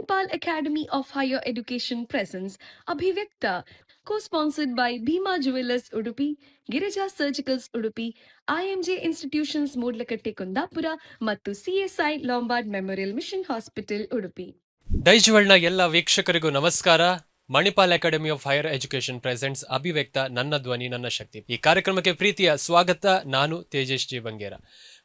Manipal Academy of Higher Education presents Abhivyakta, co-sponsored by Bhima Jewelers Udupi, Girija Surgicals Udupi, IMJ Institutions Modlakatte Kundapura ಮತ್ತು CSI Lombard Memorial Mission Hospital Udupi. ಡೈಜ್ವಲ್ನ ಎಲ್ಲ ವೀಕ್ಷಕರಿಗೂ ನಮಸ್ಕಾರ. Manipal academy of higher education presents Abhivyakta ನನ್ನ ಧ್ವನಿ ನನ್ನ ಶಕ್ತಿ. ಈ ಕಾರ್ಯಕ್ರಮಕ್ಕೆ ಪ್ರೀತಿಯ ಸ್ವಾಗತ. ನಾನು ತೇಜಸ್ ಜಿ ಬಂಗೇರ.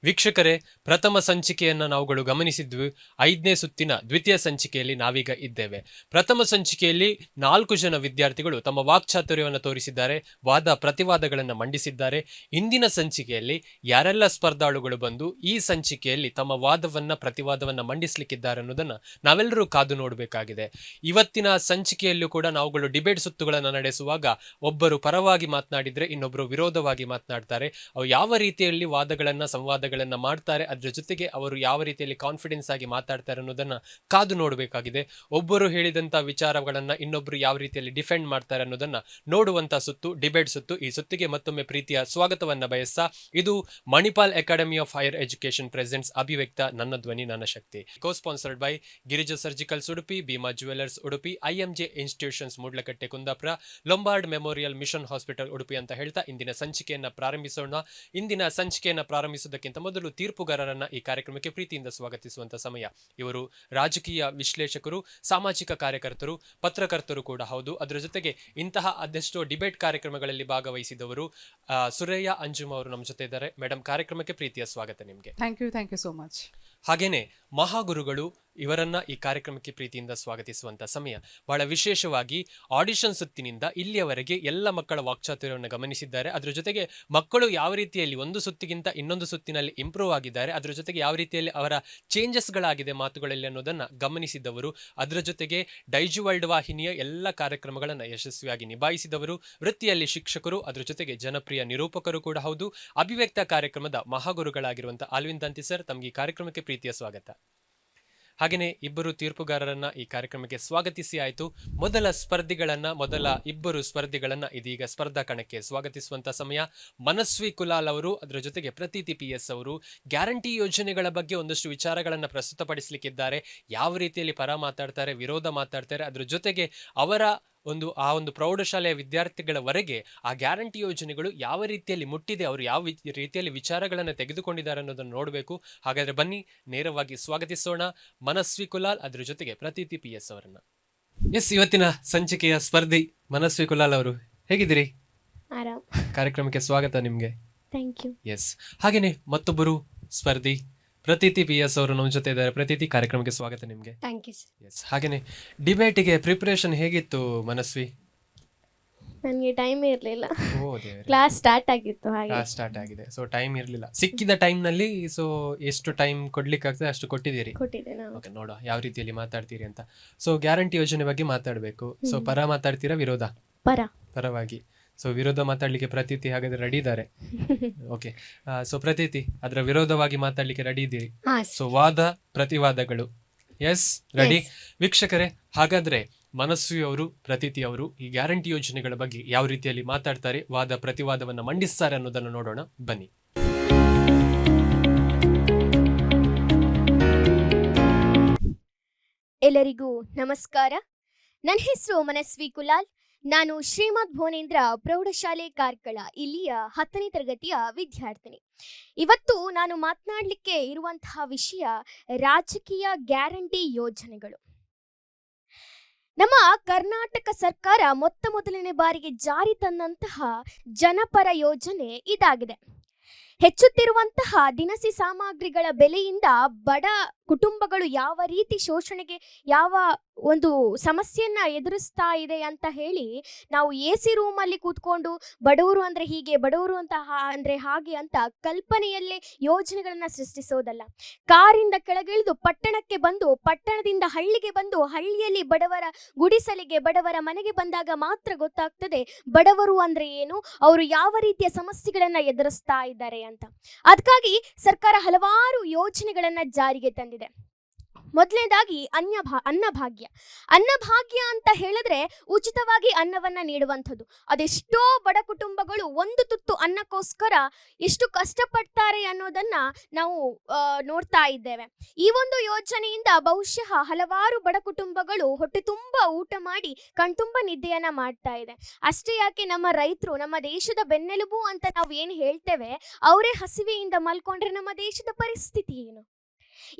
ವೀಕ್ಷಕರೇ, ಪ್ರಥಮ ಸಂಚಿಕೆಯನ್ನು ನಾವುಗಳು ಗಮನಿಸಿದ್ವಿ. 5ನೇ ಸುತ್ತಿನ ದ್ವಿತೀಯ ಸಂಚಿಕೆಯಲ್ಲಿ ನಾವೀಗ ಇದ್ದೇವೆ. ಪ್ರಥಮ ಸಂಚಿಕೆಯಲ್ಲಿ 4 ಜನ ವಿದ್ಯಾರ್ಥಿಗಳು ತಮ್ಮ ವಾಕ್ಚಾತುರ್ಯವನ್ನು ತೋರಿಸಿದ್ದಾರೆ, ವಾದ ಪ್ರತಿವಾದಗಳನ್ನು ಮಂಡಿಸಿದ್ದಾರೆ. ಇಂದಿನ ಸಂಚಿಕೆಯಲ್ಲಿ ಯಾರೆಲ್ಲ ಸ್ಪರ್ಧಾಳುಗಳು ಬಂದು ಈ ಸಂಚಿಕೆಯಲ್ಲಿ ತಮ್ಮ ವಾದವನ್ನ ಪ್ರತಿವಾದವನ್ನ ಮಂಡಿಸಲಿಕ್ಕಿದ್ದಾರೆ ಅನ್ನೋದನ್ನ ನಾವೆಲ್ಲರೂ ಕಾದು ನೋಡಬೇಕಾಗಿದೆ. ಇವತ್ತಿನ ಸಂಚಿಕೆಯಲ್ಲೂ ಕೂಡ ನಾವುಗಳು ಡಿಬೇಟ್ ಸುತ್ತುಗಳನ್ನು ನಡೆಸುವಾಗ ಒಬ್ಬರು ಪರವಾಗಿ ಮಾತನಾಡಿದ್ರೆ ಇನ್ನೊಬ್ಬರು ವಿರೋಧವಾಗಿ ಮಾತನಾಡ್ತಾರೆ. ಅವು ಯಾವ ರೀತಿಯಲ್ಲಿ ವಾದಗಳನ್ನ ಸಂವಾದಗಳನ್ನ ಮಾಡ್ತಾರೆ, ಅದ್ರ ಜೊತೆಗೆ ಅವರು ಯಾವ ರೀತಿಯಲ್ಲಿ ಕಾನ್ಫಿಡೆನ್ಸ್ ಆಗಿ ಮಾತಾಡ್ತಾರೆ ಅನ್ನೋದನ್ನ ಕಾದು ನೋಡಬೇಕಾಗಿದೆ. ಒಬ್ಬರು ಹೇಳಿದಂತ ವಿಚಾರಗಳನ್ನ ಇನ್ನೊಬ್ರು ಯಾವ ರೀತಿಯಲ್ಲಿ ಡಿಫೆಂಡ್ ಮಾಡ್ತಾರೆ ಅನ್ನೋದನ್ನ ನೋಡುವಂತ ಸುತ್ತು ಡಿಬೇಟ್ ಸುತ್ತು. ಈ ಸುತ್ತಿಗೆ ಮತ್ತೊಮ್ಮೆ ಪ್ರೀತಿಯ ಸ್ವಾಗತವನ್ನ ಬಯಸ್ತಾ, ಇದು Manipal academy of higher education presents Abhivyakta ನನ್ನ ಧ್ವನಿ ನನ್ನ ಶಕ್ತಿ, co sponsored by Girija surgicals Udupi, Bhima jewellers Udupi, IMJ institutions Moodlakatte Kundapura, Lombard memorial mission hospital Udupi ಅಂತ ಹೇಳ್ತಾ ಇಂದಿನ ಸಂಚಿಕೆಯನ್ನ ಪ್ರಾರಂಭಿಸೋಣ. ಇಂದಿನ ಸಂಚಿಕೆಯನ್ನ ಪ್ರಾರಂಭಿಸೋದಕ್ಕಿಂತ ಮೊದಲು ತೀರ್ಪುಗಾರರನ್ನ ಈ ಕಾರ್ಯಕ್ರಮಕ್ಕೆ ಪ್ರೀತಿಯಿಂದ ಸ್ವಾಗತಿಸುವಂತ ಸಮಯ. ಇವರು ರಾಜಕೀಯ ವಿಶ್ಲೇಷಕರು, ಸಾಮಾಜಿಕ ಕಾರ್ಯಕರ್ತರು, ಪತ್ರಕರ್ತರು ಕೂಡ ಹೌದು. ಅದರ ಜೊತೆಗೆ ಇಂತಹ ಅದೆಷ್ಟೋ ಡಿಬೇಟ್ ಕಾರ್ಯಕ್ರಮಗಳಲ್ಲಿ ಭಾಗವಹಿಸಿದವರು. ಸುರೇಯ ಅಂಜುಮ್ ಅವರು ನಮ್ಮ ಜೊತೆ ಇದ್ದಾರೆ. ಮೇಡಮ್, ಕಾರ್ಯಕ್ರಮಕ್ಕೆ ಪ್ರೀತಿಯ ಸ್ವಾಗತ ನಿಮಗೆ. Thank you so much. ಹಾಗೇನೆ ಮಹಾಗುರುಗಳು ಇವರನ್ನ ಈ ಕಾರ್ಯಕ್ರಮಕ್ಕೆ ಪ್ರೀತಿಯಿಂದ ಸ್ವಾಗತಿಸುವಂತ ಸಮಯ. ಬಹಳ ವಿಶೇಷವಾಗಿ ಆಡಿಷನ್ ಸುತ್ತಿನಿಂದ ಇಲ್ಲಿಯವರೆಗೆ ಎಲ್ಲ ಮಕ್ಕಳ ವಾಕ್ಚಾತುರ್ಯವನ್ನು ಗಮನಿಸಿದ್ದಾರೆ. ಅದರ ಜೊತೆಗೆ ಮಕ್ಕಳು ಯಾವ ರೀತಿಯಲ್ಲಿ ಒಂದು ಸುತ್ತಿಗಿಂತ ಇನ್ನೊಂದು ಸುತ್ತಿನಲ್ಲಿ ಇಂಪ್ರೂವ್ ಆಗಿದ್ದಾರೆ, ಅದರ ಜೊತೆಗೆ ಯಾವ ರೀತಿಯಲ್ಲಿ ಅವರ ಚೇಂಜಸ್ಗಳಾಗಿದೆ ಮಾತುಗಳಲ್ಲಿ ಅನ್ನೋದನ್ನ ಗಮನಿಸಿದವರು. ಅದರ ಜೊತೆಗೆ ಡೈಜು ವರ್ಲ್ಡ್ ವಾಹಿನಿಯ ಎಲ್ಲ ಕಾರ್ಯಕ್ರಮಗಳನ್ನು ಯಶಸ್ವಿಯಾಗಿ ನಿಭಾಯಿಸಿದವರು. ವೃತ್ತಿಯಲ್ಲಿ ಶಿಕ್ಷಕರು, ಅದರ ಜೊತೆಗೆ ಜನಪ್ರಿಯ ನಿರೂಪಕರು ಕೂಡ ಹೌದು. ಅಭಿವ್ಯಕ್ತ ಕಾರ್ಯಕ್ರಮದ ಮಹಾಗುರುಗಳಾಗಿರುವಂತಹ ಅಲ್ವಿನ್ ದಂತಿ ಸರ್, ತಮಗೆ ಈ ಕಾರ್ಯಕ್ರಮಕ್ಕೆ ಪ್ರೀತಿಯ ಸ್ವಾಗತ. ಹಾಗೆಯೇ ಇಬ್ಬರು ತೀರ್ಪುಗಾರರನ್ನ ಈ ಕಾರ್ಯಕ್ರಮಕ್ಕೆ ಸ್ವಾಗತಿಸಿ ಆಯಿತು. ಮೊದಲ ಇಬ್ಬರು ಸ್ಪರ್ಧಿಗಳನ್ನ ಇದೀಗ ಸ್ಪರ್ಧಾ ಕಣಕ್ಕೆ ಸ್ವಾಗತಿಸುವಂತ ಸಮಯ. ಮನಸ್ವಿ ಕುಲಾಲ್ ಅವರು, ಅದರ ಜೊತೆಗೆ ಪ್ರತೀತಿ PS ಅವರು ಗ್ಯಾರಂಟಿ ಯೋಜನೆಗಳ ಬಗ್ಗೆ ಒಂದಷ್ಟು ವಿಚಾರಗಳನ್ನ ಪ್ರಸ್ತುತಪಡಿಸಲಿಕ್ಕಿದ್ದಾರೆ. ಯಾವ ರೀತಿಯಲ್ಲಿ ಪರ ಮಾತಾಡ್ತಾರೆ, ವಿರೋಧ ಮಾತಾಡ್ತಾರೆ, ಅದರ ಜೊತೆಗೆ ಅವರ ಆ ಒಂದು ಪ್ರೌಢಶಾಲೆಯ ವಿದ್ಯಾರ್ಥಿಗಳವರೆಗೆ ಆ ಗ್ಯಾರಂಟಿ ಯೋಜನೆಗಳು ಯಾವ ರೀತಿಯಲ್ಲಿ ಮುಟ್ಟಿದೆ, ಅವರು ಯಾವ ರೀತಿಯಲ್ಲಿ ವಿಚಾರಗಳನ್ನು ತೆಗೆದುಕೊಂಡಿದ್ದಾರೆ ಅನ್ನೋದನ್ನು ನೋಡಬೇಕು. ಹಾಗಾದ್ರೆ ಬನ್ನಿ ನೇರವಾಗಿ ಸ್ವಾಗತಿಸೋಣ ಮನಸ್ವಿ ಕುಲಾಲ್, ಅದ್ರ ಜೊತೆಗೆ ಪ್ರತೀತಿ PS ಅವರನ್ನ. ಇವತ್ತಿನ ಸಂಚಿಕೆಯ ಸ್ಪರ್ಧಿ ಮನಸ್ವಿ ಕುಲಾಲ್ ಅವರು, ಹೇಗಿದ್ದೀರಿ? ಕಾರ್ಯಕ್ರಮಕ್ಕೆ ಸ್ವಾಗತ ನಿಮ್ಗೆ. ಎಸ್. ಹಾಗೇನೆ ಮತ್ತೊಬ್ಬರು ಸ್ಪರ್ಧಿ ಪ್ರತೀತಿ PS ಅವರು ನಮ್ಮ ಜೊತೆ ಇದ್ದಾರೆ. ಪ್ರತೀತಿ, ಕಾರ್ಯಕ್ರಮಕ್ಕೆ ಸ್ವಾಗತ ನಿಮ್ಗೆ. ಎಸ್. ಹಾಗೇನೆ ಡಿಬೇಟಿಗೆ ಪ್ರಿಪರೇಷನ್ ಹೇಗಿತ್ತು ಮನಸ್ವಿ? ನನಗೆ ಟೈಮ್ ಇರಲಿಲ್ಲ, ಕ್ಲಾಸ್ ಸ್ಟಾರ್ಟ್ ಆಗಿತ್ತು, ಸ್ಟಾರ್ಟ್ ಆಗಿದೆ. ಸೊ ಟೈಮ್ ಇರಲಿಲ್ಲ. ಸಿಕ್ಕಿದ ಟೈಮ್ ನಲ್ಲಿ ಸೊ ಎಷ್ಟು ಟೈಮ್ ಕೊಡ್ಲಿಕ್ಕೆ ಆಗ್ತದೆ ಅಷ್ಟು ಕೊಟ್ಟಿದ್ದೀರಿ. ಓಕೆ, ನೋಡುವ ಯಾವ ರೀತಿಯಲ್ಲಿ ಮಾತಾಡ್ತೀರಿ ಅಂತ. ಸೊ ಗ್ಯಾರಂಟಿ ಯೋಜನೆ ಬಗ್ಗೆ ಮಾತಾಡಬೇಕು. ಸೊ ಪರ ಮಾತಾಡ್ತೀರಾ, ವಿರೋಧ? ಪರವಾಗಿ. ಸೊ ವಿರೋಧ ಮಾತಾಡ್ಲಿಕ್ಕೆ ಪ್ರತೀತಿ ಹಾಗಾದ್ರೆ ರೆಡಿ ಇದ್ದಾರೆ. ಓಕೆ. ಸೊ ಪ್ರತೀತಿ, ಅದರ ವಿರೋಧವಾಗಿ ಮಾತಾಡ್ಲಿಕ್ಕೆ ರೆಡಿ ಇದ್ದೀರಿ? ಸೊ ವಾದ ಪ್ರತಿವಾದಗಳು ಎಸ್ ರೆಡಿ. ವೀಕ್ಷಕರೇ, ಹಾಗಾದ್ರೆ ಮನಸ್ವಿ ಅವರು, ಪ್ರತೀತಿ ಅವರು ಈ ಗ್ಯಾರಂಟಿ ಯೋಜನೆಗಳ ಬಗ್ಗೆ ಯಾವ ರೀತಿಯಲ್ಲಿ ಮಾತಾಡ್ತಾರೆ, ವಾದ ಪ್ರತಿವಾದವನ್ನ ಮಂಡಿಸ್ತಾರೆ ಅನ್ನೋದನ್ನು ನೋಡೋಣ ಬನ್ನಿ. ಎಲ್ಲರಿಗೂ ನಮಸ್ಕಾರ. ನನ್ನ ಹೆಸರು ಮನಸ್ವಿ ಕುಲಾಲ್. ನಾನು ಶ್ರೀಮದ್ ಭುವನೇಂದ್ರ ಪ್ರೌಢಶಾಲೆ ಕಾರ್ಕಳ ಇಲ್ಲಿಯ 10ನೇ ತರಗತಿಯ ವಿದ್ಯಾರ್ಥಿನಿ. ಇವತ್ತು ನಾನು ಮಾತನಾಡಲಿಕ್ಕೆ ಇರುವಂತಹ ವಿಷಯ ರಾಜಕೀಯ ಗ್ಯಾರಂಟಿ ಯೋಜನೆಗಳು. ನಮ್ಮ ಕರ್ನಾಟಕ ಸರ್ಕಾರ ಮೊದಲನೇ ಬಾರಿಗೆ ಜಾರಿ ತಂದಂತಹ ಜನಪರ ಯೋಜನೆ ಇದಾಗಿದೆ. ಹೆಚ್ಚುತ್ತಿರುವಂತಹ ದಿನಸಿ ಸಾಮಗ್ರಿಗಳ ಬೆಲೆಯಿಂದ ಬಡ ಕುಟುಂಬಗಳು ಯಾವ ರೀತಿ ಶೋಷಣೆಗೆ, ಯಾವ ಒಂದು ಸಮಸ್ಯೆಯನ್ನ ಎದುರಿಸ್ತಾ ಇದೆ ಅಂತ ಹೇಳಿ ನಾವು AC ರೂಮಲ್ಲಿ ಕೂತ್ಕೊಂಡು ಬಡವರು ಅಂದ್ರೆ ಹೀಗೆ, ಬಡವರು ಅಂತ ಅಂದ್ರೆ ಹಾಗೆ ಅಂತ ಕಲ್ಪನೆಯಲ್ಲೇ ಯೋಜನೆಗಳನ್ನ ಸೃಷ್ಟಿಸೋದಲ್ಲ. ಕಾರಿಂದ ಕೆಳಗಿಳಿದು ಪಟ್ಟಣಕ್ಕೆ ಬಂದು, ಪಟ್ಟಣದಿಂದ ಹಳ್ಳಿಗೆ ಬಂದು, ಹಳ್ಳಿಯಲ್ಲಿ ಬಡವರ ಗುಡಿಸಲಿಗೆ, ಬಡವರ ಮನೆಗೆ ಬಂದಾಗ ಮಾತ್ರ ಗೊತ್ತಾಗ್ತದೆ ಬಡವರು ಅಂದ್ರೆ ಏನು, ಅವರು ಯಾವ ರೀತಿಯ ಸಮಸ್ಯೆಗಳನ್ನ ಎದುರಿಸ್ತಾ ಇದ್ದಾರೆ ಅಂತ. ಅದಕ್ಕಾಗಿ ಸರ್ಕಾರ ಹಲವಾರು ಯೋಜನೆಗಳನ್ನ ಜಾರಿಗೆ ತಂದಿದೆ. ಮೊದಲನೇದಾಗಿ ಅನ್ನಭಾಗ್ಯ. ಅನ್ನಭಾಗ್ಯ ಅಂತ ಹೇಳಿದ್ರೆ ಉಚಿತವಾಗಿ ಅನ್ನವನ್ನ ನೀಡುವಂಥದ್ದು. ಅದೆಷ್ಟೋ ಬಡ ಕುಟುಂಬಗಳು ಒಂದು ತುತ್ತು ಅನ್ನಕ್ಕೋಸ್ಕರ ಎಷ್ಟು ಕಷ್ಟಪಡ್ತಾರೆ ಅನ್ನೋದನ್ನ ನಾವು ನೋಡ್ತಾ ಇದ್ದೇವೆ. ಈ ಒಂದು ಯೋಜನೆಯಿಂದ ಬಹುಶಃ ಹಲವಾರು ಬಡ ಕುಟುಂಬಗಳು ಹೊಟ್ಟೆ ತುಂಬ ಊಟ ಮಾಡಿ ಕಣ್ತುಂಬ ನಿದ್ದೆಯನ್ನ ಮಾಡ್ತಾ ಇದೆ. ಅಷ್ಟೇ ಯಾಕೆ, ನಮ್ಮ ರೈತರು ನಮ್ಮ ದೇಶದ ಬೆನ್ನೆಲುಬು ಅಂತ ನಾವು ಏನು ಹೇಳ್ತೇವೆ, ಅವರೇ ಹಸಿವೆಯಿಂದ ಮಲ್ಕೊಂಡ್ರೆ ನಮ್ಮ ದೇಶದ ಪರಿಸ್ಥಿತಿ ಏನು?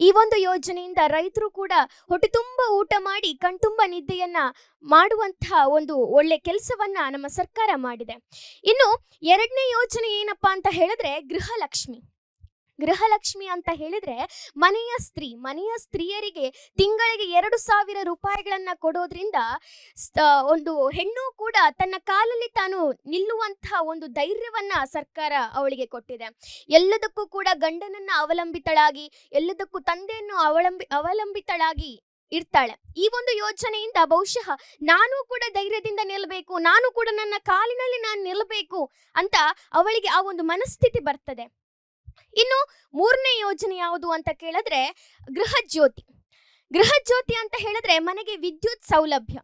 ಈ ಒಂದು ಯೋಜನೆಯಿಂದ ರೈತರು ಕೂಡ ಹೊಟ್ಟೆ ತುಂಬ ಊಟ ಮಾಡಿ ಕಣ್ತುಂಬ ನಿದ್ದೆಯನ್ನ ಮಾಡುವಂತಹ ಒಂದು ಒಳ್ಳೆ ಕೆಲಸವನ್ನ ನಮ್ಮ ಸರ್ಕಾರ ಮಾಡಿದೆ. ಇನ್ನು ಎರಡನೇ ಯೋಜನೆ ಏನಪ್ಪಾ ಅಂತ ಹೇಳಿದ್ರೆ ಗೃಹಲಕ್ಷ್ಮಿ. ಗೃಹಲಕ್ಷ್ಮಿ ಅಂತ ಹೇಳಿದ್ರೆ ಮನೆಯ ಸ್ತ್ರೀಯರಿಗೆ ತಿಂಗಳಿಗೆ 2,000 ರೂಪಾಯಿಗಳನ್ನ ಕೊಡೋದ್ರಿಂದ ಒಂದು ಹೆಣ್ಣು ಕೂಡ ತನ್ನ ಕಾಲಲ್ಲಿ ತಾನು ನಿಲ್ಲುವಂತಹ ಒಂದು ಧೈರ್ಯವನ್ನ ಸರ್ಕಾರ ಅವಳಿಗೆ ಕೊಟ್ಟಿದೆ. ಎಲ್ಲದಕ್ಕೂ ಕೂಡ ಗಂಡನನ್ನ ಅವಲಂಬಿತಳಾಗಿ, ಎಲ್ಲದಕ್ಕೂ ತಂದೆಯನ್ನು ಅವಲಂಬಿತಳಾಗಿ ಇರ್ತಾಳೆ. ಈ ಒಂದು ಯೋಜನೆಯಿಂದ ಬಹುಶಃ ನಾನು ಕೂಡ ಧೈರ್ಯದಿಂದ ನಿಲ್ಲಬೇಕು, ನಾನು ಕೂಡ ನನ್ನ ಕಾಲಿನಲ್ಲಿ ನಾನು ನಿಲ್ಲಬೇಕು ಅಂತ ಅವಳಿಗೆ ಆ ಒಂದು ಮನಸ್ಥಿತಿ ಬರ್ತದೆ. ಇನ್ನು ಮೂರನೇ ಯೋಜನೆ ಯಾವುದು ಅಂತ ಕೇಳಿದ್ರೆ ಗೃಹ ಜ್ಯೋತಿ ಅಂತ ಹೇಳಿದ್ರೆ ಮನೆಗೆ ವಿದ್ಯುತ್ ಸೌಲಭ್ಯ,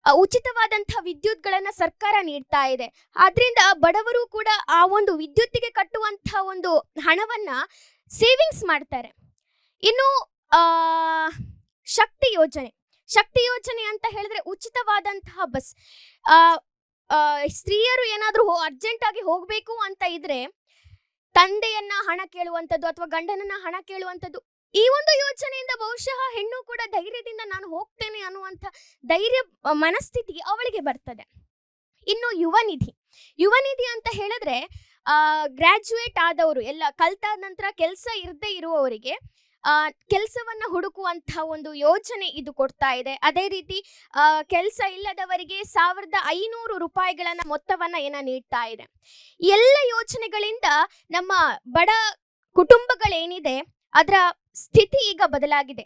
ಉಚಿತವಾದಂತಹ ವಿದ್ಯುತ್ಗಳನ್ನ ಸರ್ಕಾರ ನೀಡ್ತಾ ಇದೆ. ಆದ್ರಿಂದ ಬಡವರು ಕೂಡ ಆ ಒಂದು ವಿದ್ಯುತ್ತಿಗೆ ಕಟ್ಟುವಂತಹ ಒಂದು ಹಣವನ್ನ ಸೇವಿಂಗ್ಸ್ ಮಾಡ್ತಾರೆ. ಇನ್ನು ಶಕ್ತಿ ಯೋಜನೆ ಅಂತ ಹೇಳಿದ್ರೆ ಉಚಿತವಾದಂತಹ ಬಸ್. ಸ್ತ್ರೀಯರು ಏನಾದ್ರೂ ಅರ್ಜೆಂಟ್ ಆಗಿ ಹೋಗ್ಬೇಕು ಅಂತ ಇದ್ರೆ ತಂದೆಯನ್ನ ಹಣ ಕೇಳುವಂಥದ್ದು ಅಥವಾ ಗಂಡನನ್ನ ಹಣ ಕೇಳುವಂಥದ್ದು, ಈ ಒಂದು ಯೋಜನೆಯಿಂದ ಬಹುಶಃ ಹೆಣ್ಣು ಕೂಡ ಧೈರ್ಯದಿಂದ ನಾನು ಹೋಗ್ತೇನೆ ಅನ್ನುವಂಥ ಧೈರ್ಯ ಮನಸ್ಥಿತಿ ಅವಳಿಗೆ ಬರ್ತದೆ. ಇನ್ನು ಯುವ ನಿಧಿ ಅಂತ ಹೇಳಿದ್ರೆ ಗ್ರಾಜ್ಯುಯೇಟ್ ಆದವರು, ಎಲ್ಲ ಕಲ್ತಾದ ನಂತರ ಕೆಲಸ ಇರದೇ ಇರುವವರಿಗೆ ಕೆಲಸವನ್ನ ಹುಡುಕುವಂತಹ ಒಂದು ಯೋಜನೆ ಇದು ಕೊಡ್ತಾ ಇದೆ. ಅದೇ ರೀತಿ ಕೆಲಸ ಇಲ್ಲದವರಿಗೆ 1,500 ರೂಪಾಯಿಗಳನ್ನ ಮೊತ್ತವನ್ನ ನೀಡ್ತಾ ಇದೆ. ಎಲ್ಲ ಯೋಜನೆಗಳಿಂದ ನಮ್ಮ ಬಡ ಕುಟುಂಬಗಳೇನಿದೆ ಅದರ ಸ್ಥಿತಿ ಈಗ ಬದಲಾಗಿದೆ.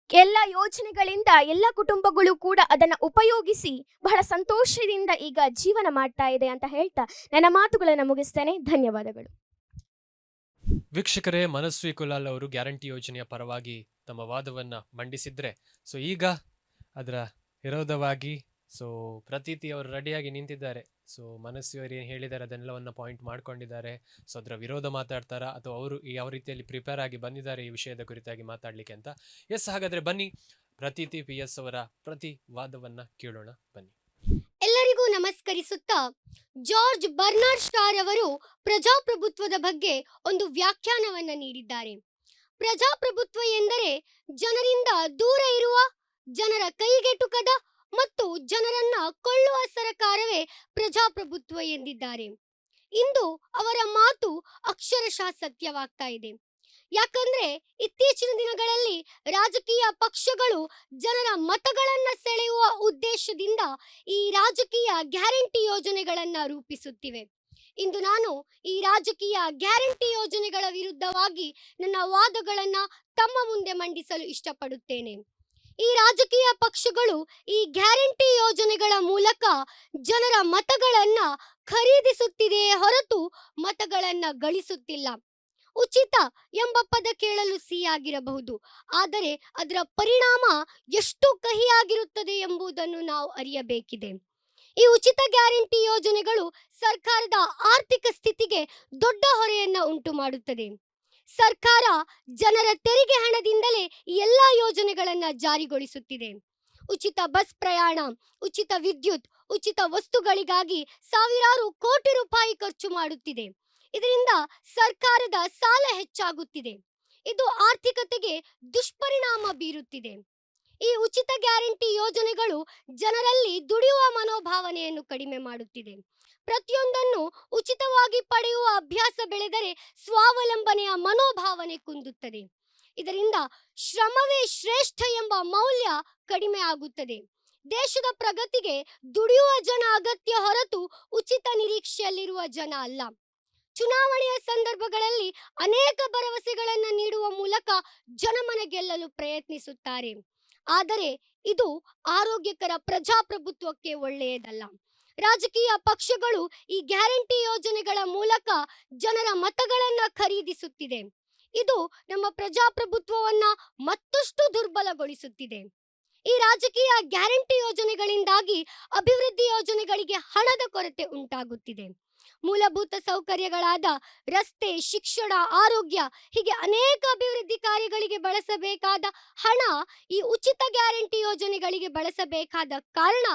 ಎಲ್ಲ ಯೋಜನೆಗಳಿಂದ ಎಲ್ಲ ಕುಟುಂಬಗಳು ಕೂಡ ಅದನ್ನ ಉಪಯೋಗಿಸಿ ಬಹಳ ಸಂತೋಷದಿಂದ ಈಗ ಜೀವನ ಮಾಡ್ತಾ ಇದೆ ಅಂತ ಹೇಳ್ತಾ ನನ್ನ ಮಾತುಗಳನ್ನು ಮುಗಿಸ್ತೇನೆ. ಧನ್ಯವಾದಗಳು. ವೀಕ್ಷಕರೇ, ಮನಸ್ವಿ ಕುಲಾಲ್ ಅವರು ಗ್ಯಾರಂಟಿ ಯೋಜನೆಯ ಪರವಾಗಿ ತಮ್ಮ ವಾದವನ್ನ ಮಂಡಿಸಿದ್ರೆ, ಸೊ ಈಗ ಅದರ ವಿರೋಧವಾಗಿ ಪ್ರತೀತಿ ಅವರು ರೆಡಿಯಾಗಿ ನಿಂತಿದ್ದಾರೆ. ಸೊ ಮನಸ್ವಿ ಅವರು ಏನು ಹೇಳಿದ್ದಾರೆ ಅದನ್ನೆಲ್ಲವನ್ನ ಪಾಯಿಂಟ್ ಮಾಡ್ಕೊಂಡಿದ್ದಾರೆ. ಸೊ ಅದರ ವಿರೋಧ ಮಾತಾಡ್ತಾರಾ ಅಥವಾ ಅವರು ಯಾವ ರೀತಿಯಲ್ಲಿ ಪ್ರಿಪೇರ್ ಆಗಿ ಬಂದಿದ್ದಾರೆ ಈ ವಿಷಯದ ಕುರಿತಾಗಿ ಮಾತಾಡ್ಲಿಕ್ಕೆ ಅಂತ. ಎಸ್, ಹಾಗಾದ್ರೆ ಬನ್ನಿ ಪ್ರತೀತಿ PS ಅವರ ಪ್ರತಿ ವಾದವನ್ನ ಕೇಳೋಣ ಬನ್ನಿ. ಎಲ್ಲರಿಗೂ ನಮಸ್ಕರಿಸುತ್ತಾ, ಜಾರ್ಜ್ ಬರ್ನಾರ್ಡ್ ಶಾರ್ ಅವರು ಪ್ರಜಾಪ್ರಭುತ್ವದ ಬಗ್ಗೆ ಒಂದು ವ್ಯಾಖ್ಯಾನವನ್ನ ನೀಡಿದ್ದಾರೆ. ಪ್ರಜಾಪ್ರಭುತ್ವ ಎಂದರೆ ಜನರಿಂದ ದೂರ ಇರುವ, ಜನರ ಕೈಗೆಟುಕದ ಮತ್ತು ಜನರನ್ನ ಕೊಳ್ಳುವ ಸರಕಾರವೇ ಪ್ರಜಾಪ್ರಭುತ್ವ ಎಂದಿದ್ದಾರೆ. ಇಂದು ಅವರ ಮಾತು ಅಕ್ಷರಶಃ ಸತ್ಯವಾಗ್ತಾ ಇದೆ. ಯಾಕಂದ್ರೆ ಇತ್ತೀಚಿನ ದಿನಗಳಲ್ಲಿ ರಾಜಕೀಯ ಪಕ್ಷಗಳು ಜನರ ಮತಗಳನ್ನ ಸೆಳೆಯುವ ಉದ್ದೇಶದಿಂದ ಈ ರಾಜಕೀಯ ಗ್ಯಾರಂಟಿ ಯೋಜನೆಗಳನ್ನ ರೂಪಿಸುತ್ತಿವೆ. ಇಂದು ನಾನು ಈ ರಾಜಕೀಯ ಗ್ಯಾರಂಟಿ ಯೋಜನೆಗಳ ವಿರುದ್ಧವಾಗಿ ನನ್ನ ವಾದಗಳನ್ನ ತಮ್ಮ ಮುಂದೆ ಮಂಡಿಸಲು ಇಷ್ಟಪಡುತ್ತೇನೆ. ಈ ರಾಜಕೀಯ ಪಕ್ಷಗಳು ಈ ಗ್ಯಾರಂಟಿ ಯೋಜನೆಗಳ ಮೂಲಕ ಜನರ ಮತಗಳನ್ನ ಖರೀದಿಸುತ್ತಿದೆಯೇ ಹೊರತು ಮತಗಳನ್ನ ಗಳಿಸುತ್ತಿಲ್ಲ. ಉಚಿತ ಎಂಬ ಪದ ಕೇಳಲು ಸಿಹಿಯಾಗಿರಬಹುದು, ಆದರೆ ಅದರ ಪರಿಣಾಮ ಎಷ್ಟು ಕಹಿಯಾಗಿರುತ್ತದೆ ಎಂಬುದನ್ನು ನಾವು ಅರಿಯಬೇಕಿದೆ. ಈ ಉಚಿತ ಗ್ಯಾರಂಟಿ ಯೋಜನೆಗಳು ಸರ್ಕಾರದ ಆರ್ಥಿಕ ಸ್ಥಿತಿಗೆ ದೊಡ್ಡ ಹೊರೆಯನ್ನ ಉಂಟು ಮಾಡುತ್ತದೆ. ಸರ್ಕಾರ ಜನರ ತೆರಿಗೆ ಹಣದಿಂದಲೇ ಈ ಎಲ್ಲ ಯೋಜನೆಗಳನ್ನ ಜಾರಿಗೊಳಿಸುತ್ತಿದೆ. ಉಚಿತ ಬಸ್ ಪ್ರಯಾಣ, ಉಚಿತ ವಿದ್ಯುತ್, ಉಚಿತ ವಸ್ತುಗಳಿಗಾಗಿ ಸಾವಿರಾರು ಕೋಟಿ ರೂಪಾಯಿ ಖರ್ಚು ಮಾಡುತ್ತಿದೆ. ಇದರಿಂದ ಸರ್ಕಾರದ ಸಾಲ ಹೆಚ್ಚಾಗುತ್ತಿದೆ. ಇದು ಆರ್ಥಿಕತೆಗೆ ದುಷ್ಪರಿಣಾಮ ಬೀರುತ್ತಿದೆ. ಈ ಉಚಿತ ಗ್ಯಾರಂಟಿ ಯೋಜನೆಗಳು ಜನರಲ್ಲಿ ದುಡಿಯುವ ಮನೋಭಾವನೆಯನ್ನು ಕಡಿಮೆ ಮಾಡುತ್ತಿದೆ. ಪ್ರತಿಯೊಂದನ್ನು ಉಚಿತವಾಗಿ ಪಡೆಯುವ ಅಭ್ಯಾಸ ಬೆಳೆದರೆ ಸ್ವಾವಲಂಬನೆಯ ಮನೋಭಾವನೆ ಕುಂದುತ್ತದೆ. ಇದರಿಂದ ಶ್ರಮವೇ ಶ್ರೇಷ್ಠ ಎಂಬ ಮೌಲ್ಯ ಕಡಿಮೆ ಆಗುತ್ತದೆ. ದೇಶದ ಪ್ರಗತಿಗೆ ದುಡಿಯುವ ಜನ ಅಗತ್ಯ ಹೊರತು ಉಚಿತ ನಿರೀಕ್ಷೆಯಲ್ಲಿರುವ ಜನ ಅಲ್ಲ. ಚುನಾವಣೆಯ ಸಂದರ್ಭಗಳಲ್ಲಿ ಅನೇಕ ಭರವಸೆಗಳನ್ನು ನೀಡುವ ಮೂಲಕ ಜನಮನ ಗೆಲ್ಲಲು ಪ್ರಯತ್ನಿಸುತ್ತಾರೆ. ಆದರೆ ಇದು ಆರೋಗ್ಯಕರ ಪ್ರಜಾಪ್ರಭುತ್ವಕ್ಕೆ ಒಳ್ಳೆಯದಲ್ಲ. ರಾಜಕೀಯ ಪಕ್ಷಗಳು ಈ ಗ್ಯಾರಂಟಿ ಯೋಜನೆಗಳ ಮೂಲಕ ಜನರ ಮತಗಳನ್ನ ಖರೀದಿಸುತ್ತಿದೆ. ಇದು ನಮ್ಮ ಪ್ರಜಾಪ್ರಭುತ್ವವನ್ನ ಮತ್ತಷ್ಟು ದುರ್ಬಲಗೊಳಿಸುತ್ತಿದೆ. ಈ ರಾಜಕೀಯ ಗ್ಯಾರಂಟಿ ಯೋಜನೆಗಳಿಂದಾಗಿ ಅಭಿವೃದ್ಧಿ ಯೋಜನೆಗಳಿಗೆ ಹಣದ ಕೊರತೆ ಉಂಟಾಗುತ್ತಿದೆ. ಮೂಲಭೂತ ಸೌಕರ್ಯಗಳಾದ ರಸ್ತೆ, ಶಿಕ್ಷಣ, ಆರೋಗ್ಯ ಹೀಗೆ ಅನೇಕ ಅಭಿವೃದ್ಧಿ ಕಾರ್ಯಗಳಿಗೆ ಬಳಸಬೇಕಾದ ಹಣ ಈ ಉಚಿತ ಗ್ಯಾರಂಟಿ ಯೋಜನೆಗಳಿಗೆ ಬಳಸಬೇಕಾದ ಕಾರಣ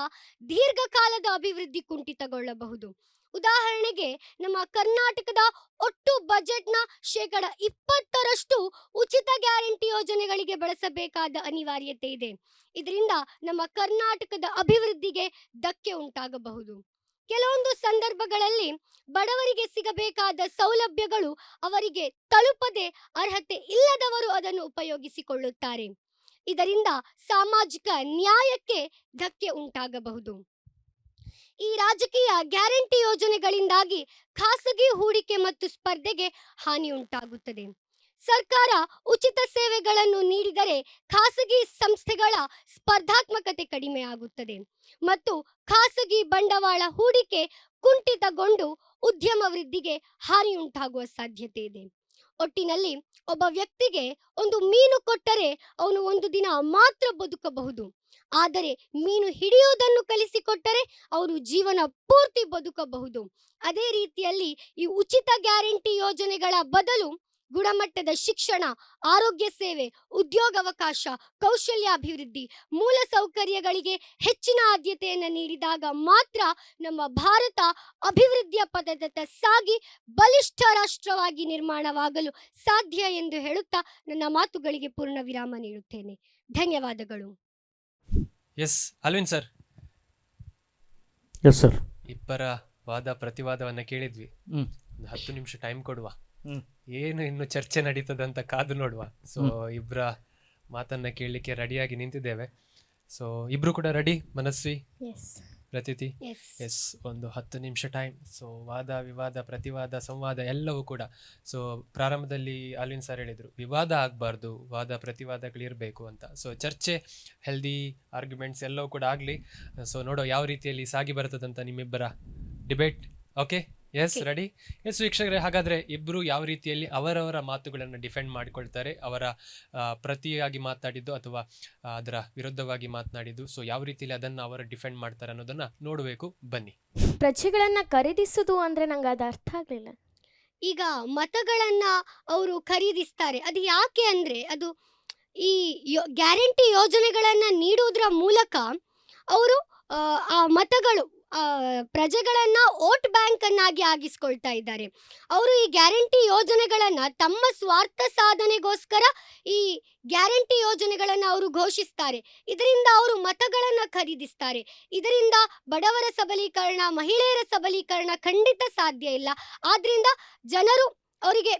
ದೀರ್ಘಕಾಲದ ಅಭಿವೃದ್ಧಿ ಕುಂಠಿತಗೊಳ್ಳಬಹುದು. ಉದಾಹರಣೆಗೆ, ನಮ್ಮ ಕರ್ನಾಟಕದ ಒಟ್ಟು ಬಜೆಟ್ನ 20% ಉಚಿತ ಗ್ಯಾರಂಟಿ ಯೋಜನೆಗಳಿಗೆ ಬಳಸಬೇಕಾದ ಅನಿವಾರ್ಯತೆ ಇದೆ. ಇದರಿಂದ ನಮ್ಮ ಕರ್ನಾಟಕದ ಅಭಿವೃದ್ಧಿಗೆ ಧಕ್ಕೆ ಉಂಟಾಗಬಹುದು. ಕೆಲವೊಂದು ಸಂದರ್ಭಗಳಲ್ಲಿ ಬಡವರಿಗೆ ಸಿಗಬೇಕಾದ ಸೌಲಭ್ಯಗಳು ಅವರಿಗೆ ತಲುಪದೆ ಅರ್ಹತೆ ಇಲ್ಲದವರು ಅದನ್ನು ಉಪಯೋಗಿಸಿಕೊಳ್ಳುತ್ತಾರೆ. ಇದರಿಂದ ಸಾಮಾಜಿಕ ನ್ಯಾಯಕ್ಕೆ ಧಕ್ಕೆ ಉಂಟಾಗಬಹುದು. ಈ ರಾಜಕೀಯ ಗ್ಯಾರಂಟಿ ಯೋಜನೆಗಳಿಂದಾಗಿ ಖಾಸಗಿ ಹೂಡಿಕೆ ಮತ್ತು ಸ್ಪರ್ಧೆಗೆ ಹಾನಿ ಉಂಟಾಗುತ್ತದೆ. ಸರ್ಕಾರ ಉಚಿತ ಸೇವೆಗಳನ್ನು ನೀಡಿದರೆ ಖಾಸಗಿ ಸಂಸ್ಥೆಗಳ ಸ್ಪರ್ಧಾತ್ಮಕತೆ ಕಡಿಮೆಯಾಗುತ್ತದೆ ಮತ್ತು ಖಾಸಗಿ ಬಂಡವಾಳ ಹೂಡಿಕೆ ಕುಂಠಿತಗೊಂಡು ಉದ್ಯಮ ವೃದ್ಧಿಗೆ ಹಾನಿ ಉಂಟಾಗುವ ಸಾಧ್ಯತೆ ಇದೆ. ಒಟ್ಟಿನಲ್ಲಿ ಒಬ್ಬ ವ್ಯಕ್ತಿಗೆ ಒಂದು ಮೀನು ಕೊಟ್ಟರೆ ಅವನು ಒಂದು ದಿನ ಮಾತ್ರ ಬದುಕಬಹುದು. ಆದರೆ ಮೀನು ಹಿಡಿಯುವುದನ್ನು ಕಲಿಸಿಕೊಟ್ಟರೆ ಅವರು ಜೀವನ ಪೂರ್ತಿ ಬದುಕಬಹುದು. ಅದೇ ರೀತಿಯಲ್ಲಿ ಈ ಉಚಿತ ಗ್ಯಾರಂಟಿ ಯೋಜನೆಗಳ ಬದಲು ಗುಣಮಟ್ಟದ ಶಿಕ್ಷಣ, ಆರೋಗ್ಯ ಸೇವೆ, ಉದ್ಯೋಗಾವಕಾಶ, ಕೌಶಲ್ಯಾಭಿವೃದ್ಧಿ, ಮೂಲ ಸೌಕರ್ಯಗಳಿಗೆ ಹೆಚ್ಚಿನ ಆದ್ಯತೆಯನ್ನು ನೀಡಿದಾಗ ಮಾತ್ರ ನಮ್ಮ ಭಾರತ ಅಭಿವೃದ್ಧಿಯ ಪಥದತ್ತ ಸಾಗಿ ಬಲಿಷ್ಠ ರಾಷ್ಟ್ರವಾಗಿ ನಿರ್ಮಾಣವಾಗಲು ಸಾಧ್ಯ ಎಂದು ಹೇಳುತ್ತಾ ನನ್ನ ಮಾತುಗಳಿಗೆ ಪೂರ್ಣ ವಿರಾಮ ನೀಡುತ್ತೇನೆ. ಧನ್ಯವಾದಗಳು. Yes Alvin sir, yes sir. ಇಬ್ಬರ ವಾದ ಪ್ರತಿವಾದವನ್ನ ಕೇಳಿದ್ವಿ. ಹ್ಮ್. ಒಂದು 10 ನಿಮಿಷ ಟೈಮ್ ಕೊಡುವ, ಹ್ಮ್. ಏನು ಇನ್ನು ಚರ್ಚೆ ನಡೀತದಂತ ಕಾದು ನೋಡುವ. ಸೊ ಇಬ್ಬರ ಮಾತನ್ನ ಕೇಳಲಿಕ್ಕೆ ರೆಡಿಯಾಗಿ ನಿಂತಿದ್ದೇವೆ. ಸೊ ಇಬ್ರು ಕೂಡ ರೆಡಿ? ಮನಸ್ವಿ, ಪ್ರತೀತಿ? ಎಸ್, ಒಂದು 10 ನಿಮಿಷ ಟೈಮ್. ಸೊ ವಾದ ವಿವಾದ ಪ್ರತಿವಾದ ಸಂವಾದ ಎಲ್ಲವೂ ಕೂಡ. ಸೊ ಪ್ರಾರಂಭದಲ್ಲಿ ಅಲ್ವಿನ್ ಸರ್ ಹೇಳಿದರು ವಿವಾದ ಆಗಬಾರ್ದು, ವಾದ ಪ್ರತಿವಾದಗಳಿರಬೇಕು ಅಂತ. ಸೊ ಚರ್ಚೆ, ಹೆಲ್ದಿ ಆರ್ಗ್ಯುಮೆಂಟ್ಸ್ ಎಲ್ಲವೂ ಕೂಡ ಆಗಲಿ. ಸೊ ನೋಡೋ ಯಾವ ರೀತಿಯಲ್ಲಿ ಸಾಗಿ ಬರ್ತದಂತ ನಿಮ್ಮಿಬ್ಬರ debate. Okay, yes, ready? Yes ವೀಕ್ಷಕರೇ, ಹಾಗಾದರೆ ಇಬ್ಬರು ಯಾವ ರೀತಿಯಲ್ಲಿ ಅವರವರ ಮಾತುಗಳನ್ನು ಡಿಫೆಂಡ್ ಮಾಡಿಕೊಳ್ತಾರೆ, ಅವರ ಪ್ರತಿಯಾಗಿ ಮಾತನಾಡಿದ್ದು ಅಥವಾ ಅದರ ವಿರುದ್ಧವಾಗಿ ಮಾತನಾಡಿದ್ದು, ಸೊ ಯಾವ ರೀತಿಯಲ್ಲಿ ಅದನ್ನು ಅವರು ಡಿಫೆಂಡ್ ಮಾಡ್ತಾರೆ ಅನ್ನೋದನ್ನು ನೋಡಬೇಕು. ಬನ್ನಿ. ಪ್ರಜೆಗಳನ್ನ ಖರೀದಿಸುದು ಅಂದ್ರೆ ನಂಗೆ ಅದು ಅರ್ಥ ಆಗ್ಲಿಲ್ಲ. ಈಗ ಮತಗಳನ್ನ ಅವರು ಖರೀದಿಸ್ತಾರೆ. ಅದು ಯಾಕೆ ಅಂದ್ರೆ ಅದು ಈ ಗ್ಯಾರಂಟಿ ಯೋಜನೆಗಳನ್ನ ನೀಡುವುದರ ಮೂಲಕ ಅವರು ಆ ಮತಗಳು ಪ್ರಜೆಗಳನ್ನ ವೋಟ್ ಬ್ಯಾಂಕ್ ಅನ್ನಾಗಿ ಆಗಿಸ್ಕೊಳ್ತಾ ಇದ್ದಾರೆ. ಅವರು ಈ ಗ್ಯಾರಂಟಿ ಯೋಜನೆಗಳನ್ನ ತಮ್ಮ ಸ್ವಾರ್ಥ ಸಾಧನೆಗೋಸ್ಕರ ಈ ಗ್ಯಾರಂಟಿ ಯೋಜನೆಗಳನ್ನ ಅವರು ಘೋಷಿಸ್ತಾರೆ. ಇದರಿಂದ ಅವರು ಮತಗಳನ್ನ ಖರೀದಿಸ್ತಾರೆ. ಇದರಿಂದ ಬಡವರ ಸಬಲೀಕರಣ, ಮಹಿಳೆಯರ ಸಬಲೀಕರಣ ಖಂಡಿತ ಸಾಧ್ಯ ಇಲ್ಲ. ಆದ್ರಿಂದ ಜನರು ಅವರಿಗೆ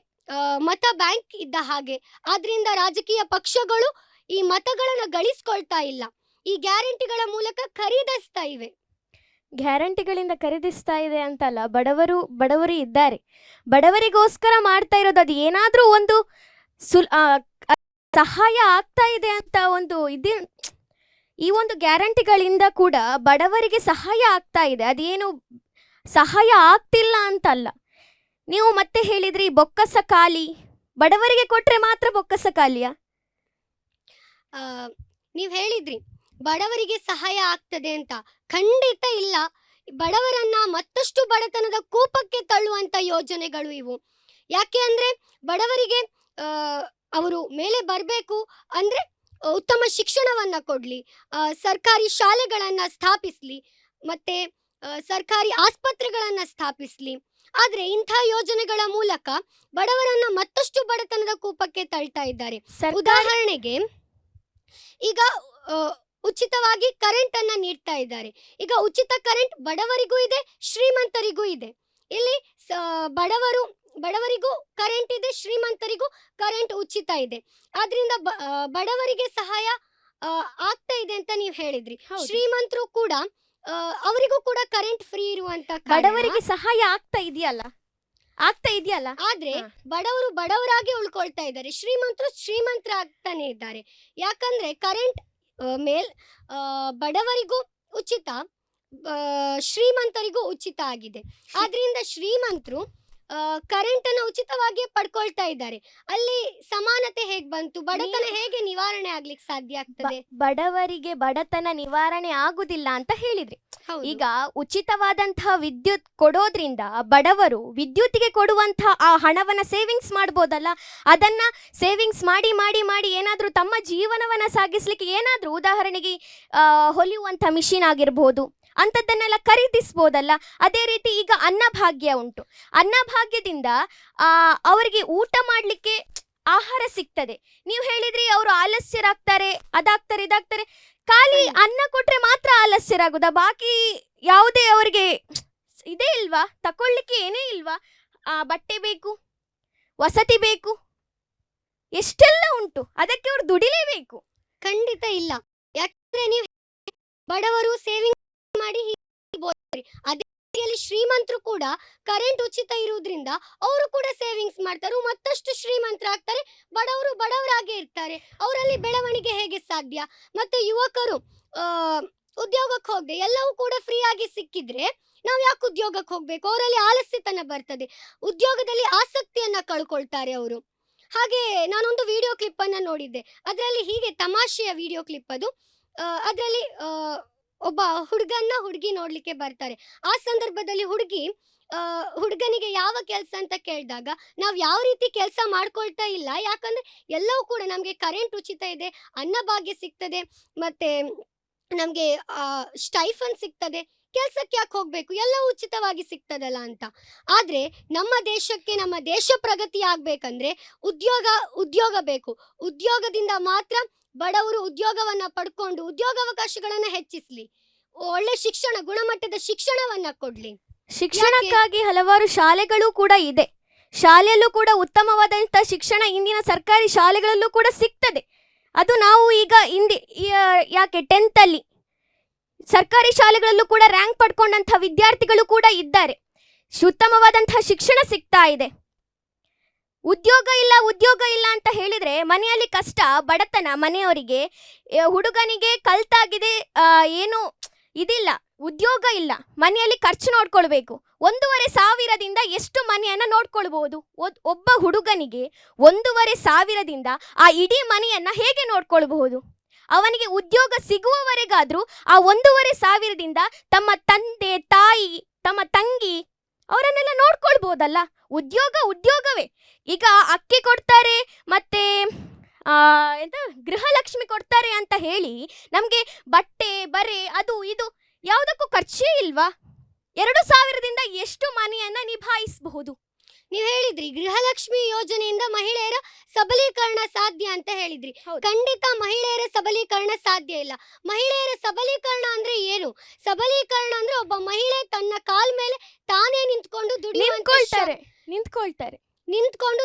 ಮತ ಬ್ಯಾಂಕ್ ಇದ್ದ ಹಾಗೆ. ಆದ್ರಿಂದ ರಾಜಕೀಯ ಪಕ್ಷಗಳು ಈ ಮತಗಳನ್ನ ಗಳಿಸ್ಕೊಳ್ತಾ ಇಲ್ಲ, ಈ ಗ್ಯಾರಂಟಿಗಳ ಮೂಲಕ ಖರೀದಿಸ್ತಾ ಇವೆ. ಗ್ಯಾರಂಟಿಗಳಿಂದ ಖರೀದಿಸ್ತಾ ಇದೆ ಅಂತಲ್ಲ, ಬಡವರು ಇದ್ದಾರೆ. ಬಡವರಿಗೋಸ್ಕರ ಮಾಡ್ತಾ ಇರೋದು. ಅದು ಏನಾದ್ರೂ ಒಂದು ಸಹಾಯ ಆಗ್ತಾ ಇದೆ ಅಂತ ಒಂದು ಈ ಒಂದು ಗ್ಯಾರಂಟಿಗಳಿಂದ ಕೂಡ ಬಡವರಿಗೆ ಸಹಾಯ ಆಗ್ತಾ ಇದೆ. ಅದೇನು ಸಹಾಯ ಆಗ್ತಿಲ್ಲ ಅಂತಲ್ಲ. ನೀವು ಮತ್ತೆ ಹೇಳಿದ್ರಿ ಬೊಕ್ಕಸ ಖಾಲಿ, ಬಡವರಿಗೆ ಕೊಟ್ರೆ ಮಾತ್ರ ಬೊಕ್ಕಸ ಖಾಲಿಯಾ? ನೀವು ಹೇಳಿದ್ರಿ ಬಡವರಿಗೆ ಸಹಾಯ ಆಗ್ತದೆ ಅಂತ. ಖಂಡಿತ ಇಲ್ಲ. ಬಡವರನ್ನ ಮತ್ತಷ್ಟು ಬಡತನದ ಕೂಪಕ್ಕೆ ತಳ್ಳುವಂತ ಯೋಜನೆಗಳು ಇವು. ಯಾಕೆ ಅಂದ್ರೆ ಬಡವರಿಗೆ ಅವರು ಮೇಲೆ ಬರಬೇಕು ಅಂದ್ರೆ ಉತ್ತಮ ಶಿಕ್ಷಣವನ್ನ ಕೊಡ್ಲಿ, ಸರ್ಕಾರಿ ಶಾಲೆಗಳನ್ನ ಸ್ಥಾಪಿಸ್ಲಿ, ಮತ್ತೆ ಸರ್ಕಾರಿ ಆಸ್ಪತ್ರೆಗಳನ್ನ ಸ್ಥಾಪಿಸ್ಲಿ. ಆದ್ರೆ ಇಂಥ ಯೋಜನೆಗಳ ಮೂಲಕ ಬಡವರನ್ನ ಮತ್ತಷ್ಟು ಬಡತನದ ಕೂಪಕ್ಕೆ ತಳ್ತಾ ಇದ್ದಾರೆ. ಉದಾಹರಣೆಗೆ ಈಗ ಉಚಿತವಾಗಿ ಕರೆಂಟ್ ಅನ್ನ ನೀಡ್ತಾ ಇದ್ದಾರೆ. ಈಗ ಉಚಿತ ಕರೆಂಟ್ ಬಡವರಿಗೂ ಇದೆ, ಶ್ರೀಮಂತರಿಗೂ ಇದೆ. ಇಲ್ಲಿ ಬಡವರಿಗೂ ಕರೆಂಟ್ ಇದೆ, ಶ್ರೀಮಂತರಿಗೂ ಕರೆಂಟ್ ಉಚಿತ ಇದೆ. ಆದ್ರಿಂದ ಬಡವರಿಗೆ ಸಹಾಯ ಆಗ್ತಾ ಇದೆ ಅಂತ ನೀವು ಹೇಳಿದ್ರಿ. ಶ್ರೀಮಂತರು ಕೂಡ ಅವರಿಗೂ ಕೂಡ ಕರೆಂಟ್ ಫ್ರೀ ಇರುವಂತ ಬಡವರಿಗೆ ಸಹಾಯ ಆಗ್ತಾ ಇದೆಯಲ್ಲ. ಆದ್ರೆ ಬಡವರು ಬಡವರಾಗಿ ಉಳ್ಕೊಳ್ತಾ ಇದ್ದಾರೆ, ಶ್ರೀಮಂತರು ಶ್ರೀಮಂತರಾಗ್ತಾನೆ ಇದ್ದಾರೆ. ಯಾಕಂದ್ರೆ ಕರೆಂಟ್ ಬಡವರಿಗೂ ಉಚಿತ, ಶ್ರೀಮಂತರಿಗೂ ಉಚಿತ ಆಗಿದೆ. ಆದ್ರಿಂದ ಶ್ರೀಮಂತರು ಕರೆಂಟ್ ಅನ್ನ ಉಚಿತವಾಗಿಯೇ ಪಡ್ಕೊಳ್ತಾ ಇದ್ದಾರೆ. ಅಲ್ಲಿ ಸಮಾನತೆ ಹೇಗ್ ಬಂತು? ಬಡತನ ಹೇಗೆ ನಿವಾರಣೆ ಆಗ್ಲಿಕ್ಕೆ ಸಾಧ್ಯ ಆಗ್ತದೆ? ಬಡವರಿಗೆ ಬಡತನ ನಿವಾರಣೆ ಆಗುದಿಲ್ಲ ಅಂತ ಹೇಳಿದ್ರಿ. ಹೌದು. ಈಗ ಉಚಿತವಾದಂತಹ ವಿದ್ಯುತ್ ಕೊಡೋದ್ರಿಂದ ಬಡವರು ವಿದ್ಯುತ್ತಿಗೆ ಕೊಡುವಂತಹ ಆ ಹಣವನ್ನ ಸೇವಿಂಗ್ಸ್ ಮಾಡ್ಬೋದಲ್ಲ. ಅದನ್ನ ಸೇವಿಂಗ್ಸ್ ಮಾಡಿ ಮಾಡಿ ಮಾಡಿ ಏನಾದ್ರೂ ತಮ್ಮ ಜೀವನವನ್ನ ಸಾಗಿಸ್ಲಿಕ್ಕೆ ಏನಾದ್ರೂ ಉದಾಹರಣೆಗೆ ಹೊಲಿಯುವಂತ ಮಿಷಿನ್ ಆಗಿರ್ಬೋದು, ಅಂಥದ್ದನ್ನೆಲ್ಲ ಖರೀದಿಸ್ಬೋದಲ್ಲ. ಅದೇ ರೀತಿ ಈಗ ಅನ್ನಭಾಗ್ಯ ಉಂಟು. ಅನ್ನಭಾಗ್ಯದಿಂದ ಅವರಿಗೆ ಊಟ ಮಾಡಲಿಕ್ಕೆ ಆಹಾರ ಸಿಗ್ತದೆ. ನೀವು ಹೇಳಿದ್ರಿ ಅವರು ಆಲಸ್ಯರಾಗ್ತಾರೆ, ಅದಾಗ್ತಾರೆ ಇದಾಗ್ತಾರೆ. ಖಾಲಿ ಅನ್ನ ಕೊಟ್ರೆ ಮಾತ್ರ ಆಲಸ್ಯರಾಗುದಾ? ಬಾಕಿ ಯಾವುದೇ ಅವರಿಗೆ ಇದೇ ಇಲ್ವಾ? ತಕೊಳ್ಳಿಕ್ಕೆ ಏನೇ ಇಲ್ವಾ? ಬಟ್ಟೆ ಬೇಕು, ವಸತಿ ಬೇಕು, ಎಷ್ಟೆಲ್ಲ ಉಂಟು. ಅದಕ್ಕೆ ಅವ್ರು ದುಡಿಲೇಬೇಕು. ಖಂಡಿತ ಇಲ್ಲ. ಯಾಕಂದ್ರೆ ನೀವು ಬಡವರು ಸೇವಿಂಗ್ ಮಾಡಿ ಹೀಗೆ ಅದೇ ರೀತಿಯಲ್ಲಿ ಶ್ರೀಮಂತರು ಕೂಡ ಕರೆಂಟ್ ಉಚಿತ ಇರುವುದರಿಂದ ಅವರು ಕೂಡ ಸೇವಿಂಗ್ಸ್ ಮಾಡ್ತಾರೆ, ಮತ್ತಷ್ಟು ಶ್ರೀಮಂತರಾಗ್ತಾರೆ. ಬಡವರು ಬಡವರಾಗೇ ಇರ್ತಾರೆ. ಅವರಲ್ಲಿ ಬೆಳವಣಿಗೆ ಹೇಗೆ ಸಾಧ್ಯ? ಮತ್ತೆ ಯುವಕರು ಉದ್ಯೋಗಕ್ಕೆ ಹೋಗದೆ ಎಲ್ಲವೂ ಕೂಡ ಫ್ರೀ ಆಗಿ ಸಿಕ್ಕಿದ್ರೆ ನಾವು ಯಾಕೆ ಉದ್ಯೋಗಕ್ಕೆ ಹೋಗ್ಬೇಕು? ಅವರಲ್ಲಿ ಆಲಸ್ಯತನ ಬರ್ತದೆ, ಉದ್ಯೋಗದಲ್ಲಿ ಆಸಕ್ತಿಯನ್ನ ಕಳ್ಕೊಳ್ತಾರೆ ಅವರು. ಹಾಗೆ ನಾನೊಂದು ವಿಡಿಯೋ ಕ್ಲಿಪ್ ಅನ್ನ ನೋಡಿದ್ದೆ. ಅದರಲ್ಲಿ ಹೀಗೆ ತಮಾಷೆಯ ವಿಡಿಯೋ ಕ್ಲಿಪ್ ಅದು. ಅದರಲ್ಲಿ ಒಬ್ಬ ಹುಡುಗನ್ನ ಹುಡುಗಿ ನೋಡ್ಲಿಕ್ಕೆ ಬರ್ತಾರೆ. ಆ ಸಂದರ್ಭದಲ್ಲಿ ಹುಡುಗನಿಗೆ ಯಾವ ಕೆಲಸ ಅಂತ ಕೇಳಿದಾಗ ನಾವು ಯಾವ ರೀತಿ ಕೆಲಸ ಮಾಡ್ಕೊಳ್ತಾ ಇಲ್ಲ, ಯಾಕಂದ್ರೆ ಎಲ್ಲವೂ ಕೂಡ ನಮಗೆ ಕರೆಂಟ್ ಉಚಿತ ಇದೆ, ಅನ್ನಭಾಗ್ಯ ಸಿಗ್ತದೆ, ಮತ್ತೆ ನಮಗೆ ಸ್ಟೈಫನ್ ಸಿಗ್ತದೆ, ಕೆಲ್ಸಕ್ಕೆ ಯಾಕೆ ಹೋಗ್ಬೇಕು, ಎಲ್ಲ ಉಚಿತವಾಗಿ ಸಿಗ್ತದಲ್ಲ ಅಂತ. ಆದ್ರೆ ನಮ್ಮ ದೇಶಕ್ಕೆ, ನಮ್ಮ ದೇಶ ಪ್ರಗತಿ ಆಗ್ಬೇಕಂದ್ರೆ ಉದ್ಯೋಗ ಬೇಕು. ಉದ್ಯೋಗದಿಂದ ಮಾತ್ರ ಬಡವರು ಉದ್ಯೋಗವನ್ನ ಪಡ್ಕೊಂಡು ಉದ್ಯೋಗಾವಕಾಶಗಳನ್ನ ಹೆಚ್ಚಿಸ್ಲಿ, ಒಳ್ಳೆ ಶಿಕ್ಷಣ, ಗುಣಮಟ್ಟದ ಶಿಕ್ಷಣವನ್ನ ಕೊಡ್ಲಿ. ಶಿಕ್ಷಣಕ್ಕಾಗಿ ಹಲವಾರು ಶಾಲೆಗಳು ಕೂಡ ಇದೆ. ಶಾಲೆಯಲ್ಲೂ ಕೂಡ ಉತ್ತಮವಾದಂಥ ಶಿಕ್ಷಣ ಇಂದಿನ ಸರ್ಕಾರಿ ಶಾಲೆಗಳಲ್ಲೂ ಕೂಡ ಸಿಗ್ತದೆ. ಅದು ನಾವು ಈಗ ಯಾಕೆ 10th ಅಲ್ಲಿ ಸರ್ಕಾರಿ ಶಾಲೆಗಳಲ್ಲೂ ಕೂಡ ರ್ಯಾಂಕ್ ಪಡ್ಕೊಂಡಂಥ ವಿದ್ಯಾರ್ಥಿಗಳು ಕೂಡ ಇದ್ದಾರೆ. ಉತ್ತಮವಾದಂತಹ ಶಿಕ್ಷಣ ಸಿಗ್ತಾ ಇದೆ. ಉದ್ಯೋಗ ಇಲ್ಲ ಅಂತ ಹೇಳಿದ್ರೆ ಮನೆಯಲ್ಲಿ ಕಷ್ಟ, ಬಡತನ, ಮನೆಯವರಿಗೆ ಹುಡುಗನಿಗೆ ಕಲ್ತಾಗಿದೆ, ಏನು ಇದಿಲ್ಲ, ಉದ್ಯೋಗ ಇಲ್ಲ, ಮನೆಯಲ್ಲಿ ಖರ್ಚು ನೋಡ್ಕೊಳ್ಬೇಕು. 1,500ದಿಂದ ಎಷ್ಟು ಮನೆಯನ್ನ ನೋಡ್ಕೊಳ್ಬಹುದು? ಒಬ್ಬ ಹುಡುಗನಿಗೆ 1,500ದಿಂದ ಆ ಇಡೀ ಮನೆಯನ್ನ ಹೇಗೆ ನೋಡ್ಕೊಳ್ಬಹುದು? ಅವನಿಗೆ ಉದ್ಯೋಗ ಸಿಗುವವರೆಗಾದ್ರೂ ಆ 1,500ದಿಂದ ತಮ್ಮ ತಂದೆ, ತಾಯಿ, ತಮ್ಮ ತಂಗಿ ಅವರನ್ನೆಲ್ಲ ನೋಡ್ಕೊಳ್ಬಹುದಲ್ಲ. ಉದ್ಯೋಗವೇ. ಈಗ ಅಕ್ಕಿ ಕೊಡ್ತಾರೆ, ಮತ್ತೆ ಗೃಹಲಕ್ಷ್ಮಿ ಕೊಡ್ತಾರೆ ಅಂತ ಹೇಳಿ ನಮ್ಗೆ ಬಟ್ಟೆ, ಬರೆ, ಅದು ಇದು ಯಾವುದಕ್ಕೂ ಖರ್ಚೇ ಇಲ್ವಾ? 2,000ದಿಂದ ಎಷ್ಟು ಮನೆಯನ್ನ ನಿಭಾಯಿಸಬಹುದು? ನೀವು ಹೇಳಿದ್ರಿ ಗೃಹಲಕ್ಷ್ಮಿ ಯೋಜನೆಯಿಂದ ಮಹಿಳೆಯರ ಸಬಲೀಕರಣ ಸಾಧ್ಯ ಅಂತ ಹೇಳಿದ್ರಿ. ಖಂಡಿತ ಮಹಿಳೆಯರ ಸಬಲೀಕರಣ ಸಾಧ್ಯ ಇಲ್ಲ. ಮಹಿಳೆಯರ ಸಬಲೀಕರಣ ಅಂದ್ರೆ ಏನು? ಸಬಲೀಕರಣ ಅಂದ್ರೆ ಒಬ್ಬ ಮಹಿಳೆ ತನ್ನ ಕಾಲ್ ಮೇಲೆ ತಾನೇ ನಿಂತ್ಕೊಂಡು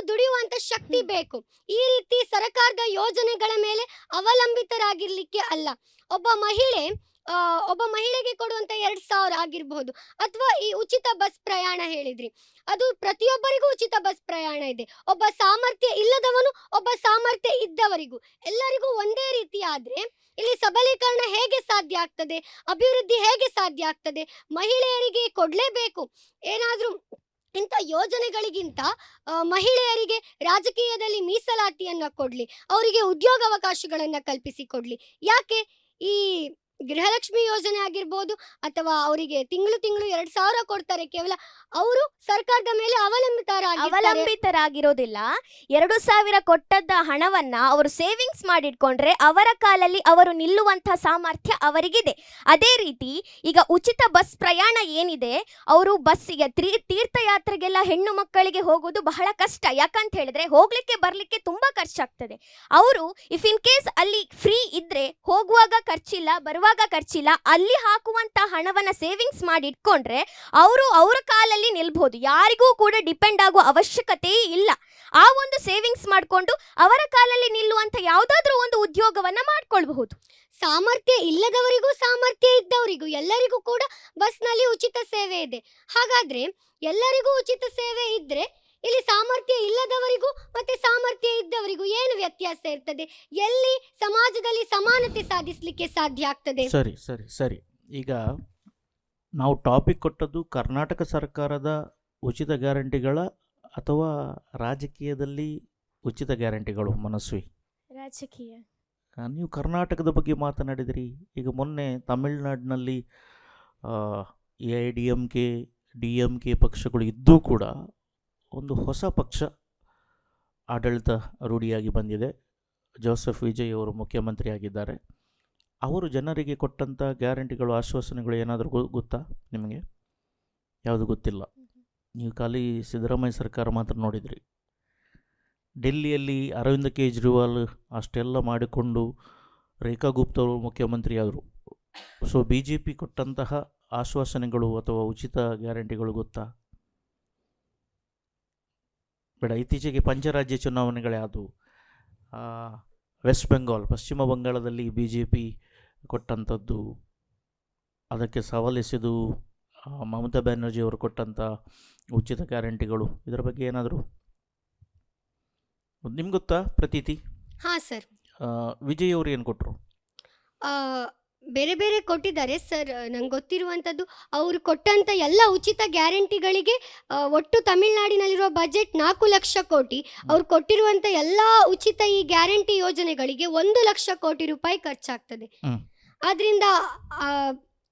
ದುಡಿಯುವಂತ ಶಕ್ತಿ ಬೇಕು. ಈ ರೀತಿ ಸರ್ಕಾರದ ಯೋಜನೆಗಳ ಮೇಲೆ ಅವಲಂಬಿತರಾಗಿರ್ಲಿಕ್ಕೆ ಅಲ್ಲ. ಒಬ್ಬ ಮಹಿಳೆಗೆ ಕೊಡುವಂತ 2,000 ಆಗಿರ್ಬಹುದು, ಅಥವಾ ಈ ಉಚಿತ ಬಸ್ ಪ್ರಯಾಣ ಹೇಳಿದ್ರಿ, ಅದು ಪ್ರತಿಯೊಬ್ಬರಿಗೂ ಉಚಿತ ಬಸ್ ಪ್ರಯಾಣ ಇದೆ. ಒಬ್ಬ ಸಾಮರ್ಥ್ಯ ಇಲ್ಲದವನು, ಒಬ್ಬ ಸಾಮರ್ಥ್ಯ ಇದ್ದವರಿಗೂ, ಎಲ್ಲರಿಗೂ ಒಂದೇ ರೀತಿ ಆದ್ರೆ ಇಲ್ಲಿ ಸಬಲೀಕರಣ ಹೇಗೆ ಸಾಧ್ಯ ಆಗ್ತದೆ? ಅಭಿವೃದ್ಧಿ ಹೇಗೆ ಸಾಧ್ಯ ಆಗ್ತದೆ? ಮಹಿಳೆಯರಿಗೆ ಕೊಡ್ಲೇಬೇಕು. ಏನಾದ್ರೂ ಇಂಥ ಯೋಜನೆಗಳಿಗಿಂತ ಮಹಿಳೆಯರಿಗೆ ರಾಜಕೀಯದಲ್ಲಿ ಮೀಸಲಾತಿಯನ್ನ ಕೊಡ್ಲಿ, ಅವರಿಗೆ ಉದ್ಯೋಗಾವಕಾಶಗಳನ್ನ ಕಲ್ಪಿಸಿ ಕೊಡ್ಲಿ. ಯಾಕೆ ಈ ಗೃಹಲಕ್ಷ್ಮಿ ಯೋಜನೆ ಆಗಿರ್ಬೋದು, ಅಥವಾ ಅವರಿಗೆ ತಿಂಗಳು 2,000 ಕೊಡ್ತಾರೆ, ಕೇವಲ ಅವರು ಸರ್ಕಾರದ ಮೇಲೆ ಅವಲಂಬಿತರಾಗಿರೋದಿಲ್ಲ. 2,000 ಕೊಟ್ಟದ್ದ ಹಣವನ್ನ ಅವರು ಸೇವಿಂಗ್ಸ್ ಮಾಡಿಟ್ಕೊಂಡ್ರೆ ಅವರ ಕಾಲಲ್ಲಿ ಅವರು ನಿಲ್ಲುವಂತಹ ಸಾಮರ್ಥ್ಯ ಅವರಿಗಿದೆ. ಅದೇ ರೀತಿ ಈಗ ಉಚಿತ ಬಸ್ ಪ್ರಯಾಣ ಏನಿದೆ, ಅವರು ಬಸ್ಸಿಗೆ ತೀರ್ಥಯಾತ್ರೆಗೆಲ್ಲ ಹೆಣ್ಣು ಮಕ್ಕಳಿಗೆ ಹೋಗೋದು ಬಹಳ ಕಷ್ಟ. ಯಾಕಂತ ಹೇಳಿದ್ರೆ ಹೋಗ್ಲಿಕ್ಕೆ ಬರ್ಲಿಕ್ಕೆ ತುಂಬಾ ಖರ್ಚಾಗ್ತದೆ. ಅವರು ಇಫ್ ಇನ್ ಕೇಸ್ ಅಲ್ಲಿ ಫ್ರೀ ಇದ್ರೆ ಹೋಗುವಾಗ ಖರ್ಚಿಲ್ಲ, ಬರುವಾಗ ಖರ್ಚಿಲ್ಲ, ಅಲ್ಲಿ ಹಾಕುವಂತ ಹಣವನ್ನ ಸೇವಿಂಗ್ಸ್ ಮಾಡಿ ಇಟ್ಕೊಂಡ್ರೆ ಅವರು ಅವರ ಕಾಲಲ್ಲಿ ನಿಲ್ಬಹುದು. ಯಾರಿಗೂ ಕೂಡ ಡಿಪೆಂಡ್ ಆಗುವ ಅವಶ್ಯಕತೆ ಇಲ್ಲ. ಆ ಒಂದು ಸೇವಿಂಗ್ಸ್ ಮಾಡಿಕೊಂಡು ಅವರ ಕಾಲಲ್ಲಿ ನಿಲ್ಲುವಂತ ಯಾವುದಾದ್ರೂ ಒಂದು ಉದ್ಯೋಗವನ್ನ ಮಾಡ್ಕೊಳ್ಬಹುದು. ಸಾಮರ್ಥ್ಯ ಇಲ್ಲದವರಿಗೂ ಸಾಮರ್ಥ್ಯ ಇದ್ದವರಿಗೂ ಎಲ್ಲರಿಗೂ ಕೂಡ ಬಸ್ನಲ್ಲಿ ಉಚಿತ ಸೇವೆ ಇದೆ. ಹಾಗಾದ್ರೆ ಎಲ್ಲರಿಗೂ ಉಚಿತ ಸೇವೆ ಇದ್ರೆ ಇಲ್ಲಿ ಸಾಮರ್ಥ್ಯ ಇಲ್ಲದವರಿಗೂ ಮತ್ತೆ ಸಾಮರ್ಥ್ಯ ಇದ್ದವರಿಗೂ ಏನು ವ್ಯತ್ಯಾಸ ಇರ್ತದೆ? ಎಲ್ಲಿ ಸಮಾಜದಲ್ಲಿ ಸಮಾನತೆ ಸಾಧಿಸಲಿಕ್ಕೆ ಸಾಧ್ಯ ಆಗ್ತದೆ? ಸರಿ. ಈಗ ನಾವು ಟಾಪಿಕ್ ಕೊಟ್ಟದ್ದು ಕರ್ನಾಟಕ ಸರ್ಕಾರದ ಉಚಿತ ಗ್ಯಾರಂಟಿಗಳ ಅಥವಾ ರಾಜಕೀಯದಲ್ಲಿ ಉಚಿತ ಗ್ಯಾರಂಟಿಗಳು ಮನಸ್ವಿ? ರಾಜಕೀಯ. ನೀವು ಕರ್ನಾಟಕದ ಬಗ್ಗೆ ಮಾತನಾಡಿದಿರಿ. ಈಗ ಮೊನ್ನೆ ತಮಿಳುನಾಡಿನಲ್ಲಿ AIDMK DMK ಪಕ್ಷಗಳು ಇದ್ದೂ ಕೂಡ ಒಂದು ಹೊಸ ಪಕ್ಷ ಆಡಳಿತ ರೂಢಿಯಾಗಿ ಬಂದಿದೆ. ಜೋಸೆಫ್ ವಿಜಯ್ ಅವರು ಮುಖ್ಯಮಂತ್ರಿ ಆಗಿದ್ದಾರೆ. ಅವರು ಜನರಿಗೆ ಕೊಟ್ಟಂಥ ಗ್ಯಾರಂಟಿಗಳು, ಆಶ್ವಾಸನೆಗಳು ಏನಾದರೂ ಗೊತ್ತಾ ನಿಮಗೆ? ಯಾವುದು ಗೊತ್ತಿಲ್ಲ. ನೀವು ಖಾಲಿ ಸಿದ್ದರಾಮಯ್ಯ ಸರ್ಕಾರ ಮಾತ್ರ ನೋಡಿದ್ರಿ. ಡೆಲ್ಲಿಯಲ್ಲಿ ಅರವಿಂದ್ ಕೇಜ್ರಿವಾಲ್ ಅಷ್ಟೆಲ್ಲ ಮಾಡಿಕೊಂಡು ರೇಖಾ ಗುಪ್ತಾ ಅವರು ಮುಖ್ಯಮಂತ್ರಿ ಆದರು. ಸೊ BJP ಕೊಟ್ಟಂತಹ ಆಶ್ವಾಸನೆಗಳು ಅಥವಾ ಉಚಿತ ಗ್ಯಾರಂಟಿಗಳು ಗೊತ್ತಾ? ಬೇಡ. ಇತ್ತೀಚೆಗೆ ಪಂಚರಾಜ್ಯ ಚುನಾವಣೆಗಳೇ ಆದವು. ವೆಸ್ಟ್ ಬೆಂಗಾಲ್, ಪಶ್ಚಿಮ ಬಂಗಾಳದಲ್ಲಿ BJP ಕೊಟ್ಟಂಥದ್ದು, ಅದಕ್ಕೆ ಸವಾಲೆಸೆದು ಮಮತಾ ಬ್ಯಾನರ್ಜಿ ಅವರು ಕೊಟ್ಟಂಥ ಉಚಿತ ಗ್ಯಾರಂಟಿಗಳು, ಇದರ ಬಗ್ಗೆ ಏನಾದರೂ ನಿಮ್ಗೆ ಗೊತ್ತಾ ಪ್ರತೀತಿ? ಹಾಂ ಸರ್. ವಿಜಯ್ ಅವರು ಏನು ಕೊಟ್ಟರು? ಬೇರೆ ಬೇರೆ ಕೊಟ್ಟಿದ್ದಾರೆ ಸರ್. ನಂಗೆ ಗೊತ್ತಿರುವಂಥದ್ದು, ಅವರು ಕೊಟ್ಟಂಥ ಎಲ್ಲ ಉಚಿತ ಗ್ಯಾರಂಟಿಗಳಿಗೆ ಒಟ್ಟು ತಮಿಳುನಾಡಿನಲ್ಲಿರುವ ಬಜೆಟ್ 4 ಲಕ್ಷ ಕೋಟಿ. ಅವ್ರು ಕೊಟ್ಟಿರುವಂಥ ಎಲ್ಲ ಉಚಿತ ಈ ಗ್ಯಾರಂಟಿ ಯೋಜನೆಗಳಿಗೆ 1 ಲಕ್ಷ ಕೋಟಿ ರೂಪಾಯಿ ಖರ್ಚಾಗ್ತದೆ. ಆದ್ರಿಂದ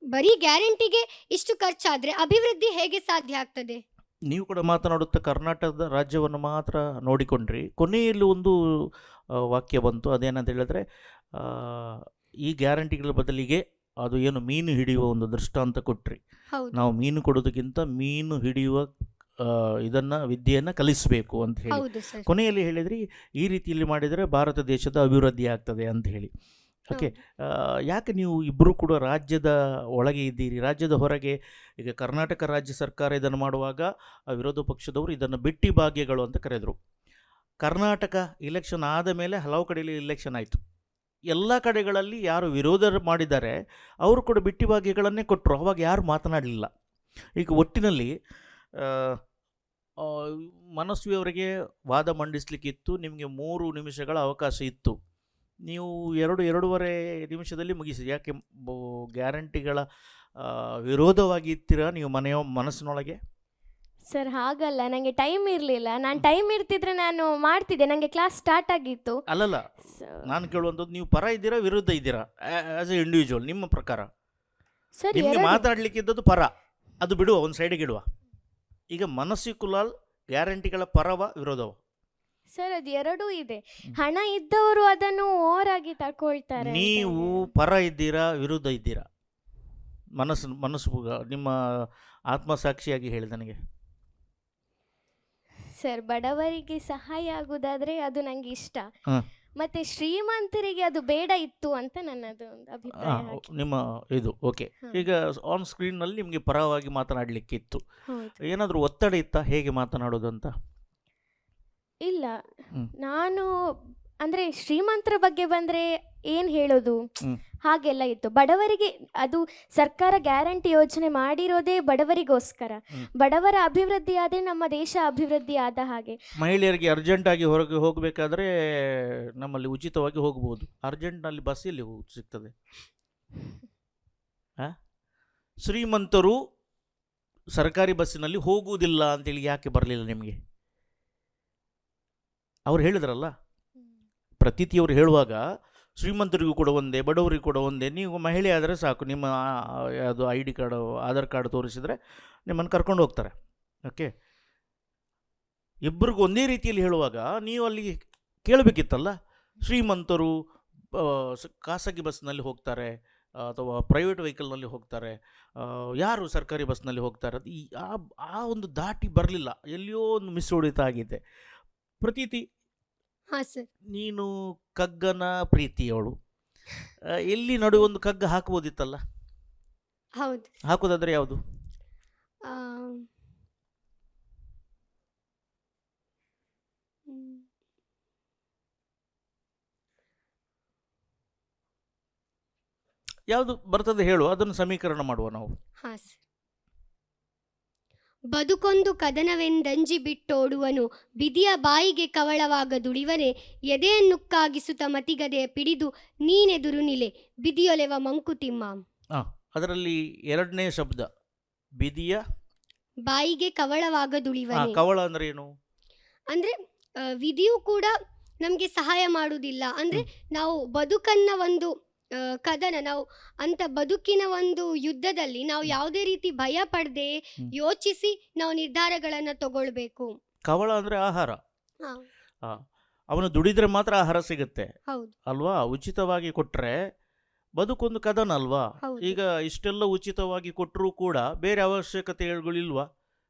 ಬರೀ ಗ್ಯಾರಂಟಿಗೆ ಇಷ್ಟು ಖರ್ಚಾದರೆ ಅಭಿವೃದ್ಧಿ ಹೇಗೆ ಸಾಧ್ಯ ಆಗ್ತದೆ? ನೀವು ಕೂಡ ಮಾತನಾಡುತ್ತಾ ಕರ್ನಾಟಕದ ರಾಜ್ಯವನ್ನು ಮಾತ್ರ ನೋಡಿಕೊಂಡ್ರಿ. ಕೊನೆಯಲ್ಲಿ ಒಂದು ವಾಕ್ಯ ಬಂತು. ಅದೇನಂತ ಹೇಳಿದ್ರೆ, ಈ ಗ್ಯಾರಂಟಿಗಳ ಬದಲಿಗೆ ಅದು ಏನು ಮೀನು ಹಿಡಿಯುವ ಒಂದು ದೃಷ್ಟಾಂತ ಕೊಟ್ರಿ. ನಾವು ಮೀನು ಕೊಡೋದಕ್ಕಿಂತ ಮೀನು ಹಿಡಿಯುವ ವಿದ್ಯೆಯನ್ನು ಕಲಿಸಬೇಕು ಅಂತ ಹೇಳಿ ಕೊನೆಯಲ್ಲಿ ಹೇಳಿದ್ರಿ. ಈ ರೀತಿಯಲ್ಲಿ ಮಾಡಿದರೆ ಭಾರತ ದೇಶದ ಅಭಿವೃದ್ಧಿ ಆಗ್ತದೆ ಅಂತ ಹೇಳಿ. ಓಕೆ, ಯಾಕೆ ನೀವು ಇಬ್ಬರು ಕೂಡ ರಾಜ್ಯದ ಒಳಗೆ ಇದ್ದೀರಿ, ರಾಜ್ಯದ ಹೊರಗೆ? ಈಗ ಕರ್ನಾಟಕ ರಾಜ್ಯ ಸರ್ಕಾರ ಇದನ್ನು ಮಾಡುವಾಗ ವಿರೋಧ ಪಕ್ಷದವರು ಇದನ್ನು ಬಿಟ್ಟಿ ಭಾಗ್ಯಗಳು ಅಂತ ಕರೆದರು. ಕರ್ನಾಟಕ ಇಲೆಕ್ಷನ್ ಆದ ಮೇಲೆ ಹಲವು ಕಡೆಯಲ್ಲಿ ಇಲೆಕ್ಷನ್ ಆಯಿತು. ಎಲ್ಲ ಕಡೆಗಳಲ್ಲಿ ಯಾರು ವಿರೋಧ ಮಾಡಿದ್ದಾರೆ ಅವರು ಕೂಡ ಬಿಟ್ಟಿ ಭಾಗ್ಯಗಳನ್ನೇ ಕೊಟ್ಟರು. ಅವಾಗ ಯಾರು ಮಾತನಾಡಲಿಲ್ಲ. ಈಗ ಒಟ್ಟಿನಲ್ಲಿ ಮನಸ್ವಿ ಅವರಿಗೆ ವಾದ ಮಂಡಿಸಲಿಕ್ಕಿತ್ತು. ನಿಮಗೆ 3 ನಿಮಿಷಗಳ ಅವಕಾಶ ಇತ್ತು. ನೀವು 2-2.5 ನಿಮಿಷದಲ್ಲಿ ಮುಗಿಸಿ. ಯಾಕೆ ಗ್ಯಾರಂಟಿಗಳ ವಿರೋಧವಾಗಿ ಇರ್ತೀರಾ ನೀವು ಮನಸ್ಸಿನೊಳಗೆ? ಸರ್ ಹಾಗಲ್ಲ, ನನಗೆ ಟೈಮ್ ಇರಲಿಲ್ಲ. ನಾನು ಟೈಮ್ ಇರ್ತಿದ್ರೆ ನಾನು ಮಾಡ್ತಿದ್ದೆ. ನನಗೆ ಕ್ಲಾಸ್ ಸ್ಟಾರ್ಟ್ ಆಗಿತ್ತು. ಅಲ್ಲಲ್ಲ, ನಾನು ಕೇಳುವಂಥದ್ದು, ನೀವು ಪರ ಇದ್ದೀರಾ ವಿರುದ್ಧ ಇದ್ದೀರಾ ಆಸ್ ಎ ಇಂಡಿವಿಜುವಲ್? ನಿಮ್ಮ ಪ್ರಕಾರ ಸರ್ ನಿಮಗೆ ಮಾತಾಡಲಿಕ್ಕಿದ್ದದ್ದು ಪರ, ಅದು ಬಿಡುವ, ಒಂದು ಸೈಡಿಗೆ ಇಡುವ. ಈಗ ಮನಸ್ವಿ ಕುಲಾಲ್ ಗ್ಯಾರಂಟಿಗಳ ಪರವ ವಿರೋಧವ? ಸರ್ ಅದು ಎರಡೂ ಇದೆ. ಹಣ ಇದ್ದವರು ಅದನ್ನು ಓವರಾಗಿ ತಗೊಳ್ತಾರೆ. ನೀವು ಪರ ಇದ್ದೀರಾ ವಿರುದ್ಧ ಇದ್ದೀರಾ? ಮನಸ್ಸು ನಿಮ್ಮ ಆತ್ಮಸಾಕ್ಷಿಯಾಗಿ ಹೇಳಿ ನನಗೆ. ಸರ್ ಬಡವರಿಗೆ ಸಹಾಯ ಆಗುದಾದ್ರೆ ಅದು ನಂಗೆ ಇಷ್ಟ. ಮತ್ತೆ ಶ್ರೀಮಂತರಿಗೆ ಅದು ಬೇಡ ಇತ್ತು ಅಂತ ನನ್ನದು ಒಂದು ಅಭಿಪ್ರಾಯ. ನಿಮ್ಮ ಇದು ಓಕೆ. ಈಗ ಆನ್ ಸ್ಕ್ರೀನ್ನಲ್ಲಿ ನಿಮಗೆ ಪರವಾಗಿ ಮಾತನಾಡಲಿಕ್ಕಿತ್ತು. ಏನಾದರೂ ಒತ್ತಡ ಇತ್ತಾ ಹೇಗೆ ಮಾತನಾಡೋದು ಅಂತ? ಇಲ್ಲ, ನಾನು ಅಂದರೆ ಶ್ರೀಮಂತರ ಬಗ್ಗೆ ಬಂದರೆ ಏನು ಹೇಳೋದು ಹಾಗೆಲ್ಲ ಇತ್ತು. ಬಡವರಿಗೆ ಅದು ಸರ್ಕಾರ ಗ್ಯಾರಂಟಿ ಯೋಜನೆ ಮಾಡಿರೋದೇ ಬಡವರಿಗೋಸ್ಕರ. ಬಡವರ ಅಭಿವೃದ್ಧಿ ಆದರೆ ನಮ್ಮ ದೇಶ ಅಭಿವೃದ್ಧಿ ಆದ ಹಾಗೆ. ಮಹಿಳೆಯರಿಗೆ ಅರ್ಜೆಂಟಾಗಿ ಹೊರಗೆ ಹೋಗಬೇಕಾದ್ರೆ ನಮ್ಮಲ್ಲಿ ಉಚಿತವಾಗಿ ಹೋಗ್ಬೋದು. ಅರ್ಜೆಂಟ್ನಲ್ಲಿ ಬಸ್ ಎಲ್ಲಿ ಸಿಗ್ತದೆ? ಶ್ರೀಮಂತರು ಸರ್ಕಾರಿ ಬಸ್ಸಿನಲ್ಲಿ ಹೋಗುವುದಿಲ್ಲ ಅಂತೇಳಿ ಯಾಕೆ ಬರಲಿಲ್ಲ ನಿಮಗೆ? ಅವ್ರು ಹೇಳಿದ್ರಲ್ಲ, ಪ್ರತೀತಿಯವರು ಹೇಳುವಾಗ ಶ್ರೀಮಂತರಿಗೂ ಕೂಡ ಒಂದೇ, ಬಡವರಿಗೂ ಕೂಡ ಒಂದೇ. ನೀವು ಮಹಿಳೆ ಆದರೆ ಸಾಕು, ನಿಮ್ಮ ಅದು ID ಕಾರ್ಡ್ ಆಧಾರ್ ಕಾರ್ಡ್ ತೋರಿಸಿದರೆ ನಿಮ್ಮನ್ನು ಕರ್ಕೊಂಡು ಹೋಗ್ತಾರೆ. ಓಕೆ, ಇಬ್ಬರಿಗೂ ಒಂದೇ ರೀತಿಯಲ್ಲಿ ಹೇಳುವಾಗ ನೀವು ಅಲ್ಲಿ ಕೇಳಬೇಕಿತ್ತಲ್ಲ. ಶ್ರೀಮಂತರು ಖಾಸಗಿ ಬಸ್ನಲ್ಲಿ ಹೋಗ್ತಾರೆ ಅಥವಾ ಪ್ರೈವೇಟ್ ವೆಹಿಕಲ್ನಲ್ಲಿ ಹೋಗ್ತಾರೆ, ಯಾರು ಸರ್ಕಾರಿ ಬಸ್ನಲ್ಲಿ ಹೋಗ್ತಾರೆ. ಆ ಒಂದು ದಾಟಿ ಬರಲಿಲ್ಲ, ಎಲ್ಲಿಯೋ ಒಂದು ಮಿಸ್ ಹೊಡಿತ ಆಗಿದೆ. ಪ್ರತೀತಿ, ಹಾಂ ಸರ್. ನೀನು ಕಗ್ಗನ ಪ್ರೀತಿಯವಳು, ಎಲ್ಲಿ ನಡುವೆ ಒಂದು ಕಗ್ಗ ಹಾಕ್ಬೋದಿತ್ತಲ್ಲ? ಹೌದು. ಹಾಕೋದಾದ್ರೆ ಯಾವುದು? ಯಾವುದು ಬರ್ತದೆ ಹೇಳು, ಅದನ್ನು ಸಮೀಕರಣ ಮಾಡುವ ನಾವು. ಹಾಂ ಸರ್. ಬದುಕೊಂದು ಕದನವೆಂದಂಜಿ ಬಿಟ್ಟೋಡುವನು, ಬಿದಿಯ ಬಾಯಿಗೆ ಕವಳವಾಗ ದುಡಿವನೆ, ಎದೆಯನ್ನುಕ್ಕಾಗಿಸುತ್ತ ಮತಿಗದೆಯ ಪಿಡಿದು ನೀನೆದುರು ನಿಲೆ, ಬಿದಿಯೊಲೆವ ಮಂಕುತಿಮ್ಮ. ಅದರಲ್ಲಿ 2ನೇ ಶಬ್ದ ಬಿದಿಯ ಬಾಯಿಗೆ ಕವಳವಾಗದುಳಿವನೇ. ಕವಳ ಅಂದ್ರೆ ಏನು? ಅಂದ್ರೆ ವಿಧಿಯು ಕೂಡ ನಮ್ಗೆ ಸಹಾಯ ಮಾಡುವುದಿಲ್ಲ. ಅಂದ್ರೆ ನಾವು ಬದುಕನ್ನ ಒಂದು ಕದನ, ನಾವು ಅಂತ ಬದುಕಿನ ಒಂದು ಯುದ್ಧದಲ್ಲಿ ನಾವು ಯಾವುದೇ ರೀತಿ ಭಯ ಪಡದೆ ಯೋಚಿಸಿ ನಾವು ನಿರ್ಧಾರಗಳನ್ನ ತಗೊಳ್ಬೇಕು. ಕವಳ ಅಂದ್ರೆ ಆಹಾರ. ಹಾ, ಆ, ಅವನು ದುಡಿದ್ರೆ ಮಾತ್ರ ಆಹಾರ ಸಿಗುತ್ತೆ ಹೌದು ಅಲ್ವಾ? ಉಚಿತವಾಗಿ ಕೊಟ್ರೆ ಬದುಕೊಂದು ಕದನ ಅಲ್ವಾ? ಹೌದು. ಈಗ ಇಷ್ಟೆಲ್ಲ ಉಚಿತವಾಗಿ ಕೊಟ್ಟರೂ ಕೂಡ ಬೇರೆ ಅವಶ್ಯಕತೆಗಳಿಲ್ವಾ?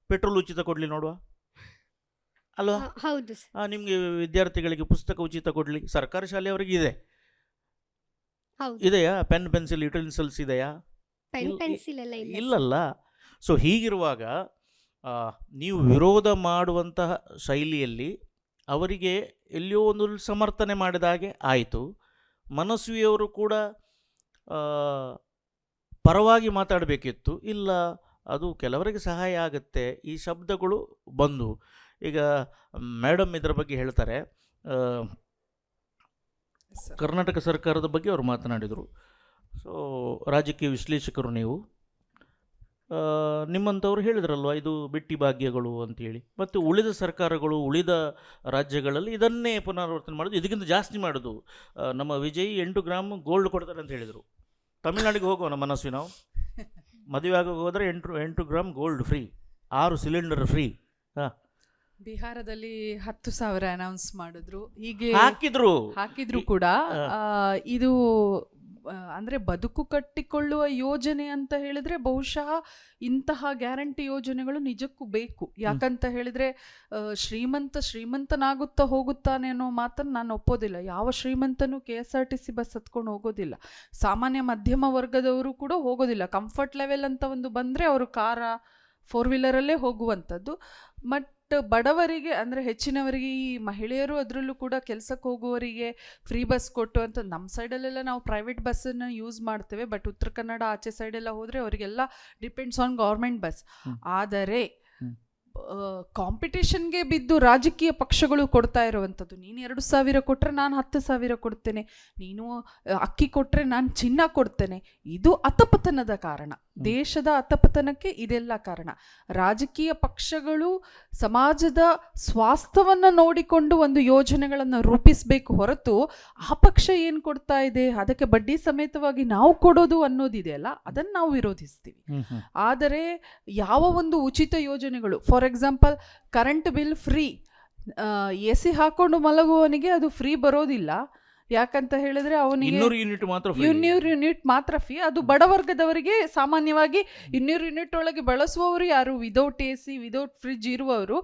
ಪೆಟ್ರೋಲ್ ಉಚಿತ ಕೊಡ್ಲಿ ನೋಡುವ ಅಲ್ವಾ? ಹೌದು ಸರ್. ನಿಮಗೆ ವಿದ್ಯಾರ್ಥಿಗಳಿಗೆ ಪುಸ್ತಕ ಉಚಿತ ಕೊಡ್ಲಿ, ಸರ್ಕಾರಿ ಶಾಲೆಯವರಿಗೆ ಇದೆ. ಹೌದು. ಇದೆಯಾ? ಪೆನ್ ಪೆನ್ಸಿಲ್ ಯುಟೆನ್ಸಿಲ್ಸ್ ಇದೆಯಾ? ಪೆನ್ ಪೆನ್ಸಿಲ್ ಎಲ್ಲ ಇಲ್ಲ ಸರ್. ಇಲ್ಲಲ್ಲ. ಸೊ ಹೀಗಿರುವಾಗ ನೀವು ವಿರೋಧ ಮಾಡುವಂತಹ ಶೈಲಿಯಲ್ಲಿ ಅವರಿಗೆ ಎಲ್ಲಿಯೋ ಒಂದು ಸಮರ್ಥನೆ ಮಾಡಿದ ಹಾಗೆ ಆಯಿತು. ಮನಸ್ವಿಯವರು ಕೂಡ ಪರವಾಗಿ ಮಾತಾಡಬೇಕಿತ್ತು. ಇಲ್ಲ, ಅದು ಕೆಲವರಿಗೆ ಸಹಾಯ ಆಗುತ್ತೆ ಈ ಶಬ್ದಗಳು ಬಂದು. ಈಗ ಮೇಡಮ್ ಇದರ ಬಗ್ಗೆ ಹೇಳ್ತಾರೆ, ಕರ್ನಾಟಕ ಸರ್ಕಾರದ ಬಗ್ಗೆ ಅವರು ಮಾತನಾಡಿದರು. ಸೊ ರಾಜಕೀಯ ವಿಶ್ಲೇಷಕರು ನೀವು, ನಿಮ್ಮಂಥವ್ರು ಹೇಳಿದ್ರಲ್ವ ಇದು ಬಿಟ್ಟಿ ಭಾಗ್ಯಗಳು ಅಂತೇಳಿ. ಮತ್ತು ಉಳಿದ ಸರ್ಕಾರಗಳು ಉಳಿದ ರಾಜ್ಯಗಳಲ್ಲಿ ಇದನ್ನೇ ಪುನರಾವರ್ತನೆ ಮಾಡೋದು, ಇದಕ್ಕಿಂತ ಜಾಸ್ತಿ ಮಾಡೋದು. ನಮ್ಮ ವಿಜಯ್ 8 ಗ್ರಾಮ್ ಗೋಲ್ಡ್ ಕೊಡ್ತಾರೆ ಅಂತ ಹೇಳಿದರು. ತಮಿಳ್ನಾಡಿಗೆ ಹೋಗೋಣ ಮನಸ್ವಿ, ನಾವು ಮದುವೆ ಆಗೋಕೆ ಹೋದರೆ 8 gram gold free, 6 cylinder free. ಹಾಂ, ಬಿಹಾರದಲ್ಲಿ 10,000 ಅನೌನ್ಸ್ ಮಾಡಿದ್ರು. ಹೀಗೆ ಹಾಕಿದ್ರು ಕೂಡ ಇದು ಅಂದ್ರೆ ಬದುಕು ಕಟ್ಟಿಕೊಳ್ಳುವ ಯೋಜನೆ ಅಂತ ಹೇಳಿದ್ರೆ ಬಹುಶಃ ಇಂತಹ ಗ್ಯಾರಂಟಿ ಯೋಜನೆಗಳು ನಿಜಕ್ಕೂ ಬೇಕು. ಯಾಕಂತ ಹೇಳಿದ್ರೆ ಶ್ರೀಮಂತನಾಗುತ್ತಾ ಹೋಗುತ್ತಾನೆ ಅನ್ನೋ ಮಾತನ್ನು ನಾನು ಒಪ್ಪೋದಿಲ್ಲ. ಯಾವ ಶ್ರೀಮಂತನೂ KSRTC ಬಸ್ ಹತ್ಕೊಂಡು ಹೋಗೋದಿಲ್ಲ, ಸಾಮಾನ್ಯ ಮಧ್ಯಮ ವರ್ಗದವರು ಕೂಡ ಹೋಗೋದಿಲ್ಲ. ಕಂಫರ್ಟ್ ಲೆವೆಲ್ ಅಂತ ಒಂದು ಬಂದರೆ ಅವರು ಕಾರ 4-ವೀಲರಲ್ಲೇ ಹೋಗುವಂಥದ್ದು. ಬಟ್ ಬಡವರಿಗೆ ಅಂದರೆ ಹೆಚ್ಚಿನವರಿಗೆ, ಈ ಮಹಿಳೆಯರು ಅದರಲ್ಲೂ ಕೂಡ ಕೆಲಸಕ್ಕೆ ಹೋಗುವವರಿಗೆ ಫ್ರೀ ಬಸ್ ಕೊಟ್ಟು ಅಂತ. ನಮ್ಮ ಸೈಡಲ್ಲೆಲ್ಲ ನಾವು ಪ್ರೈವೇಟ್ ಬಸ್ಸನ್ನು ಯೂಸ್ ಮಾಡ್ತೇವೆ, ಬಟ್ ಉತ್ತರ ಕನ್ನಡ ಆಚೆ ಸೈಡೆಲ್ಲ ಹೋದರೆ ಅವರಿಗೆಲ್ಲ ಡಿಪೆಂಡ್ಸ್ ಆನ್ ಗೌರ್ಮೆಂಟ್ ಬಸ್. ಆದರೆ ಕಾಂಪಿಟೇಷನ್ಗೆ ಬಿದ್ದು ರಾಜಕೀಯ ಪಕ್ಷಗಳು ಕೊಡ್ತಾ ಇರುವಂಥದ್ದು, ನೀನು 2,000 ಕೊಟ್ಟರೆ ನಾನು 10,000 ಕೊಡ್ತೇನೆ, ನೀನು ಅಕ್ಕಿ ಕೊಟ್ಟರೆ ನಾನು ಚಿನ್ನ ಕೊಡ್ತೇನೆ, ಇದು ಅತಪತನದ ಕಾರಣ. ದೇಶದ ಅತಪತನಕ್ಕೆ ಇದೆಲ್ಲ ಕಾರಣ. ರಾಜಕೀಯ ಪಕ್ಷಗಳು ಸಮಾಜದ ಸ್ವಾಸ್ಥ್ಯವನ್ನು ನೋಡಿಕೊಂಡು ಒಂದು ಯೋಜನೆಗಳನ್ನು ರೂಪಿಸಬೇಕು ಹೊರತು ಆ ಪಕ್ಷ ಏನು ಕೊಡ್ತಾ ಇದೆ ಅದಕ್ಕೆ ಬಡ್ಡಿ ಸಮೇತವಾಗಿ ನಾವು ಕೊಡೋದು ಅನ್ನೋದಿದೆಯಲ್ಲ, ಅದನ್ನು ನಾವು ವಿರೋಧಿಸ್ತೀವಿ. ಆದರೆ ಯಾವ ಒಂದು ಉಚಿತ ಯೋಜನೆಗಳು, for example current bill free, AC ಹಾಕೊಂಡು ಮಲಗುವವನಿಗೆ ಅದು ಫ್ರೀ ಬರೋದಿಲ್ಲ. ಯಾಕಂತ ಹೇಳಿದ್ರೆ ಅವನಿಗೆ 200 ಯೂನಿಟ್ ಮಾತ್ರ ಫೀ. ಅದು ಬಡವರ್ಗದವರಿಗೆ ಸಾಮಾನ್ಯವಾಗಿ 200 ಯೂನಿಟ್ ಒಳಗೆ ಬಳಸುವವರು ಯಾರು, ವಿದೌಟ್ AC ವಿದೌಟ್ ಫ್ರಿಡ್ಜ್ ಇರುವವರು,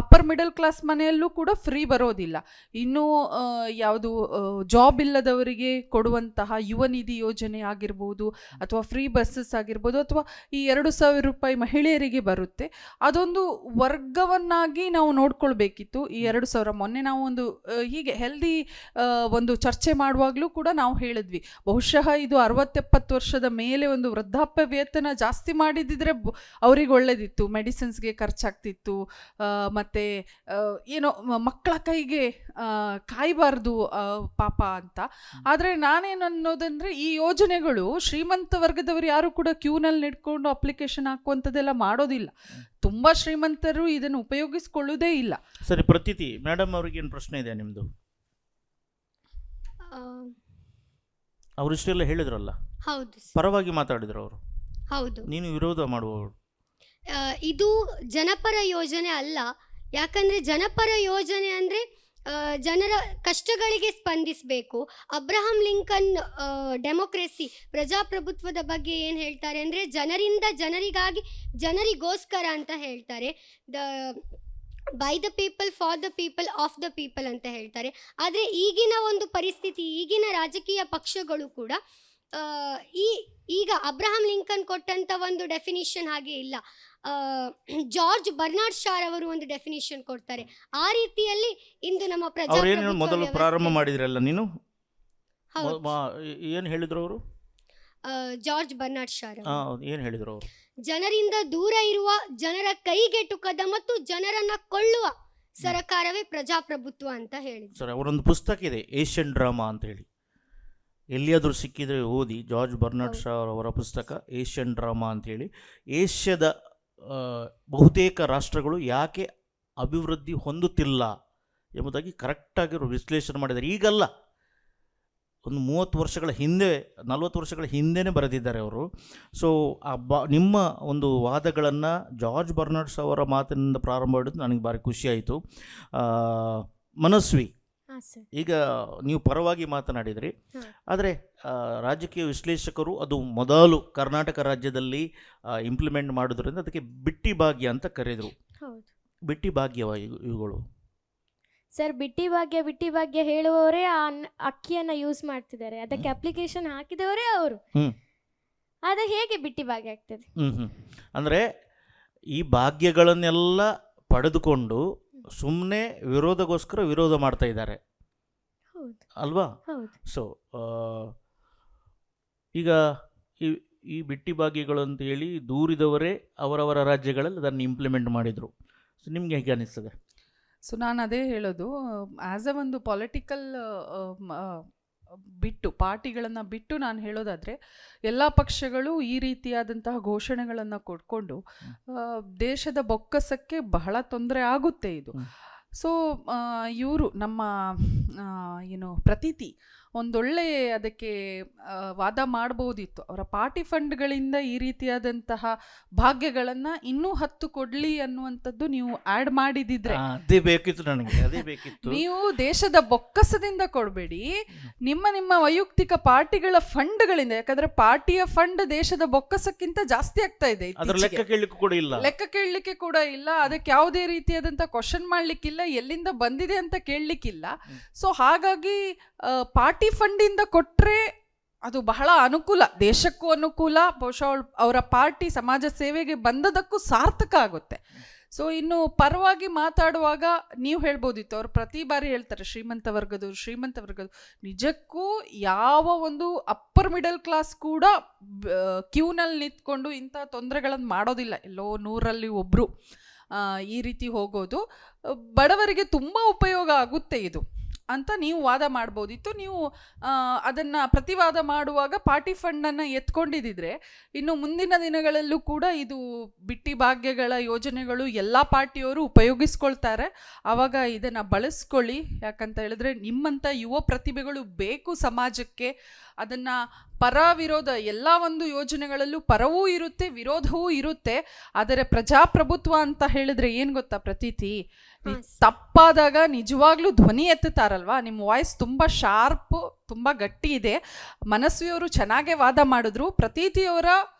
ಅಪ್ಪರ್ ಮಿಡಲ್ ಕ್ಲಾಸ್ ಮನೆಯಲ್ಲೂ ಕೂಡ ಫ್ರೀ ಬರೋದಿಲ್ಲ. ಇನ್ನು ಯಾವುದು ಜಾಬ್ ಇಲ್ಲದವರಿಗೆ ಕೊಡುವಂತಹ ಯುವ ನಿಧಿ ಯೋಜನೆ ಆಗಿರ್ಬೋದು, ಅಥವಾ ಫ್ರೀ ಬಸ್ಸಸ್ ಆಗಿರ್ಬೋದು, ಅಥವಾ ಈ 2,000 ರೂಪಾಯಿ ಮಹಿಳೆಯರಿಗೆ ಬರುತ್ತೆ. ಅದೊಂದು ವರ್ಗವನ್ನಾಗಿ ನಾವು ನೋಡ್ಕೊಳ್ಬೇಕಿತ್ತು. ಈ 2,000 ಮೊನ್ನೆ ನಾವು ಒಂದು ಹೀಗೆ ಹೆಲ್ದಿ ಒಂದು ಚರ್ಚೆ ಮಾಡುವಾಗಲೂ ಕೂಡ ನಾವು ಹೇಳಿದ್ವಿ, ಬಹುಶಃ ಇದು 60-70 ವರ್ಷದ ಮೇಲೆ ಒಂದು ವೃದ್ಧಾಪ್ಯ ವೇತನ ಜಾಸ್ತಿ ಮಾಡಿದಿದ್ರೆ ಅವ್ರಿಗೆ ಒಳ್ಳೇದಿತ್ತು, ಮೆಡಿಸಿನ್ಸ್ಗೆ ಖರ್ಚಾಗ್ತಿತ್ತು, ಮತ್ತು ಏನೋ ಮಕ್ಕಳ ಕೈಗೆ ಕಾಯಬಾರ್ದು ಪಾಪ ಅಂತ. ಆದರೆ ನಾನೇನು ಅನ್ನೋದಂದರೆ, ಈ ಯೋಜನೆಗಳು ಶ್ರೀಮಂತ ವರ್ಗದವರು ಯಾರು ಕೂಡ ಕ್ಯೂನಲ್ಲಿ ನಿಡ್ಕೊಂಡು ಅಪ್ಲಿಕೇಶನ್ ಹಾಕುವಂಥದ್ದೆಲ್ಲ ಮಾಡೋದಿಲ್ಲ. ತುಂಬ ಶ್ರೀಮಂತರು ಇದನ್ನು ಉಪಯೋಗಿಸ್ಕೊಳ್ಳೋದೇ ಇಲ್ಲ. ಸರಿ, ಪ್ರತೀತಿ ಮೇಡಮ್ ಅವ್ರಿಗೇನು ಪ್ರಶ್ನೆ ಇದೆ ನಿಮ್ಮದು? ಅವರು ಇಷ್ಟೆಲ್ಲ ಹೇಳಿದ್ರಲ್ಲ, ಹೌದು ಪರವಾಗಿ ಮಾತಾಡಿದ್ರು ಅವರು, ಹೌದು. ನೀನು ವಿರೋಧ ಮಾಡುವವರು. ಇದು ಜನಪರ ಯೋಜನೆ ಅಲ್ಲ. ಯಾಕಂದ್ರೆ ಜನಪರ ಯೋಜನೆ ಅಂದ್ರೆ ಜನರ ಕಷ್ಟಗಳಿಗೆ ಸ್ಪಂದಿಸಬೇಕು. ಅಬ್ರಹಾಂ ಲಿಂಕನ್ ಡೆಮೋಕ್ರೆಸಿ, ಪ್ರಜಾಪ್ರಭುತ್ವದ ಬಗ್ಗೆ ಏನು ಹೇಳ್ತಾರೆ ಅಂದರೆ, ಜನರಿಂದ ಜನರಿಗಾಗಿ ಜನರಿಗೋಸ್ಕರ ಅಂತ ಹೇಳ್ತಾರೆ. By the people for the people of the people ಅಂತ ಹೇಳ್ತಾರೆ. ಆದರೆ ಈಗಿನ ಒಂದು ಪರಿಸ್ಥಿತಿ, ಈಗಿನ ರಾಜಕೀಯ ಪಕ್ಷಗಳು ಕೂಡ ಈಗ ಅಬ್ರಹಾಂ ಲಿಂಕನ್ ಕೊಟ್ಟಂಥ ಒಂದು ಡೆಫಿನಿಷನ್ ಹಾಗೆ ಇಲ್ಲ. ಜಾರ್ಜ್ ಬರ್ನಾರ್ಡ್ ಶಾ ಅವರು ಒಂದು ಡೆಫಿನಿಷನ್ ಕೊಡ್ತಾರೆ. ಆ ರೀತಿಯಲ್ಲಿ ಇಂದು ನಮ್ಮ ಪ್ರಜಾಪ್ರಭುತ್ವ ಮೊದಲು ಪ್ರಾರಂಭ ಮಾಡಿದ್ರಲ್ಲ ನೀನು, ಏನು ಹೇಳಿದ್ರು ಅವರು? ಜಾರ್ಜ್ ಬರ್ನಾರ್ಡ್ ಶಾ ಏನು ಹೇಳಿದ್ರು ಅವರು? ಜನರಿಂದ ದೂರ ಇರುವ, ಜನರ ಕೈಗೆಟುಕದ ಮತ್ತು ಜನರನ್ನ ಕೊಳ್ಳುವ ಸರಕಾರವೇ ಪ್ರಜಾಪ್ರಭುತ್ವ ಅಂತ ಹೇಳಿದ್ರು. ಸರ್, ಅವರೊಂದು ಪುಸ್ತಕ ಇದೆ, ಏಷ್ಯನ್ ಡ್ರಾಮಾ ಅಂತ ಹೇಳಿ, ಎಲ್ಲಿಯಾದರೂ ಸಿಕ್ಕಿದ್ರೆ ಓದಿ. ಜಾರ್ಜ್ ಬರ್ನಾರ್ಡ್ ಶಾ ಅವರ ಪುಸ್ತಕ ಏಷ್ಯನ್ ಡ್ರಾಮಾ ಅಂತೇಳಿ. ಏಷ್ಯಾದ ಬಹುತೇಕ ರಾಷ್ಟ್ರಗಳು ಯಾಕೆ ಅಭಿವೃದ್ಧಿ ಹೊಂದುತ್ತಿಲ್ಲ ಎಂಬುದಾಗಿ ಕರೆಕ್ಟಾಗಿ ವಿಶ್ಲೇಷಣೆ ಮಾಡಿದ್ದಾರೆ. ಈಗಲ್ಲ, ಒಂದು 30 ವರ್ಷಗಳ ಹಿಂದೆ, 40 ವರ್ಷಗಳ ಹಿಂದೆನೇ ಬರೆದಿದ್ದಾರೆ ಅವರು. ಸೊ ನಿಮ್ಮ ಒಂದು ವಾದಗಳನ್ನು ಜಾರ್ಜ್ ಬರ್ನಾರ್ಡ್ಸ್ ಅವರ ಮಾತಿನಿಂದ ಪ್ರಾರಂಭ ಮಾಡಿದ್ದು ನನಗೆ ಭಾರಿ ಖುಷಿಯಾಯಿತು. ಮನಸ್ವಿ, ಹಾಂ ಸರ್. ಈಗ ನೀವು ಪರವಾಗಿ ಮಾತನಾಡಿದ್ರಿ, ಹಾಂ. ಆದರೆ ರಾಜಕೀಯ ವಿಶ್ಲೇಷಕರು ಅದು ಮೊದಲು ಕರ್ನಾಟಕ ರಾಜ್ಯದಲ್ಲಿ ಇಂಪ್ಲಿಮೆಂಟ್ ಮಾಡೋದ್ರಿಂದ ಅದಕ್ಕೆ ಬಿಟ್ಟಿ ಭಾಗ್ಯ ಅಂತ ಕರೆದರು. ಹೌದು ಬಿಟ್ಟಿ ಭಾಗ್ಯವ ಇವುಗಳು? ಸರ್, ಬಿಟ್ಟಿ ಭಾಗ್ಯ ಹೇಳುವವರೇ ಆ ಅಕ್ಕಿಯನ್ನ ಯೂಸ್ ಮಾಡ್ತಿದ್ದಾರೆ, ಅದಕ್ಕೆ ಅಪ್ಲಿಕೇಶನ್ ಹಾಕಿದವರೇ ಅವರು. ಹ್ಮ್. ಅದು ಹೇಗೆ ಬಿಟ್ಟಿ ಭಾಗ್ಯ ಆಗ್ತದೆ? ಅಂದರೆ ಈ ಭಾಗ್ಯಗಳನ್ನೆಲ್ಲ ಪಡೆದುಕೊಂಡು ಸುಮ್ಮನೆ ವಿರೋಧಗೋಸ್ಕರ ವಿರೋಧ ಮಾಡ್ತಾ ಇದ್ದಾರೆ ಹೌದು ಅಲ್ವಾ? ಹೌದು. ಸೊ ಈಗ ಈ ಬಿಟ್ಟಿ ಭಾಗ್ಯಗಳು ಅಂತ ಹೇಳಿ ದೂರಿದವರೇ ಅವರವರ ರಾಜ್ಯಗಳಲ್ಲಿ ಅದನ್ನು ಇಂಪ್ಲಿಮೆಂಟ್ ಮಾಡಿದರು. ಸೊ ನಿಮ್ಗೆ ಹೇಗೆ ಅನಿಸ್ತದೆ? ಸೊ ನಾನು ಅದೇ ಹೇಳೋದು, ಆ್ಯಸ್ ಅ ಒಂದು ಪೊಲಿಟಿಕಲ್ ಬಿಟ್ಟು, ಪಾರ್ಟಿಗಳನ್ನು ಬಿಟ್ಟು ನಾನು ಹೇಳೋದಾದರೆ, ಎಲ್ಲ ಪಕ್ಷಗಳು ಈ ರೀತಿಯಾದಂತಹ ಘೋಷಣೆಗಳನ್ನು ಕೊಟ್ಕೊಂಡು ದೇಶದ ಬೊಕ್ಕಸಕ್ಕೆ ಬಹಳ ತೊಂದರೆ ಆಗುತ್ತೆ ಇದು. ಸೊ ಇವರು ನಮ್ಮ ಪ್ರತೀತಿ ಒಂದೊಳ್ಳೆ ಅದಕ್ಕೆ ವಾದ ಮಾಡ್ಬೋದಿತ್ತು. ಅವರ ಪಾರ್ಟಿ ಫಂಡ್ಗಳಿಂದ ಈ ರೀತಿಯಾದಂತಹ ಭಾಗ್ಯಗಳನ್ನು ಇನ್ನೂ 10 ಕೊಡಲಿ ಅನ್ನುವಂಥದ್ದು ನೀವು ಆ್ಯಡ್ ಮಾಡಿದಿದ್ರೆ, ಅದೇ ಬೇಕಿತ್ತು ನನಗೆ, ಅದೇ ಬೇಕಿತ್ತು. ನೀವು ದೇಶದ ಬೊಕ್ಕಸದಿಂದ ಕೊಡಬೇಡಿ, ನಿಮ್ಮ ವೈಯಕ್ತಿಕ ಪಾರ್ಟಿಗಳ ಫಂಡ್ಗಳಿಂದ. ಯಾಕಂದ್ರೆ ಪಾರ್ಟಿಯ ಫಂಡ್ ದೇಶದ ಬೊಕ್ಕಸಕ್ಕಿಂತ ಜಾಸ್ತಿ ಆಗ್ತಾ ಇದೆ. ಅದರ ಲೆಕ್ಕ ಕೇಳಲಿಕ್ಕೆ ಕೂಡ ಇಲ್ಲ, ಲೆಕ್ಕ ಕೇಳಲಿಕ್ಕೆ ಕೂಡ ಇಲ್ಲ, ಅದಕ್ಕೆ ಯಾವುದೇ ರೀತಿಯಾದಂಥ ಕ್ವಶನ್ ಮಾಡ್ಲಿಕ್ಕಿಲ್ಲ, ಎಲ್ಲಿಂದ ಬಂದಿದೆ ಅಂತ ಕೇಳಲಿಕ್ಕಿಲ್ಲ. ಸೊ ಹಾಗಾಗಿ ಪಾರ್ಟಿ ಫಂಡಿಂದ ಕೊಟ್ಟರೆ ಅದು ಬಹಳ ಅನುಕೂಲ, ದೇಶಕ್ಕೂ ಅನುಕೂಲ, ಬಹುಶಃ ಅವರ ಪಾರ್ಟಿ ಸಮಾಜ ಸೇವೆಗೆ ಬಂದದಕ್ಕೂ ಸಾರ್ಥಕ ಆಗುತ್ತೆ. ಸೊ ಇನ್ನು ಪರವಾಗಿ ಮಾತಾಡುವಾಗ ನೀವು ಹೇಳ್ಬೋದಿತ್ತು, ಅವ್ರು ಪ್ರತಿ ಬಾರಿ ಹೇಳ್ತಾರೆ ಶ್ರೀಮಂತ ವರ್ಗದವರು. ನಿಜಕ್ಕೂ ಯಾವ ಒಂದು ಅಪ್ಪರ್ ಮಿಡಲ್ ಕ್ಲಾಸ್ ಕೂಡ ಕ್ಯೂನಲ್ಲಿ ನಿಂತ್ಕೊಂಡು ಇಂಥ ತೊಂದರೆಗಳನ್ನು ಮಾಡೋದಿಲ್ಲ. ಎಲ್ಲೋ 100ರಲ್ಲಿ ಒಬ್ಬರು ಈ ರೀತಿ ಹೋಗೋದು. ಬಡವರಿಗೆ ತುಂಬ ಉಪಯೋಗ ಆಗುತ್ತೆ ಇದು ಅಂತ ನೀವು ವಾದ ಮಾಡ್ಬೋದಿತ್ತು. ನೀವು ಅದನ್ನು ಪ್ರತಿವಾದ ಮಾಡುವಾಗ ಪಾರ್ಟಿ ಫಂಡನ್ನು ಎತ್ಕೊಂಡಿದ್ದಿದ್ರೆ ಇನ್ನು ಮುಂದಿನ ದಿನಗಳಲ್ಲೂ ಕೂಡ ಇದು ಬಿಟ್ಟಿ ಭಾಗ್ಯಗಳ ಯೋಜನೆಗಳು ಎಲ್ಲ ಪಾರ್ಟಿಯವರು ಉಪಯೋಗಿಸ್ಕೊಳ್ತಾರೆ. ಆವಾಗ ಇದನ್ನು ಬಳಸ್ಕೊಳ್ಳಿ. ಯಾಕಂತ ಹೇಳಿದ್ರೆ ನಿಮ್ಮಂಥ ಯುವ ಪ್ರತಿಭೆಗಳು ಬೇಕು ಸಮಾಜಕ್ಕೆ. ಅದನ್ನು ಪರ ವಿರೋಧ ಎಲ್ಲ ಒಂದು ಯೋಜನೆಗಳಲ್ಲೂ ಪರವೂ ಇರುತ್ತೆ, ವಿರೋಧವೂ ಇರುತ್ತೆ. ಆದರೆ ಪ್ರಜಾಪ್ರಭುತ್ವ ಅಂತ ಹೇಳಿದ್ರೆ ಏನು ಗೊತ್ತಾ ಪ್ರತೀತಿ, ತಪ್ಪಾದಾಗ ನಿಜವಾಗ್ಲೂ ಧ್ವನಿ ಎತ್ತುತ್ತಾರಲ್ವಾ, ನಿಮ್ಮ ವಾಯ್ಸ್ ತುಂಬ ಶಾರ್ಪ್, ತುಂಬ ಗಟ್ಟಿ ಇದೆ. ಮನಸ್ವಿಯವರು ಚೆನ್ನಾಗೇ ವಾದ ಮಾಡಿದ್ರು, ಪ್ರತೀತಿಯವರ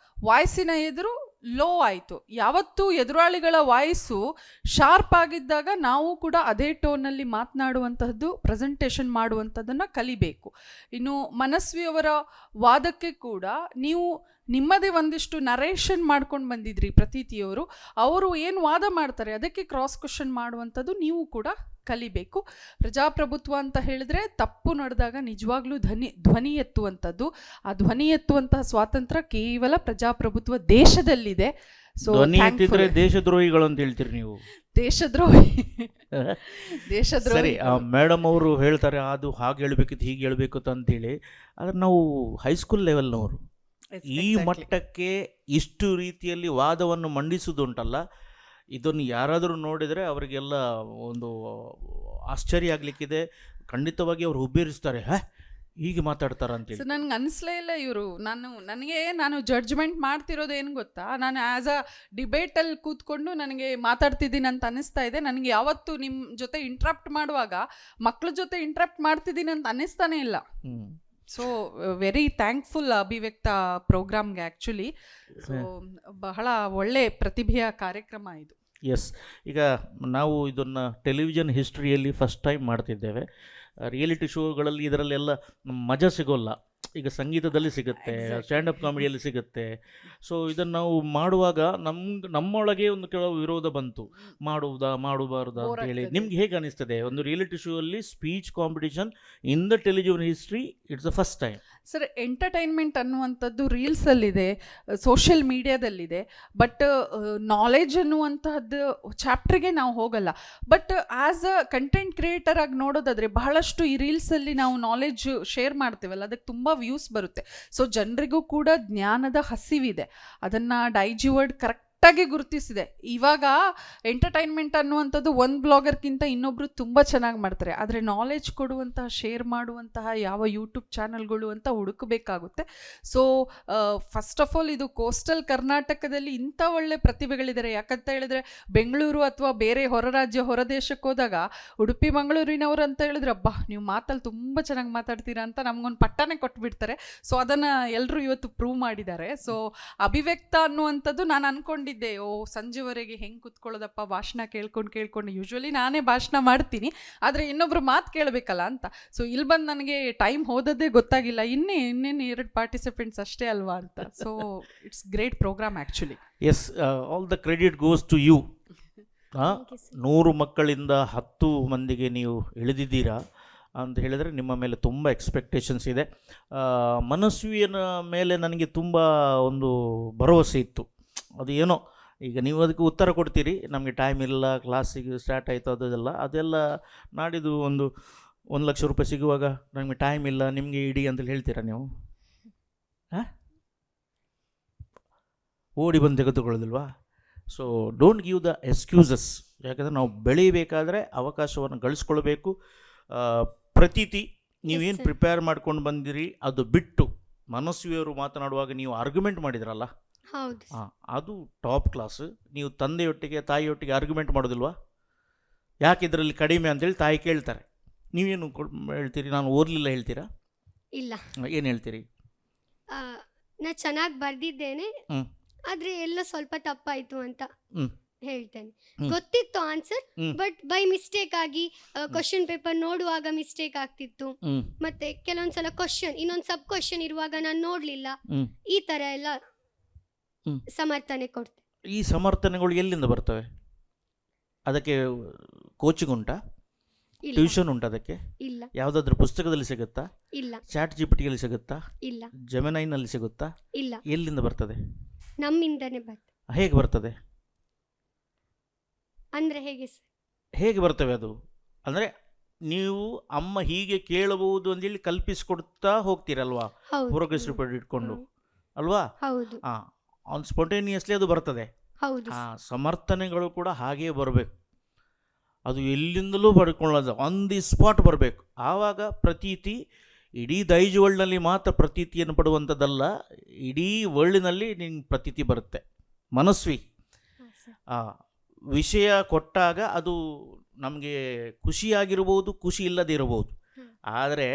ವಾಯ್ಸಿನ ಎದುರು ಲೋ ಆಯಿತು. ಯಾವತ್ತೂ ಎದುರಾಳಿಗಳ ವಾಯ್ಸು ಶಾರ್ಪ್ ಆಗಿದ್ದಾಗ ನಾವು ಕೂಡ ಅದೇ ಟೋನಲ್ಲಿ ಮಾತನಾಡುವಂತಹದ್ದು, ಪ್ರೆಸೆಂಟೇಷನ್ ಮಾಡುವಂಥದ್ದನ್ನು ಕಲಿಬೇಕು. ಇನ್ನು ಮನಸ್ವಿಯವರ ವಾದಕ್ಕೆ ಕೂಡ ನೀವು ನಿಮ್ಮದೇ ಒಂದಿಷ್ಟು ನರೇಷನ್ ಮಾಡ್ಕೊಂಡು ಬಂದಿದ್ರಿ ಪ್ರತೀತಿಯವರು. ಅವರು ಏನು ವಾದ ಮಾಡ್ತಾರೆ ಅದಕ್ಕೆ ಕ್ರಾಸ್ ಕ್ವಶನ್ ಮಾಡುವಂಥದ್ದು ನೀವು ಕೂಡ ಕಲಿಬೇಕು. ಪ್ರಜಾಪ್ರಭುತ್ವ ಅಂತ ಹೇಳಿದ್ರೆ ತಪ್ಪು ನಡೆದಾಗ ನಿಜವಾಗ್ಲೂ ಧ್ವನಿ ಎತ್ತುವಂಥದ್ದು. ಆ ಧ್ವನಿ ಎತ್ತುವಂತಹ ಸ್ವಾತಂತ್ರ್ಯ ಕೇವಲ ಪ್ರಜಾಪ್ರಭುತ್ವ ದೇಶದಲ್ಲಿದೆ. ಸೊ ಧ್ವನಿ ಎತ್ತಿದ್ರೆ ದೇಶದ್ರೋಹಿಗಳು ಅಂತ ಹೇಳ್ತೀರಿ ನೀವು? ದೇಶದ್ರೋಹಿ ಸರಿ, ಮೇಡಮ್ ಅವರು ಹೇಳ್ತಾರೆ ಅದು ಹಾಗೆ ಹೇಳ್ಬೇಕಿತ್ತು, ಹೀಗೆ ಹೇಳ್ಬೇಕಿತ್ತು ಅಂತೇಳಿ. ಆದರೆ ನಾವು ಹೈಸ್ಕೂಲ್ ಲೆವೆಲ್ನವರು ಈ ಮಟ್ಟಕ್ಕೆ ಇಷ್ಟು ರೀತಿಯಲ್ಲಿ ವಾದವನ್ನು ಮಂಡಿಸುವುದುಂಟಲ್ಲ, ಇದನ್ನು ಯಾರಾದರೂ ನೋಡಿದರೆ ಅವರಿಗೆಲ್ಲ ಒಂದು ಆಶ್ಚರ್ಯ ಆಗಲಿಕ್ಕಿದೆ. ಖಂಡಿತವಾಗಿ ಅವರು ಹುಬ್ಬೇರಿಸ್ತಾರೆ, ಹೀಗೆ ಮಾತಾಡ್ತಾರ ಅಂತೇಳಿ. ಸೊ ನನಗೆ ಅನಿಸ್ಲೇ ಇಲ್ಲ ಇವರು. ನಾನು ಜಡ್ಜ್ಮೆಂಟ್ ಮಾಡ್ತಿರೋದು ಏನು ಗೊತ್ತಾ, ನಾನು ಆ್ಯಸ್ ಅ ಡಿಬೇಟಲ್ಲಿ ಕೂತ್ಕೊಂಡು ನನಗೆ ಮಾತಾಡ್ತಿದ್ದೀನಿ ಅಂತ ಅನ್ನಿಸ್ತಾ ಇದೆ. ನನಗೆ ಯಾವತ್ತು ನಿಮ್ಮ ಜೊತೆ ಇಂಟ್ರಪ್ಟ್ ಮಾಡುವಾಗ ಮಕ್ಕಳ ಜೊತೆ ಇಂಟ್ರಪ್ಟ್ ಮಾಡ್ತಿದ್ದೀನಿ ಅಂತ ಅನ್ನಿಸ್ತಾನೆ ಇಲ್ಲ. ಸೊ ವೆರಿ ಥ್ಯಾಂಕ್ಫುಲ್ ಅಭಿವ್ಯಕ್ತ ಪ್ರೋಗ್ರಾಮ್ಗೆ ಆ್ಯಕ್ಚುಲಿ. ಸೊ ಬಹಳ ಒಳ್ಳೆ ಪ್ರತಿಭೆಯ ಕಾರ್ಯಕ್ರಮ ಇದು. ಎಸ್, ಈಗ ನಾವು ಇದನ್ನು ಟೆಲಿವಿಷನ್ ಹಿಸ್ಟ್ರಿಯಲ್ಲಿ ಫಸ್ಟ್ ಟೈಮ್ ಮಾಡ್ತಿದ್ದೇವೆ. ರಿಯಾಲಿಟಿ ಶೋಗಳಲ್ಲಿ ಇದರಲ್ಲೆಲ್ಲ ಮಜಾ ಸಿಗೋಲ್ಲ. ಈಗ ಸಂಗೀತದಲ್ಲಿ ಸಿಗುತ್ತೆ, ಸ್ಟ್ಯಾಂಡಪ್ ಕಾಮಿಡಿಯಲ್ಲಿ ಸಿಗುತ್ತೆ. ಸೊ ಇದನ್ನು ನಾವು ಮಾಡುವಾಗ ನಮ್ಮೊಳಗೆ ಒಂದು ಕೆಲವು ವಿರೋಧ ಬಂತು, ಮಾಡಬಾರ್ದಾ ಅಂತ ಹೇಳಿ. ನಿಮ್ಗೆ ಹೇಗೆ ಅನಿಸ್ತದೆ ಒಂದು ರಿಯಾಲಿಟಿ ಶೋ ಅಲ್ಲಿ speech competition in the television history? It's the first time. Sir, entertainment ಅನ್ನುವಂಥದ್ದು ರೀಲ್ಸಲ್ಲಿದೆ, ಸೋಷಿಯಲ್ ಮೀಡಿಯಾದಲ್ಲಿದೆ. ಬಟ್ ನಾಲೆಜ್ ಅನ್ನುವಂತಹದ್ದು ಚಾಪ್ಟರ್ಗೆ ನಾವು ಹೋಗಲ್ಲ. But as a content creator ಆಗಿ ನೋಡೋದಾದರೆ ಬಹಳಷ್ಟು ಈ ರೀಲ್ಸಲ್ಲಿ ನಾವು ನಾಲೆಜ್ ಶೇರ್ ಮಾಡ್ತೀವಲ್ಲ, ಅದಕ್ಕೆ ತುಂಬ ವ್ಯೂಸ್ ಬರುತ್ತೆ. ಸೊ ಜನರಿಗೂ ಕೂಡ ಜ್ಞಾನದ ಹಸಿವಿದೆ. ಅದನ್ನು ಡೈಜ್ಯೂವರ್ಡ್ ಕರೆಕ್ಟ್ ಕರೆಕ್ಟಾಗಿ ಗುರುತಿಸಿದೆ. ಇವಾಗ ಎಂಟರ್ಟೈನ್ಮೆಂಟ್ ಅನ್ನುವಂಥದ್ದು ಒಂದು ಬ್ಲಾಗರ್ಗಿಂತ ಇನ್ನೊಬ್ರು ತುಂಬ ಚೆನ್ನಾಗಿ ಮಾಡ್ತಾರೆ, ಆದರೆ ನಾಲೆಜ್ ಕೊಡುವಂತಹ, ಶೇರ್ ಮಾಡುವಂತಹ ಯಾವ ಯೂಟ್ಯೂಬ್ ಚಾನಲ್ಗಳು ಅಂತ ಹುಡುಕಬೇಕಾಗುತ್ತೆ. ಸೊ ಫಸ್ಟ್ ಆಫ್ ಆಲ್ ಇದು ಕೋಸ್ಟಲ್ ಕರ್ನಾಟಕದಲ್ಲಿ ಇಂಥ ಒಳ್ಳೆ ಪ್ರತಿಭೆಗಳಿದ್ದಾರೆ. ಯಾಕಂತ ಹೇಳಿದ್ರೆ ಬೆಂಗಳೂರು ಅಥವಾ ಬೇರೆ ಹೊರ ರಾಜ್ಯ ಹೊರ ದೇಶಕ್ಕೆ ಹೋದಾಗ ಉಡುಪಿ ಮಂಗಳೂರಿನವರು ಅಂತ ಹೇಳಿದ್ರೆ ಅಬ್ಬಾ ನೀವು ಮಾತಲ್ಲಿ ತುಂಬ ಚೆನ್ನಾಗಿ ಮಾತಾಡ್ತೀರಾ ಅಂತ ನಮಗೊಂದು ಪಟ್ಟನೇ ಕೊಟ್ಬಿಡ್ತಾರೆ. ಸೊ ಅದನ್ನು ಎಲ್ಲರೂ ಇವತ್ತು ಪ್ರೂವ್ ಮಾಡಿದ್ದಾರೆ. ಸೊ ಅಭಿವ್ಯಕ್ತ ಅನ್ನುವಂಥದ್ದು ನಾನು ಅನ್ಕೊಂಡಿದ್ದೆ, ಸಂಜೆವರೆಗೆ ಹೆಂಗೆ ಕುತ್ಕೊಳ್ಳೋದಪ್ಪ ಭಾಷಣ ಕೇಳ್ಕೊಂಡು ಯೂಶ್ವಲಿ ನಾನೇ ಭಾಷಣ ಮಾಡ್ತೀನಿ, ಆದರೆ ಇನ್ನೊಬ್ರು ಮಾತು ಕೇಳಬೇಕಲ್ಲ ಅಂತ. ಸೊ ಇಲ್ಲಿ ಬಂದು ನನಗೆ ಟೈಮ್ ಹೋದದ್ದೇ ಗೊತ್ತಾಗಿಲ್ಲ, ಇನ್ನೇನು 2 ಪಾರ್ಟಿಸಿಪೆಂಟ್ಸ್ ಅಷ್ಟೇ ಅಲ್ವಾ ಅಂತ. So it's great programme actually. Yes, all the credit goes to you. Thank you, sir. 100 ಮಕ್ಕಳಿಂದ 10 ಮಂದಿಗೆ ನೀವು ಇಳಿದಿದ್ದೀರಾ ಅಂತ ಹೇಳಿದರೆ ನಿಮ್ಮ ಮೇಲೆ ತುಂಬ ಎಕ್ಸ್ಪೆಕ್ಟೇಷನ್ಸ್ ಇದೆ. ಮನಸ್ವಿಯನ ಮೇಲೆ ನನಗೆ ತುಂಬ ಒಂದು ಭರವಸೆ ಇತ್ತು. ಅದು ಏನೋ ಈಗ ನೀವು ಅದಕ್ಕೆ ಉತ್ತರ ಕೊಡ್ತೀರಿ, ನಮಗೆ ಟೈಮ್ ಇಲ್ಲ, ಕ್ಲಾಸಿಗೆ ಸ್ಟಾರ್ಟ್ ಆಯಿತು ಅದೆಲ್ಲ ನಾಡಿದ್ದು 1 ಲಕ್ಷ ರೂಪಾಯಿ ಸಿಗುವಾಗ ನಮಗೆ ಟೈಮ್ ಇಲ್ಲ, ನಿಮಗೆ ಇಡಿ ಅಂತೇಳಿ ಹೇಳ್ತೀರಾ ನೀವು? ಹಾಂ, ಓಡಿ ಬಂದು ತೆಗೆದುಕೊಳ್ಳೋದಿಲ್ವಾ? So don't give the excuses. ಯಾಕಂದರೆ ನಾವು ಬೆಳೀಬೇಕಾದ್ರೆ ಅವಕಾಶವನ್ನು ಗಳಿಸ್ಕೊಳ್ಬೇಕು. ಪ್ರತೀತಿ ನೀವೇನು ಪ್ರಿಪೇರ್ ಮಾಡ್ಕೊಂಡು ಬಂದಿರಿ ಅದು ಬಿಟ್ಟು ಮನಸ್ವಿಯವರು ಮಾತನಾಡುವಾಗ ನೀವು ಆರ್ಗ್ಯುಮೆಂಟ್ ಮಾಡಿದ್ರಲ್ಲ, ಹೌದು sir. ಅದು ಟಾಪ್ ಕ್ಲಾಸ್. ನೀವು ತಂದೆಯೊಟ್ಟಿಗೆ ತಾಯಿಯೊಟ್ಟಿಗೆ ಆರ್ಗ್ಯುಮೆಂಟ್ ಮಾಡೋದಿಲ್ವಾ? ಯಾಕೆ ಇದರಲ್ಲಿ ಕಡಿಮೆ ಅಂತೇಳಿ ತಾಯಿ ಕೇಳ್ತಾರೆ, ನೀವೇನು ಹೇಳ್ತೀರಿ? ನಾನು ಓದಲಿಲ್ಲ ಹೇಳ್ತೀರಾ? ಇಲ್ಲ, ಏನು ಹೇಳ್ತೀರಿ? ನಾ ಚೆನ್ನಾಗಿ ಬರ್ದಿದ್ದೇನೆ, ಹ್ಮ್. ಆದ್ರೆ ಎಲ್ಲ ಸ್ವಲ್ಪ ತಪ್ಪಾಯ್ತು ಅಂತ ಹ್ಮ್. ಹೇಳ್ತೇನೆ. ಹ್ಮ್. ಗೊತ್ತಿತ್ತು answer, hmm. But by mistake ಆಗಿ ಕ್ವಶನ್ ಪೇಪರ್ ನೋಡುವಾಗ ಮಿಸ್ಟೇಕ್ ಆಗ್ತಿತ್ತು. ಹ್ಞೂ ಮತ್ತೆ ಕೆಲವೊಂದ್ಸಲ ಕ್ವಶನ್ ಇನ್ನೊಂದು ಸಬ್ ಕ್ವಶನ್ ಇರುವಾಗ ನಾನು ನೋಡ್ಲಿಲ್ಲ. ಹ್ಞೂ ಈ ತರ ಎಲ್ಲ ಹ್ಮ್. ಸಮರ್ಥನೆ ಕೊಡ್ತೆ. ಈ ಸಮರ್ಥನೆಗಳು ಎಲ್ಲಿಂದ ಬರ್ತವೆ? ಅದಕ್ಕೆ ಕೋಚಿಂಗ್ ಉಂಟಾ? ಇಲ್ಲ, ಟ್ಯೂಷನ್ ಉಂಟಾ ಅದಕ್ಕೆ? ಇಲ್ಲ, ಯಾವುದಾದ್ರೂ ಪುಸ್ತಕದಲ್ಲಿ ಸಿಗುತ್ತಾ? ಇಲ್ಲ, ಚಾಟ್ ಜಿಪಿಟಿಯಲ್ಲಿ ಸಿಗುತ್ತಾ? ಇಲ್ಲ, ಜೆಮಿನೈನಲ್ಲಿ ಸಿಗುತ್ತಾ? ಇಲ್ಲ, ಎಲ್ಲಿಂದ ಬರ್ತದೆ? ನಮ್ಮಿಂದನೇ ಬರ್ತದೆ. ಹೇಗೆ ಬರ್ತದೆ? ಅಂದ್ರೆ ಹೇಗೆ ಸರ್? ಹೇಗೆ ಬರ್ತವೆ ಅದು? ಅಂದರೆ ನೀವು ಅಮ್ಮ ಹೀಗೆ ಕೇಳಬಹುದು ಅಂತೇಳಿ ಕಲ್ಪಿಸಿಕೊಡ್ತಾ ಹೋಗ್ತೀರಲ್ವಾ, ಹೌದು, ಪ್ರೋಗ್ರೆಸ್ ರಿಪೋರ್ಟ್ ಇಟ್ಕೊಂಡು, ಹ್ಮ್. ಅಲ್ವಾ? ಹೌದು, ಆನ್ ಸ್ಪಾಂಟೇನಿಯಸ್ಲಿ ಅದು ಬರ್ತದೆ. ಹೌದು sir. ಸಮರ್ಥನೆಗಳು ಕೂಡ ಹಾಗೇ ಬರಬೇಕು. ಅದು ಎಲ್ಲಿಂದಲೂ ಪಡ್ಕೊಳ್ಳೋದು ಆನ್ ದಿ ಸ್ಪಾಟ್ ಬರಬೇಕು. ಆವಾಗ ಪ್ರತೀತಿ ಇಡೀ ದೈಜ್ ವರ್ಲ್ಡ್ನಲ್ಲಿ ಮಾತ್ರ ಪ್ರತೀತಿಯನ್ನು ಪಡುವಂಥದ್ದಲ್ಲ, ಇಡೀ ವರ್ಲ್ಡ್ನಲ್ಲಿ ನಿನ್ನ ಪ್ರತೀತಿ ಬರುತ್ತೆ. ಮನಸ್ವಿ ಹಾ, sir. ವಿಷಯ ಕೊಟ್ಟಾಗ ಅದು ನಮಗೆ ಖುಷಿಯಾಗಿರ್ಬೋದು, ಖುಷಿ ಇಲ್ಲದೆ ಇರಬಹುದು. ಹ್ಮ್. ಆದರೆ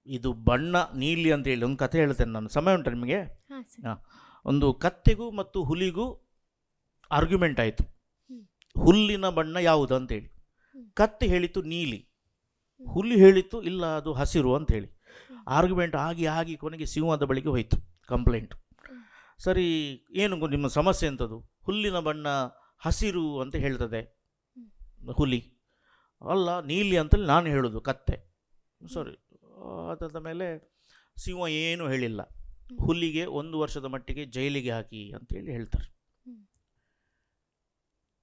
ಇದು ಬಣ್ಣ ನೀಲಿ ಅಂತೇಳಿ ಒಂದು ಕಥೆ ಹೇಳ್ತೇನೆ ನಾನು. ಸಮಯ ಉಂಟು ನಿಮಗೆ? ಹಾ, sir. ಒಂದು ಕತ್ತೆಗೂ ಮತ್ತು ಹುಲಿಗೂ ಆರ್ಗ್ಯುಮೆಂಟ್ ಆಯಿತು, ಹ್ಮ್. ಹುಲ್ಲಿನ ಬಣ್ಣ ಯಾವುದು ಅಂತೇಳಿ. ಹ್ಮ್. ಕತ್ತೆ ಹೇಳಿತು ನೀಲಿ, ಹ್ಮ್. ಹುಲಿ ಹೇಳಿತು ಇಲ್ಲ ಅದು ಹಸಿರು ಅಂತೇಳಿ. ಹ್ಮ್. ಆರ್ಗ್ಯುಮೆಂಟ್ ಆಗಿ ಕೊನೆಗೆ ಸಿಂಹದ ಬಳಿಗೆ ಹೋಯಿತು ಕಂಪ್ಲೇಂಟ್. ಹ್ಮ್. ಸರಿ, ಏನು ನಿಮ್ಮ ಸಮಸ್ಯೆ ಎಂಥದ್ದು? ಹುಲ್ಲಿನ ಬಣ್ಣ ಹಸಿರು ಅಂತ ಹೇಳ್ತದೆ ಹುಲಿ, ಅಲ್ಲ ನೀಲಿ ಅಂತೇಳಿ ನಾನು ಹೇಳೋದು ಕತ್ತೆ. ಸರಿ, ಅದಾದ ಮೇಲೆ ಸಿಂಹ ಏನೂ ಹೇಳಿಲ್ಲ. ಹುಲಿಗೆ 1 ವರ್ಷದ ಮಟ್ಟಿಗೆ ಜೈಲಿಗೆ ಹಾಕಿ ಅಂತೇಳಿ ಹೇಳ್ತಾರೆ. ಹ್ಮ್.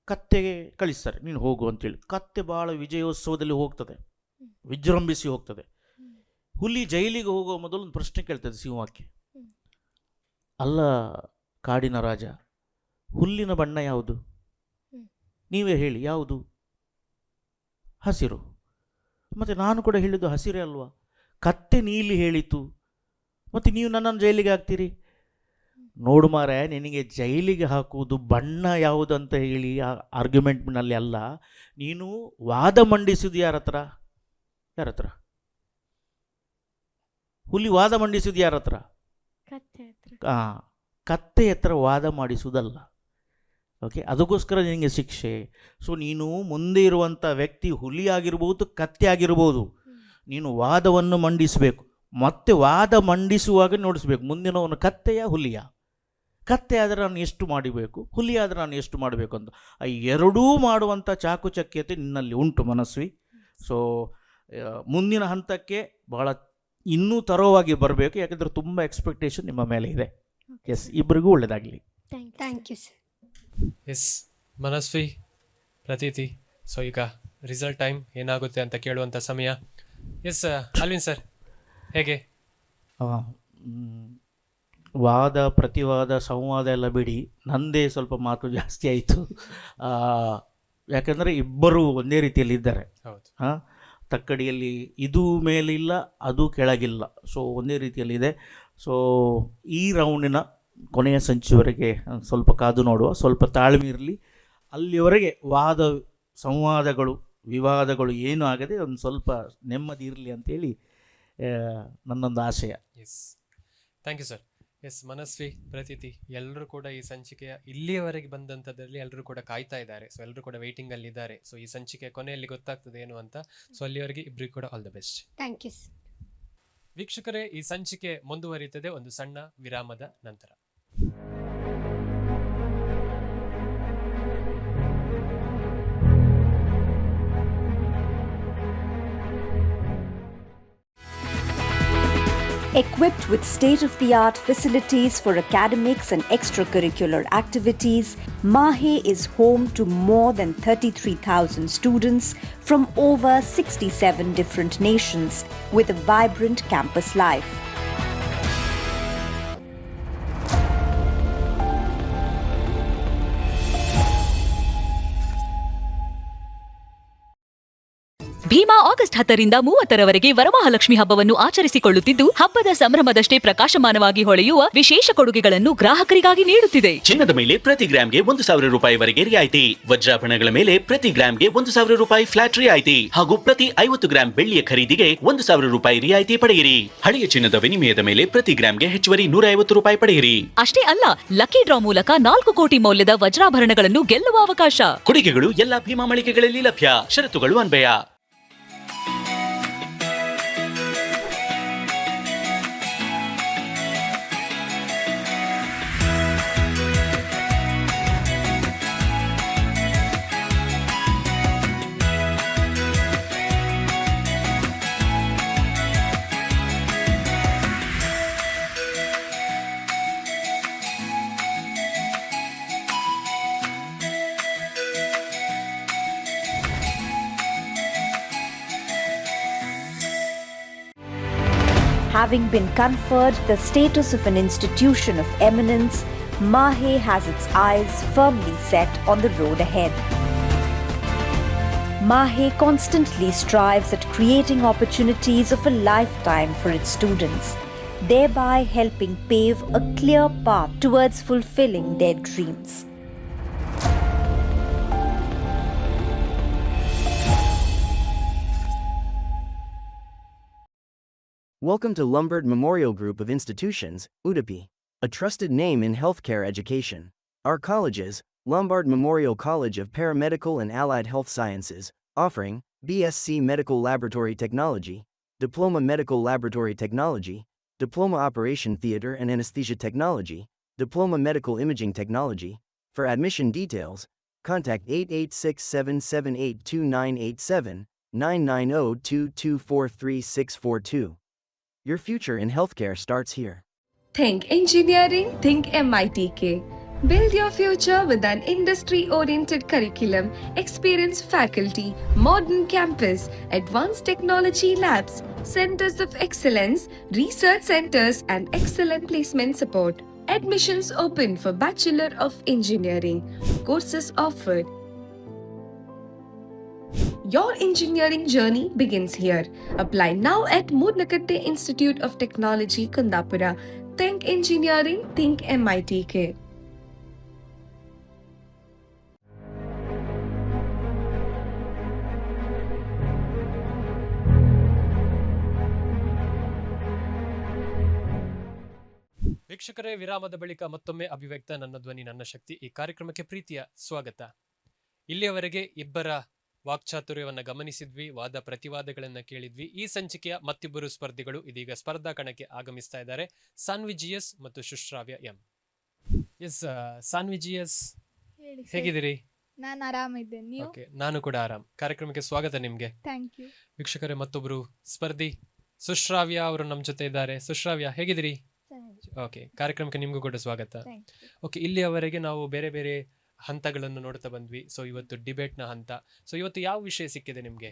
ಕತ್ತೆಗೆ ಕಳಿಸ್ತಾರೆ, ನೀನು ಹೋಗು ಅಂತೇಳಿ. ಕತ್ತೆ ಭಾಳ ವಿಜಯೋತ್ಸವದಲ್ಲಿ ಹೋಗ್ತದೆ, ಹ್ಮ್. ವಿಜೃಂಭಿಸಿ ಹೋಗ್ತದೆ. ಹ್ಮ್. ಹುಲಿ ಜೈಲಿಗೆ ಹೋಗುವ ಮೊದಲು ಒಂದು ಪ್ರಶ್ನೆ ಕೇಳ್ತದೆ ಸಿಂಹಕ್ಕೆ, ಹ್ಮ್. ಅಲ್ಲ ಕಾಡಿನ ರಾಜ, ಹುಲ್ಲಿನ ಬಣ್ಣ ಯಾವುದು? ಹ್ಮ್. ನೀವೇ ಹೇಳಿ ಯಾವುದು? ಹಸಿರು. ಮತ್ತು ನಾನು ಕೂಡ ಹೇಳಿದ್ದು ಹಸಿರೇ ಅಲ್ವಾ? ಕತ್ತೆ ನೀಲಿ ಹೇಳಿತು, ಮತ್ತು ನೀವು ನನ್ನನ್ನು ಜೈಲಿಗೆ ಹಾಕ್ತೀರಿ? ನೋಡು ಮಾರೆ, ನಿನಗೆ ಜೈಲಿಗೆ ಹಾಕುವುದು ಬಣ್ಣ ಯಾವುದು ಅಂತ ಹೇಳಿ ಆರ್ಗ್ಯುಮೆಂಟ್ನಲ್ಲಿ ಅಲ್ಲ, ನೀನು ವಾದ ಮಂಡಿಸುವುದು ಯಾರ ಹತ್ರ? ಹುಲಿ ವಾದ ಮಂಡಿಸುವುದು ಯಾರ ಹತ್ರ? ಕತ್ತೆ ಹತ್ರ. ಕತ್ತೆ ಹತ್ರ ವಾದ ಮಾಡಿಸುವುದಲ್ಲ. ಓಕೆ, ಅದಕ್ಕೋಸ್ಕರ ನಿನಗೆ ಶಿಕ್ಷೆ. ಸೊ ನೀನು ಮುಂದೆ ಇರುವಂಥ ವ್ಯಕ್ತಿ ಹುಲಿ ಆಗಿರ್ಬೋದು, ಕತ್ತೆ ಆಗಿರ್ಬೋದು, ನೀನು ವಾದವನ್ನು ಮಂಡಿಸಬೇಕು. ಮತ್ತೆ ವಾದ ಮಂಡಿಸುವಾಗ ನೋಡಿಸ್ಬೇಕು, ಮುಂದಿನವನು ಕತ್ತೆಯ ಹುಲಿಯ. ಕತ್ತೆ ಆದರೆ ನಾನು ಎಷ್ಟು ಮಾಡಬೇಕು, ಹುಲಿ ಆದರೆ ನಾನು ಎಷ್ಟು ಮಾಡಬೇಕು ಅಂತ. ಆ ಎರಡೂ ಮಾಡುವಂಥ ಚಾಕುಚಕ್ಯತೆ ನಿನ್ನಲ್ಲಿ ಉಂಟು ಮನಸ್ವಿ. ಸೊ ಮುಂದಿನ ಹಂತಕ್ಕೆ ಭಾಳ ಇನ್ನೂ ತರೋವಾಗಿ ಬರಬೇಕು, ಯಾಕೆಂದರೆ ತುಂಬ ಎಕ್ಸ್ಪೆಕ್ಟೇಷನ್ ನಿಮ್ಮ ಮೇಲೆ ಇದೆ. ಎಸ್, ಇಬ್ಬರಿಗೂ ಒಳ್ಳೆಯದಾಗಲಿ. Thank you sir. Yes Manasvi, Prateeti, so ಈಗ ರಿಸಲ್ಟ್ ಟೈಮ್ ಏನಾಗುತ್ತೆ ಅಂತ ಕೇಳುವಂಥ ಸಮಯ. ಎಸ್ ಅಲ್ವಿನ್ ಸರ್, ಹೇಗೆ? ವಾದ ಪ್ರತಿವಾದ ಸಂವಾದ ಎಲ್ಲ ಬಿಡಿ, ನನ್ನದೇ ಸ್ವಲ್ಪ ಮಾತು ಜಾಸ್ತಿ ಆಯಿತು. ಯಾಕಂದರೆ ಇಬ್ಬರು ಒಂದೇ ರೀತಿಯಲ್ಲಿ ಇದ್ದಾರೆ. ಹೌದು. ಹಾಂ, ತಕ್ಕಡಿಯಲ್ಲಿ ಇದು ಮೇಲಿಲ್ಲ, ಅದು ಕೆಳಗಿಲ್ಲ. ಸೊ ಒಂದೇ ರೀತಿಯಲ್ಲಿದೆ. ಸೊ ಈ ರೌಂಡಿನ ಕೊನೆಯ ಸಂಚಿವರೆಗೆ ಸ್ವಲ್ಪ ಕಾದು ನೋಡುವ, ಸ್ವಲ್ಪ ತಾಳ್ಮೆ ಇರಲಿ. ಅಲ್ಲಿಯವರೆಗೆ ವಾದ ಸಂವಾದಗಳು ವಿವಾದಗಳು ಏನೂ ಆಗದೆ ಒಂದು ಸ್ವಲ್ಪ ನೆಮ್ಮದಿ ಇರಲಿ ಅಂತೇಳಿ ನನ್ನೊಂದು ಆಶಯ. Yes, thank you sir. Yes, Manasvi, Prateeti ಎಲ್ಲರೂ ಕೂಡ ಈ ಸಂಚಿಕೆಯ ಇಲ್ಲಿಯವರೆಗೆ ಬಂದಂಥದ್ರಲ್ಲಿ ಎಲ್ಲರೂ ಕೂಡ ಕಾಯ್ತಾ ಇದ್ದಾರೆ. ಸೊ ಎಲ್ಲರೂ ಕೂಡ ವೇಟಿಂಗ್ ಅಲ್ಲಿ ಇದ್ದಾರೆ. ಸೊ ಈ ಸಂಚಿಕೆಯ ಕೊನೆಯಲ್ಲಿ ಗೊತ್ತಾಗ್ತದೆ ಏನು ಅಂತ. ಸೊ ಅಲ್ಲಿಯವರೆಗೆ ಇಬ್ಬರಿಗೂ ಕೂಡ all the best. Thank you. ವೀಕ್ಷಕರೇ, ಈ ಸಂಚಿಕೆ ಮುಂದುವರಿಯುತ್ತದೆ ಒಂದು ಸಣ್ಣ ವಿರಾಮದ ನಂತರ. Equipped with state-of-the-art facilities for academics and extracurricular activities, MAHE is home to more than 33,000 students from over 67 different nations with a vibrant campus life. Bhima August 10ರಿಂದ 30ರವರೆಗೆ ವರಮಹಾಲಕ್ಷ್ಮಿ ಹಬ್ಬವನ್ನು ಆಚರಿಸಿಕೊಳ್ಳುತ್ತಿದ್ದು, ಹಬ್ಬದ ಸಂಭ್ರಮದಷ್ಟೇ ಪ್ರಕಾಶಮಾನವಾಗಿ ಹೊಳೆಯುವ ವಿಶೇಷ ಕೊಡುಗೆಗಳನ್ನು ಗ್ರಾಹಕರಿಗಾಗಿ ನೀಡುತ್ತಿದೆ. ಚಿನ್ನದ ಮೇಲೆ ಪ್ರತಿ ಗ್ರಾಮ್ಗೆ 1,000 ರೂಪಾಯಿವರೆಗೆ ರಿಯಾಯಿತಿ, ವಜ್ರಾಭರಣಗಳ ಮೇಲೆ ಪ್ರತಿ ಗ್ರಾಮ್ಗೆ 1,000 ರೂಪಾಯಿ ಫ್ಲಾಟ್ ರಿಯಾಯಿತಿ ಹಾಗೂ ಪ್ರತಿ 50 ಗ್ರಾಂ ಬೆಳ್ಳಿಯ ಖರೀದಿಗೆ 1,000 ರೂಪಾಯಿ ರಿಯಾಯಿತಿ ಪಡೆಯಿರಿ. ಹಳೆಯ ಚಿನ್ನದ ವಿನಿಮಯದ ಮೇಲೆ ಪ್ರತಿ ಗ್ರಾಮ್ಗೆ ಹೆಚ್ಚುವರಿ 150 ರೂಪಾಯಿ ಪಡೆಯಿರಿ. ಅಷ್ಟೇ ಅಲ್ಲ, ಲಕ್ಕಿ ಡ್ರಾ ಮೂಲಕ 4 ಕೋಟಿ ಮೌಲ್ಯದ ವಜ್ರಾಭರಣಗಳನ್ನು ಗೆಲ್ಲುವ ಅವಕಾಶ. ಕೊಡುಗೆಗಳು ಎಲ್ಲಾ ಭೀಮಾ ಮಳಿಗೆಗಳಲ್ಲಿ ಲಭ್ಯ. ಷರತ್ತುಗಳು ಅನ್ವಯ. Having been conferred the status of an institution of eminence, MAHE has its eyes firmly set on the road ahead. MAHE constantly strives at creating opportunities of a lifetime for its students, thereby helping pave a clear path towards fulfilling their dreams. Welcome to Lombard Memorial Group of Institutions, Udupi, a trusted name in healthcare education. Our colleges, Lombard Memorial College of Paramedical and Allied Health Sciences, offering BSc Medical Laboratory Technology, Diploma Medical Laboratory Technology, Diploma Operation Theater and Anesthesia Technology, Diploma Medical Imaging Technology. For admission details, contact 8867782987, 9902243642. Your future in healthcare starts here. Think engineering, think MITK. Build your future with an industry-oriented curriculum, experienced faculty, modern campus, advanced technology labs, centers of excellence, research centers, and excellent placement support. Admissions open for Bachelor of Engineering. Courses offered. Your engineering journey begins here. Apply now at Moodnakatte Institute of Technology, Kundapura. Think engineering, think MITK. ವೀಕ್ಷಕರೇ, ವಿರಾಮದ ಬಳಿಕ ಮತ್ತೊಮ್ಮೆ ಅಭಿವ್ಯಕ್ತ ನನ್ನ ಧ್ವನಿ ನನ್ನ ಶಕ್ತಿ ಈ ಕಾರ್ಯಕ್ರಮಕ್ಕೆ ಪ್ರೀತಿಯ ಸ್ವಾಗತ. ಇಲ್ಲಿಯವರೆಗೆ ಇಬ್ಬರ ವಾಕ್ಚಾತುರ್ಯವನ್ನು ಗಮನಿಸಿದ್ವಿ, ವಾದ ಪ್ರತಿವಾದಗಳನ್ನು ಕೇಳಿದ್ವಿ. ಈ ಸಂಚಿಕೆಯ ಮತ್ತಿಬ್ಬರು ಸ್ಪರ್ಧಿಗಳು ಇದೀಗ ಸ್ಪರ್ಧಾ ಕಣಕ್ಕೆ ಆಗಮಿಸ್ತಾ ಇದ್ದಾರೆ, ಸಾನ್ವಿ GS ಮತ್ತು Sushravya M. S, Saanvi GS, ಹೇಗಿದ್ದೀರಿ? ನಾನು ಆರಾಮಿದ್ದೇನೆ, ನೀವು? ಓಕೆ, ನಾನು ಕೂಡ ಆರಾಮ್. ಕಾರ್ಯಕ್ರಮಕ್ಕೆ ಸ್ವಾಗತ ನಿಮ್ಗೆ. Thank you. ವೀಕ್ಷಕರೇ, ಮತ್ತೊಬ್ರು ಸ್ಪರ್ಧಿ ಸುಶ್ರಾವ್ಯ ಅವರು ನಮ್ಮ ಜೊತೆ ಇದ್ದಾರೆ. ಸುಶ್ರಾವ್ಯ, ಹೇಗಿದ್ದೀರಿ? ಓಕೆ, ಕಾರ್ಯಕ್ರಮಕ್ಕೆ ನಿಮ್ಗೂ ಕೂಡ ಸ್ವಾಗತ. ಓಕೆ, ಇಲ್ಲಿಯವರೆಗೆ ನಾವು ಬೇರೆ ಬೇರೆ ಹಂತಗಳನ್ನು ನೋಡ್ತಾ ಬಂದ್ವಿ. ಸೊ ಇವತ್ತು ಡಿಬೇಟ್ನ ಹಂತ. ಸೊ ಇವತ್ತು ಯಾವ ವಿಷಯ ಸಿಕ್ಕಿದೆ ನಿಮ್ಗೆ?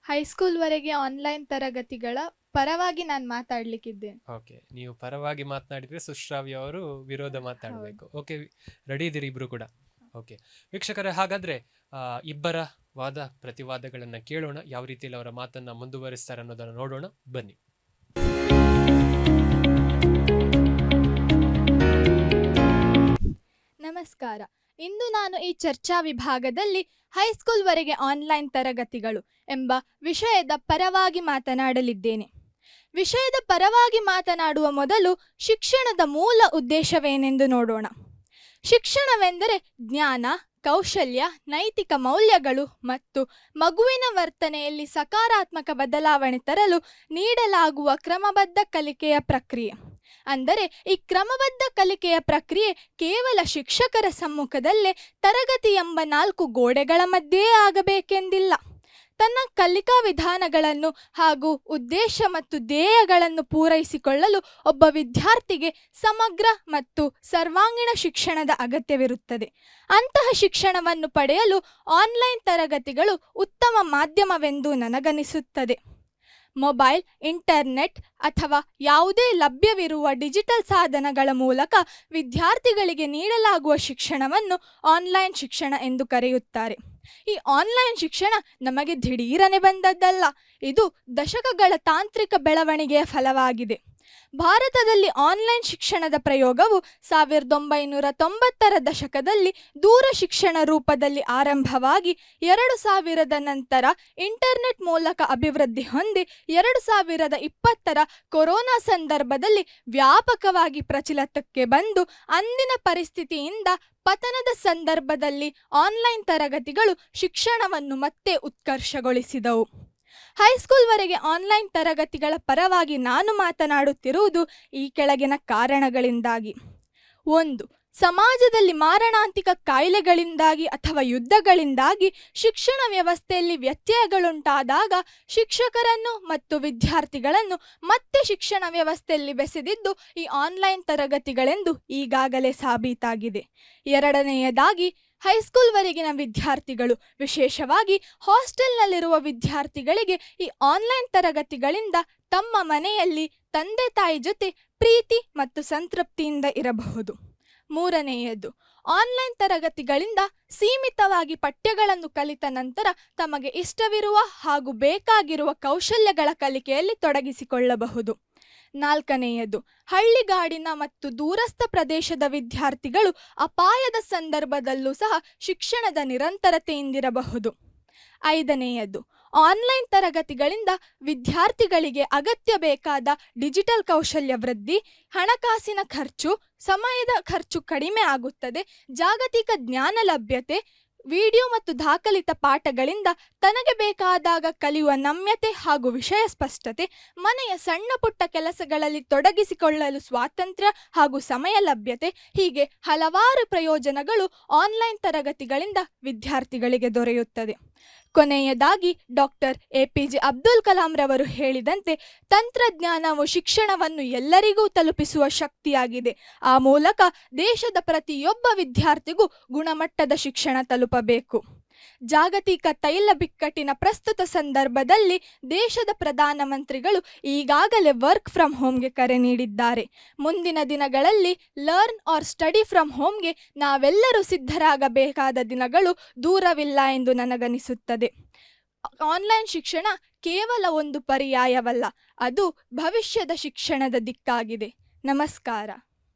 ಹೈಸ್ಕೂಲ್ ವರೆಗೆ ಆನ್ಲೈನ್ ತರಗತಿಗಳ ಪರವಾಗಿ ನಾನು ಮಾತಾಡ್ಲಿಕ್ಕಿದ್ದೇನೆ. ಓಕೆ, ನೀವು ಪರವಾಗಿ ಮಾತನಾಡಿದ್ರೆ ಸುಶ್ರಾವ್ಯ ಅವರು ವಿರೋಧ ಮಾತಾಡಬೇಕು. ಓಕೆ, ರೆಡಿ ಇದ್ದೀರಿ ಇಬ್ರು ಕೂಡ? ಓಕೆ ವೀಕ್ಷಕರೇ, ಹಾಗಾದ್ರೆ ಇಬ್ಬರ ವಾದ ಪ್ರತಿವಾದಗಳನ್ನ ಕೇಳೋಣ. ಯಾವ ರೀತಿಯಲ್ಲಿ ಅವರ ಮಾತನ್ನ ಮುಂದುವರಿಸ್ತಾರೆ ಅನ್ನೋದನ್ನ ನೋಡೋಣ, ಬನ್ನಿ. ನಮಸ್ಕಾರ. ಇಂದು ನಾನು ಈ ಚರ್ಚಾ ವಿಭಾಗದಲ್ಲಿ ಹೈಸ್ಕೂಲ್ವರೆಗೆ ಆನ್ಲೈನ್ ತರಗತಿಗಳು ಎಂಬ ವಿಷಯದ ಪರವಾಗಿ ಮಾತನಾಡಲಿದ್ದೇನೆ. ವಿಷಯದ ಪರವಾಗಿ ಮಾತನಾಡುವ ಮೊದಲು ಶಿಕ್ಷಣದ ಮೂಲ ಉದ್ದೇಶವೇನೆಂದು ನೋಡೋಣ. ಶಿಕ್ಷಣವೆಂದರೆ ಜ್ಞಾನ, ಕೌಶಲ್ಯ, ನೈತಿಕ ಮೌಲ್ಯಗಳು ಮತ್ತು ಮಗುವಿನ ವರ್ತನೆಯಲ್ಲಿ ಸಕಾರಾತ್ಮಕ ಬದಲಾವಣೆ ತರಲು ನೀಡಲಾಗುವ ಕ್ರಮಬದ್ಧ ಕಲಿಕೆಯ ಪ್ರಕ್ರಿಯೆ. ಅಂದರೆ ಈ ಕ್ರಮಬದ್ಧ ಕಲಿಕೆಯ ಪ್ರಕ್ರಿಯೆ ಕೇವಲ ಶಿಕ್ಷಕರ ಸಮ್ಮುಖದಲ್ಲೇ ತರಗತಿ ಎಂಬ 4 ಗೋಡೆಗಳ ಮಧ್ಯೆಯೇ ಆಗಬೇಕೆಂದಿಲ್ಲ. ತನ್ನ ಕಲಿಕಾ ವಿಧಾನಗಳನ್ನು ಹಾಗೂ ಉದ್ದೇಶ ಮತ್ತು ಧ್ಯೇಯಗಳನ್ನು ಪೂರೈಸಿಕೊಳ್ಳಲು ಒಬ್ಬ ವಿದ್ಯಾರ್ಥಿಗೆ ಸಮಗ್ರ ಮತ್ತು ಸರ್ವಾಂಗೀಣ ಶಿಕ್ಷಣದ ಅಗತ್ಯವಿರುತ್ತದೆ. ಅಂತಹ ಶಿಕ್ಷಣವನ್ನು ಪಡೆಯಲು ಆನ್ಲೈನ್ ತರಗತಿಗಳು ಉತ್ತಮ ಮಾಧ್ಯಮವೆಂದು ನನಗನಿಸುತ್ತದೆ. ಮೊಬೈಲ್, ಇಂಟರ್ನೆಟ್ ಅಥವಾ ಯಾವುದೇ ಲಭ್ಯವಿರುವ ಡಿಜಿಟಲ್ ಸಾಧನಗಳ ಮೂಲಕ ವಿದ್ಯಾರ್ಥಿಗಳಿಗೆ ನೀಡಲಾಗುವ ಶಿಕ್ಷಣವನ್ನು ಆನ್ಲೈನ್ ಶಿಕ್ಷಣ ಎಂದು ಕರೆಯುತ್ತಾರೆ. ಈ ಆನ್ಲೈನ್ ಶಿಕ್ಷಣ ನಮಗೆ ದಿಢೀರನೆ ಬಂದದ್ದಲ್ಲ. ಇದು ದಶಕಗಳ ತಾಂತ್ರಿಕ ಬೆಳವಣಿಗೆಯ ಫಲವಾಗಿದೆ. ಭಾರತದಲ್ಲಿ ಆನ್ಲೈನ್ ಶಿಕ್ಷಣದ ಪ್ರಯೋಗವು 1990ರ ದಶಕದಲ್ಲಿ ದೂರ ಶಿಕ್ಷಣ ರೂಪದಲ್ಲಿ ಆರಂಭವಾಗಿ 2000ದ ನಂತರ ಇಂಟರ್ನೆಟ್ ಮೂಲಕ ಅಭಿವೃದ್ಧಿ ಹೊಂದಿ 2020ರ ಕೊರೋನಾ ಸಂದರ್ಭದಲ್ಲಿ ವ್ಯಾಪಕವಾಗಿ ಪ್ರಚಲಿತಕ್ಕೆ ಬಂದು ಅಂದಿನ ಪರಿಸ್ಥಿತಿಯಿಂದ ಪತನದ ಸಂದರ್ಭದಲ್ಲಿ ಆನ್ಲೈನ್ ತರಗತಿಗಳು ಶಿಕ್ಷಣವನ್ನು ಮತ್ತೆ ಉತ್ಕರ್ಷಗೊಳಿಸಿದವು. ಹೈಸ್ಕೂಲ್ವರೆಗೆ ಆನ್ಲೈನ್ ತರಗತಿಗಳ ಪರವಾಗಿ ನಾನು ಮಾತನಾಡುತ್ತಿರುವುದು ಈ ಕೆಳಗಿನ ಕಾರಣಗಳಿಂದಾಗಿ. 1. ಸಮಾಜದಲ್ಲಿ ಮಾರಣಾಂತಿಕ ಕಾಯಿಲೆಗಳಿಂದಾಗಿ ಅಥವಾ ಯುದ್ಧಗಳಿಂದಾಗಿ ಶಿಕ್ಷಣ ವ್ಯವಸ್ಥೆಯಲ್ಲಿ ವ್ಯತ್ಯಯಗಳುಂಟಾದಾಗ ಶಿಕ್ಷಕರನ್ನು ಮತ್ತು ವಿದ್ಯಾರ್ಥಿಗಳನ್ನು ಮತ್ತೆ ಶಿಕ್ಷಣ ವ್ಯವಸ್ಥೆಯಲ್ಲಿ ಬೆಸೆದಿದ್ದು ಈ ಆನ್ಲೈನ್ ತರಗತಿಗಳೆಂದು ಈಗಾಗಲೇ ಸಾಬೀತಾಗಿದೆ. 2ನೇಯದಾಗಿ ಹೈಸ್ಕೂಲ್ವರೆಗಿನ ವಿದ್ಯಾರ್ಥಿಗಳು, ವಿಶೇಷವಾಗಿ ಹಾಸ್ಟೆಲ್ನಲ್ಲಿರುವ ವಿದ್ಯಾರ್ಥಿಗಳಿಗೆ ಈ ಆನ್ಲೈನ್ ತರಗತಿಗಳಿಂದ ತಮ್ಮ ಮನೆಯಲ್ಲಿ ತಂದೆ ತಾಯಿ ಜೊತೆ ಪ್ರೀತಿ ಮತ್ತು ಸಂತೃಪ್ತಿಯಿಂದ ಇರಬಹುದು. 3ನೇಯದ್ದು, ಆನ್ಲೈನ್ ತರಗತಿಗಳಿಂದ ಸೀಮಿತವಾಗಿ ಪಠ್ಯಗಳನ್ನು ಕಲಿತ ನಂತರ ತಮಗೆ ಇಷ್ಟವಿರುವ ಹಾಗೂ ಬೇಕಾಗಿರುವ ಕೌಶಲ್ಯಗಳ ಕಲಿಕೆಯಲ್ಲಿ ತೊಡಗಿಸಿಕೊಳ್ಳಬಹುದು. 4ನೇಯದು, ಹಳ್ಳಿಗಾಡಿನ ಮತ್ತು ದೂರಸ್ಥ ಪ್ರದೇಶದ ವಿದ್ಯಾರ್ಥಿಗಳು ಅಪಾಯದ ಸಂದರ್ಭದಲ್ಲೂ ಸಹ ಶಿಕ್ಷಣದ ನಿರಂತರತೆಯಿಂದಿರಬಹುದು. 5ನೇಯದು, ಆನ್ಲೈನ್ ತರಗತಿಗಳಿಂದ ವಿದ್ಯಾರ್ಥಿಗಳಿಗೆ ಅಗತ್ಯ ಬೇಕಾದ ಡಿಜಿಟಲ್ ಕೌಶಲ್ಯ ವೃದ್ಧಿ, ಹಣಕಾಸಿನ ಖರ್ಚು, ಸಮಯದ ಖರ್ಚು ಕಡಿಮೆ ಆಗುತ್ತದೆ. ಜಾಗತಿಕ ಜ್ಞಾನ ಲಭ್ಯತೆ, ವಿಡಿಯೋ ಮತ್ತು ದಾಖಲಿತ ಪಾಠಗಳಿಂದ ತನಗೆ ಬೇಕಾದಾಗ ಕಲಿಯುವ ನಮ್ಯತೆ ಹಾಗೂ ವಿಷಯ ಸ್ಪಷ್ಟತೆ, ಮನೆಯ ಸಣ್ಣ ಪುಟ್ಟ ಕೆಲಸಗಳಲ್ಲಿ ತೊಡಗಿಸಿಕೊಳ್ಳಲು ಸ್ವಾತಂತ್ರ್ಯ ಹಾಗೂ ಸಮಯ ಲಭ್ಯತೆ, ಹೀಗೆ ಹಲವಾರು ಪ್ರಯೋಜನಗಳು ಆನ್ಲೈನ್ ತರಗತಿಗಳಿಂದ ವಿದ್ಯಾರ್ಥಿಗಳಿಗೆ ದೊರೆಯುತ್ತದೆ. ಕೊನೆಯದಾಗಿ ಡಾಕ್ಟರ್ APJ ಅಬ್ದುಲ್ ಕಲಾಂ ರವರು ಹೇಳಿದಂತೆ ತಂತ್ರಜ್ಞಾನವು ಶಿಕ್ಷಣವನ್ನು ಎಲ್ಲರಿಗೂ ತಲುಪಿಸುವ ಶಕ್ತಿಯಾಗಿದೆ. ಆ ಮೂಲಕ ದೇಶದ ಪ್ರತಿಯೊಬ್ಬ ವಿದ್ಯಾರ್ಥಿಗೂ ಗುಣಮಟ್ಟದ ಶಿಕ್ಷಣ ತಲುಪಬೇಕು. ಜಾಗತಿಕ ತೈಲ ಬಿಕ್ಕಟ್ಟಿನ ಪ್ರಸ್ತುತ ಸಂದರ್ಭದಲ್ಲಿ ದೇಶದ ಪ್ರಧಾನಮಂತ್ರಿಗಳು ಈಗಾಗಲೇ ವರ್ಕ್ ಫ್ರಮ್ ಹೋಮ್ಗೆ ಕರೆ ನೀಡಿದ್ದಾರೆ. ಮುಂದಿನ ದಿನಗಳಲ್ಲಿ ಲರ್ನ್ ಆರ್ ಸ್ಟಡಿ ಫ್ರಮ್ ಹೋಮ್ಗೆ ನಾವೆಲ್ಲರೂ ಸಿದ್ಧರಾಗಬೇಕಾದ ದಿನಗಳು ದೂರವಿಲ್ಲ ಎಂದು ನನಗನಿಸುತ್ತದೆ. ಆನ್ಲೈನ್ ಶಿಕ್ಷಣ ಕೇವಲ ಒಂದು ಪರ್ಯಾಯವಲ್ಲ, ಅದು ಭವಿಷ್ಯದ ಶಿಕ್ಷಣದ ದಿಕ್ಕಾಗಿದೆ. ನಮಸ್ಕಾರ.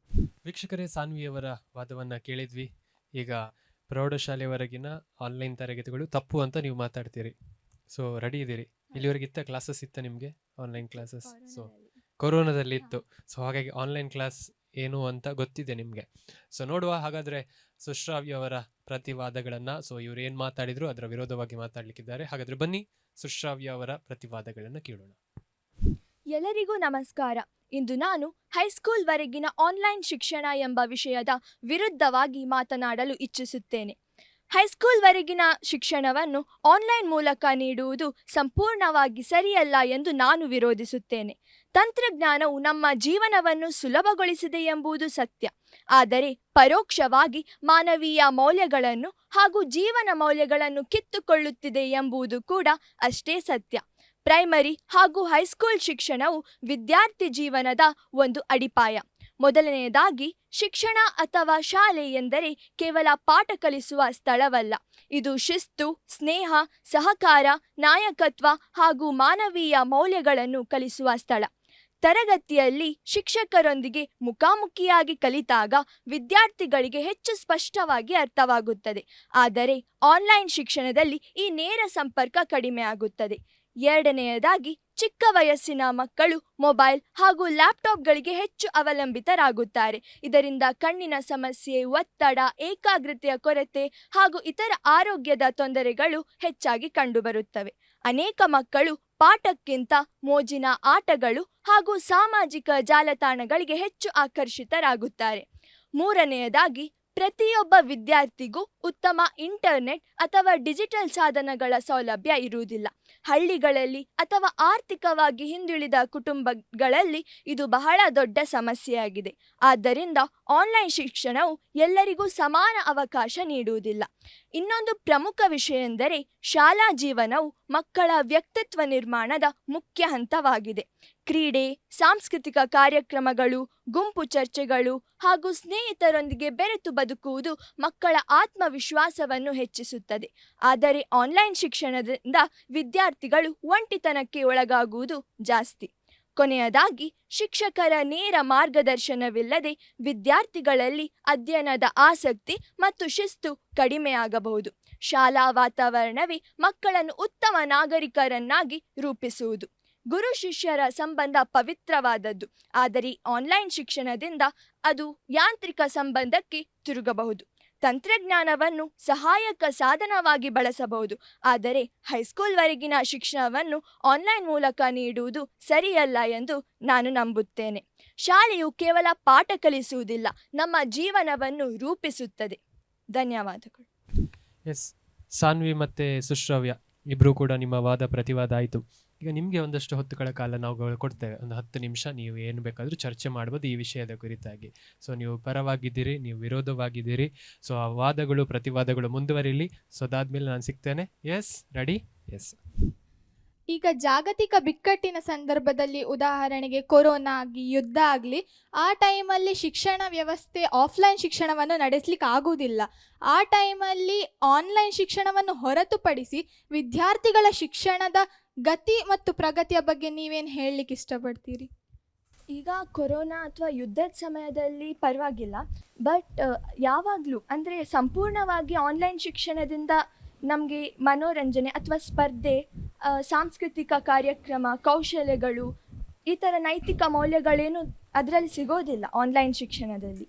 ವೀಕ್ಷಕರೇ, ಸಾನ್ವಿಯವರ ವಾದವನ್ನ ಕೇಳಿದ್ವಿ. ಈಗ ಪ್ರೌಢಶಾಲೆವರೆಗಿನ ಆನ್ಲೈನ್ ತರಗತಿಗಳು ತಪ್ಪು ಅಂತ ನೀವು ಮಾತಾಡ್ತೀರಿ. ಸೊ ರೆಡಿ ಇದ್ದೀರಿ? ಇಲ್ಲಿವರೆಗೆ ಇತ್ತ ಕ್ಲಾಸಸ್ ಇತ್ತ ನಿಮಗೆ ಆನ್ಲೈನ್ ಕ್ಲಾಸಸ್? ಸೊ ಕೊರೋನಾದಲ್ಲಿ ಇತ್ತು. ಸೊ ಹಾಗಾಗಿ ಆನ್ಲೈನ್ ಕ್ಲಾಸ್ ಏನು ಅಂತ ಗೊತ್ತಿದೆ ನಿಮಗೆ. ಸೊ ನೋಡುವ ಹಾಗಾದ್ರೆ ಸುಶ್ರಾವ್ಯ ಅವರ ಪ್ರತಿವಾದಗಳನ್ನ. ಸೊ ಇವ್ರು ಏನ್ ಮಾತಾಡಿದ್ರು ಅದರ ವಿರೋಧವಾಗಿ ಮಾತಾಡ್ಲಿಕ್ಕಿದ್ದಾರೆ. ಹಾಗಾದ್ರೆ ಬನ್ನಿ ಸುಶ್ರಾವ್ಯ ಅವರ ಪ್ರತಿವಾದಗಳನ್ನ ಕೇಳೋಣ. ಎಲ್ಲರಿಗೂ ನಮಸ್ಕಾರ. ಇಂದು ನಾನು ಹೈಸ್ಕೂಲ್ವರೆಗಿನ ಆನ್ಲೈನ್ ಶಿಕ್ಷಣ ಎಂಬ ವಿಷಯದ ವಿರುದ್ಧವಾಗಿ ಮಾತನಾಡಲು ಇಚ್ಛಿಸುತ್ತೇನೆ. ಹೈಸ್ಕೂಲ್ವರೆಗಿನ ಶಿಕ್ಷಣವನ್ನು ಆನ್ಲೈನ್ ಮೂಲಕ ನೀಡುವುದು ಸಂಪೂರ್ಣವಾಗಿ ಸರಿಯಲ್ಲ ಎಂದು ನಾನು ವಿರೋಧಿಸುತ್ತೇನೆ. ತಂತ್ರಜ್ಞಾನವು ನಮ್ಮ ಜೀವನವನ್ನು ಸುಲಭಗೊಳಿಸಿದೆ ಎಂಬುದು ಸತ್ಯ. ಆದರೆ ಪರೋಕ್ಷವಾಗಿ ಮಾನವೀಯ ಮೌಲ್ಯಗಳನ್ನು ಹಾಗೂ ಜೀವನ ಮೌಲ್ಯಗಳನ್ನು ಕಿತ್ತುಕೊಳ್ಳುತ್ತಿದೆ ಎಂಬುದು ಕೂಡ ಅಷ್ಟೇ ಸತ್ಯ. ಪ್ರೈಮರಿ ಹಾಗೂ ಹೈಸ್ಕೂಲ್ ಶಿಕ್ಷಣವು ವಿದ್ಯಾರ್ಥಿ ಜೀವನದ ಒಂದು ಅಡಿಪಾಯ. ಮೊದಲನೆಯದಾಗಿ, ಶಿಕ್ಷಣ ಅಥವಾ ಶಾಲೆ ಎಂದರೆ ಕೇವಲ ಪಾಠ ಕಲಿಸುವ ಸ್ಥಳವಲ್ಲ. ಇದು ಶಿಸ್ತು, ಸ್ನೇಹ, ಸಹಕಾರ, ನಾಯಕತ್ವ ಹಾಗೂ ಮಾನವೀಯ ಮೌಲ್ಯಗಳನ್ನು ಕಲಿಸುವ ಸ್ಥಳ. ತರಗತಿಯಲ್ಲಿ ಶಿಕ್ಷಕರೊಂದಿಗೆ ಮುಖಾಮುಖಿಯಾಗಿ ಕಲಿತಾಗ ವಿದ್ಯಾರ್ಥಿಗಳಿಗೆ ಹೆಚ್ಚು ಸ್ಪಷ್ಟವಾಗಿ ಅರ್ಥವಾಗುತ್ತದೆ. ಆದರೆ ಆನ್ಲೈನ್ ಶಿಕ್ಷಣದಲ್ಲಿ ಈ ನೇರ ಸಂಪರ್ಕ ಕಡಿಮೆ ಆಗುತ್ತದೆ. ಎರಡನೆಯದಾಗಿ, ಚಿಕ್ಕ ವಯಸ್ಸಿನ ಮಕ್ಕಳು ಮೊಬೈಲ್ ಹಾಗೂ ಲ್ಯಾಪ್ಟಾಪ್ಗಳಿಗೆ ಹೆಚ್ಚು ಅವಲಂಬಿತರಾಗುತ್ತಾರೆ. ಇದರಿಂದ ಕಣ್ಣಿನ ಸಮಸ್ಯೆ, ಒತ್ತಡ, ಏಕಾಗ್ರತೆಯ ಕೊರತೆ ಹಾಗೂ ಇತರ ಆರೋಗ್ಯದ ತೊಂದರೆಗಳು ಹೆಚ್ಚಾಗಿ ಕಂಡುಬರುತ್ತವೆ. ಅನೇಕ ಮಕ್ಕಳು ಪಾಠಕ್ಕಿಂತ ಮೋಜಿನ ಆಟಗಳು ಹಾಗೂ ಸಾಮಾಜಿಕ ಜಾಲತಾಣಗಳಿಗೆ ಹೆಚ್ಚು ಆಕರ್ಷಿತರಾಗುತ್ತಾರೆ. ಮೂರನೆಯದಾಗಿ, ಪ್ರತಿಯೊಬ್ಬ ವಿದ್ಯಾರ್ಥಿಗೂ ಉತ್ತಮ ಇಂಟರ್ನೆಟ್ ಅಥವಾ ಡಿಜಿಟಲ್ ಸಾಧನಗಳ ಸೌಲಭ್ಯ ಇರುವುದಿಲ್ಲ. ಹಳ್ಳಿಗಳಲ್ಲಿ ಅಥವಾ ಆರ್ಥಿಕವಾಗಿ ಹಿಂದುಳಿದ ಕುಟುಂಬಗಳಲ್ಲಿ ಇದು ಬಹಳ ದೊಡ್ಡ ಸಮಸ್ಯೆಯಾಗಿದೆ. ಆದ್ದರಿಂದ ಆನ್ಲೈನ್ ಶಿಕ್ಷಣವು ಎಲ್ಲರಿಗೂ ಸಮಾನ ಅವಕಾಶ ನೀಡುವುದಿಲ್ಲ. ಇನ್ನೊಂದು ಪ್ರಮುಖ ವಿಷಯ ಎಂದರೆ, ಶಾಲಾ ಜೀವನವು ಮಕ್ಕಳ ವ್ಯಕ್ತಿತ್ವ ನಿರ್ಮಾಣದ ಮುಖ್ಯ ಹಂತವಾಗಿದೆ. ಕ್ರೀಡೆ, ಸಾಂಸ್ಕೃತಿಕ ಕಾರ್ಯಕ್ರಮಗಳು, ಗುಂಪು ಚರ್ಚೆಗಳು ಹಾಗೂ ಸ್ನೇಹಿತರೊಂದಿಗೆ ಬೆರೆತು ಬದುಕುವುದು ಮಕ್ಕಳ ಆತ್ಮವಿಶ್ವಾಸವನ್ನು ಹೆಚ್ಚಿಸುತ್ತದೆ. ಆದರೆ ಆನ್ಲೈನ್ ಶಿಕ್ಷಣದಿಂದ ವಿದ್ಯಾರ್ಥಿಗಳು ಒಂಟಿತನಕ್ಕೆ ಒಳಗಾಗುವುದು ಜಾಸ್ತಿ. ಕೊನೆಯದಾಗಿ, ಶಿಕ್ಷಕರ ನೇರ ಮಾರ್ಗದರ್ಶನವಿಲ್ಲದೆ ವಿದ್ಯಾರ್ಥಿಗಳಲ್ಲಿ ಅಧ್ಯಯನದ ಆಸಕ್ತಿ ಮತ್ತು ಶಿಸ್ತು ಕಡಿಮೆಯಾಗಬಹುದು. ಶಾಲಾ ವಾತಾವರಣವೇ ಮಕ್ಕಳನ್ನು ಉತ್ತಮ ನಾಗರಿಕರನ್ನಾಗಿ ರೂಪಿಸುವುದು. ಗುರು ಶಿಷ್ಯರ ಸಂಬಂಧ ಪವಿತ್ರವಾದದ್ದು, ಆದರೆ ಆನ್ಲೈನ್ ಶಿಕ್ಷಣದಿಂದ ಅದು ಯಾಂತ್ರಿಕ ಸಂಬಂಧಕ್ಕೆ ತಿರುಗಬಹುದು. ತಂತ್ರಜ್ಞಾನವನ್ನು ಸಹಾಯಕ ಸಾಧನವಾಗಿ ಬಳಸಬಹುದು, ಆದರೆ ಹೈಸ್ಕೂಲ್ವರೆಗಿನ ಶಿಕ್ಷಣವನ್ನು ಆನ್ಲೈನ್ ಮೂಲಕ ನೀಡುವುದು ಸರಿಯಲ್ಲ ಎಂದು ನಾನು ನಂಬುತ್ತೇನೆ. ಶಾಲೆಯು ಕೇವಲ ಪಾಠ ಕಲಿಸುವುದಿಲ್ಲ, ನಮ್ಮ ಜೀವನವನ್ನು ರೂಪಿಸುತ್ತದೆ. ಧನ್ಯವಾದಗಳು. ಎಸ್, ಸಾನ್ವಿ ಮತ್ತು ಸುಶ್ರವ್ಯ ಇಬ್ಬರೂ ಕೂಡ ನಿಮ್ಮ ವಾದ ಪ್ರತಿವಾದ ಆಯಿತು. ಈಗ ನಿಮಗೆ ಒಂದಷ್ಟು ಹೊತ್ತುಗಳ ಕಾಲ ನಾವು ಕೊಡ್ತೇವೆ, ಒಂದು 10 ನಿಮಿಷ ನೀವು ಏನು ಬೇಕಾದರೂ ಚರ್ಚೆ ಮಾಡ್ಬೋದು ಈ ವಿಷಯದ ಕುರಿತಾಗಿ. ಸೊ ನೀವು ಪರವಾಗಿದ್ದೀರಿ, ನೀವು ವಿರೋಧವಾಗಿದ್ದೀರಿ. ಸೊ ಆ ವಾದಗಳು ಪ್ರತಿವಾದಗಳು ಮುಂದುವರಿಲಿ. ಸೊ ಅದಾದ್ಮೇಲೆ ನಾನು ಸಿಗ್ತೇನೆ. S, ready? ಎಸ್. ಈಗ ಜಾಗತಿಕ ಬಿಕ್ಕಟ್ಟಿನ ಸಂದರ್ಭದಲ್ಲಿ, ಉದಾಹರಣೆಗೆ ಕೊರೋನಾ ಆಗಿ, ಯುದ್ಧ ಆಗಲಿ, ಆ ಟೈಮಲ್ಲಿ ಶಿಕ್ಷಣ ವ್ಯವಸ್ಥೆ ಆಫ್ಲೈನ್ ಶಿಕ್ಷಣವನ್ನು ನಡೆಸಲಿಕ್ಕೆ ಆಗುವುದಿಲ್ಲ. ಆ ಟೈಮಲ್ಲಿ ಆನ್ಲೈನ್ ಶಿಕ್ಷಣವನ್ನು ಹೊರತುಪಡಿಸಿ ವಿದ್ಯಾರ್ಥಿಗಳ ಶಿಕ್ಷಣದ ಗತಿ ಮತ್ತು ಪ್ರಗತಿಯ ಬಗ್ಗೆ ನೀವೇನು ಹೇಳಲಿಕ್ಕೆ ಇಷ್ಟಪಡ್ತೀರಿ? ಈಗ ಕೊರೋನಾ ಅಥವಾ ಯುದ್ಧದ ಸಮಯದಲ್ಲಿ ಪರವಾಗಿಲ್ಲ, ಬಟ್ ಯಾವಾಗಲೂ ಅಂದರೆ ಸಂಪೂರ್ಣವಾಗಿ ಆನ್ಲೈನ್ ಶಿಕ್ಷಣದಿಂದ ನಮಗೆ ಮನೋರಂಜನೆ ಅಥವಾ ಸ್ಪರ್ಧೆ, ಸಾಂಸ್ಕೃತಿಕ ಕಾರ್ಯಕ್ರಮ, ಕೌಶಲ್ಯಗಳು, ಈ ಥರ ನೈತಿಕ ಮೌಲ್ಯಗಳೇನು ಅದರಲ್ಲಿ ಸಿಗೋದಿಲ್ಲ ಆನ್ಲೈನ್ ಶಿಕ್ಷಣದಲ್ಲಿ.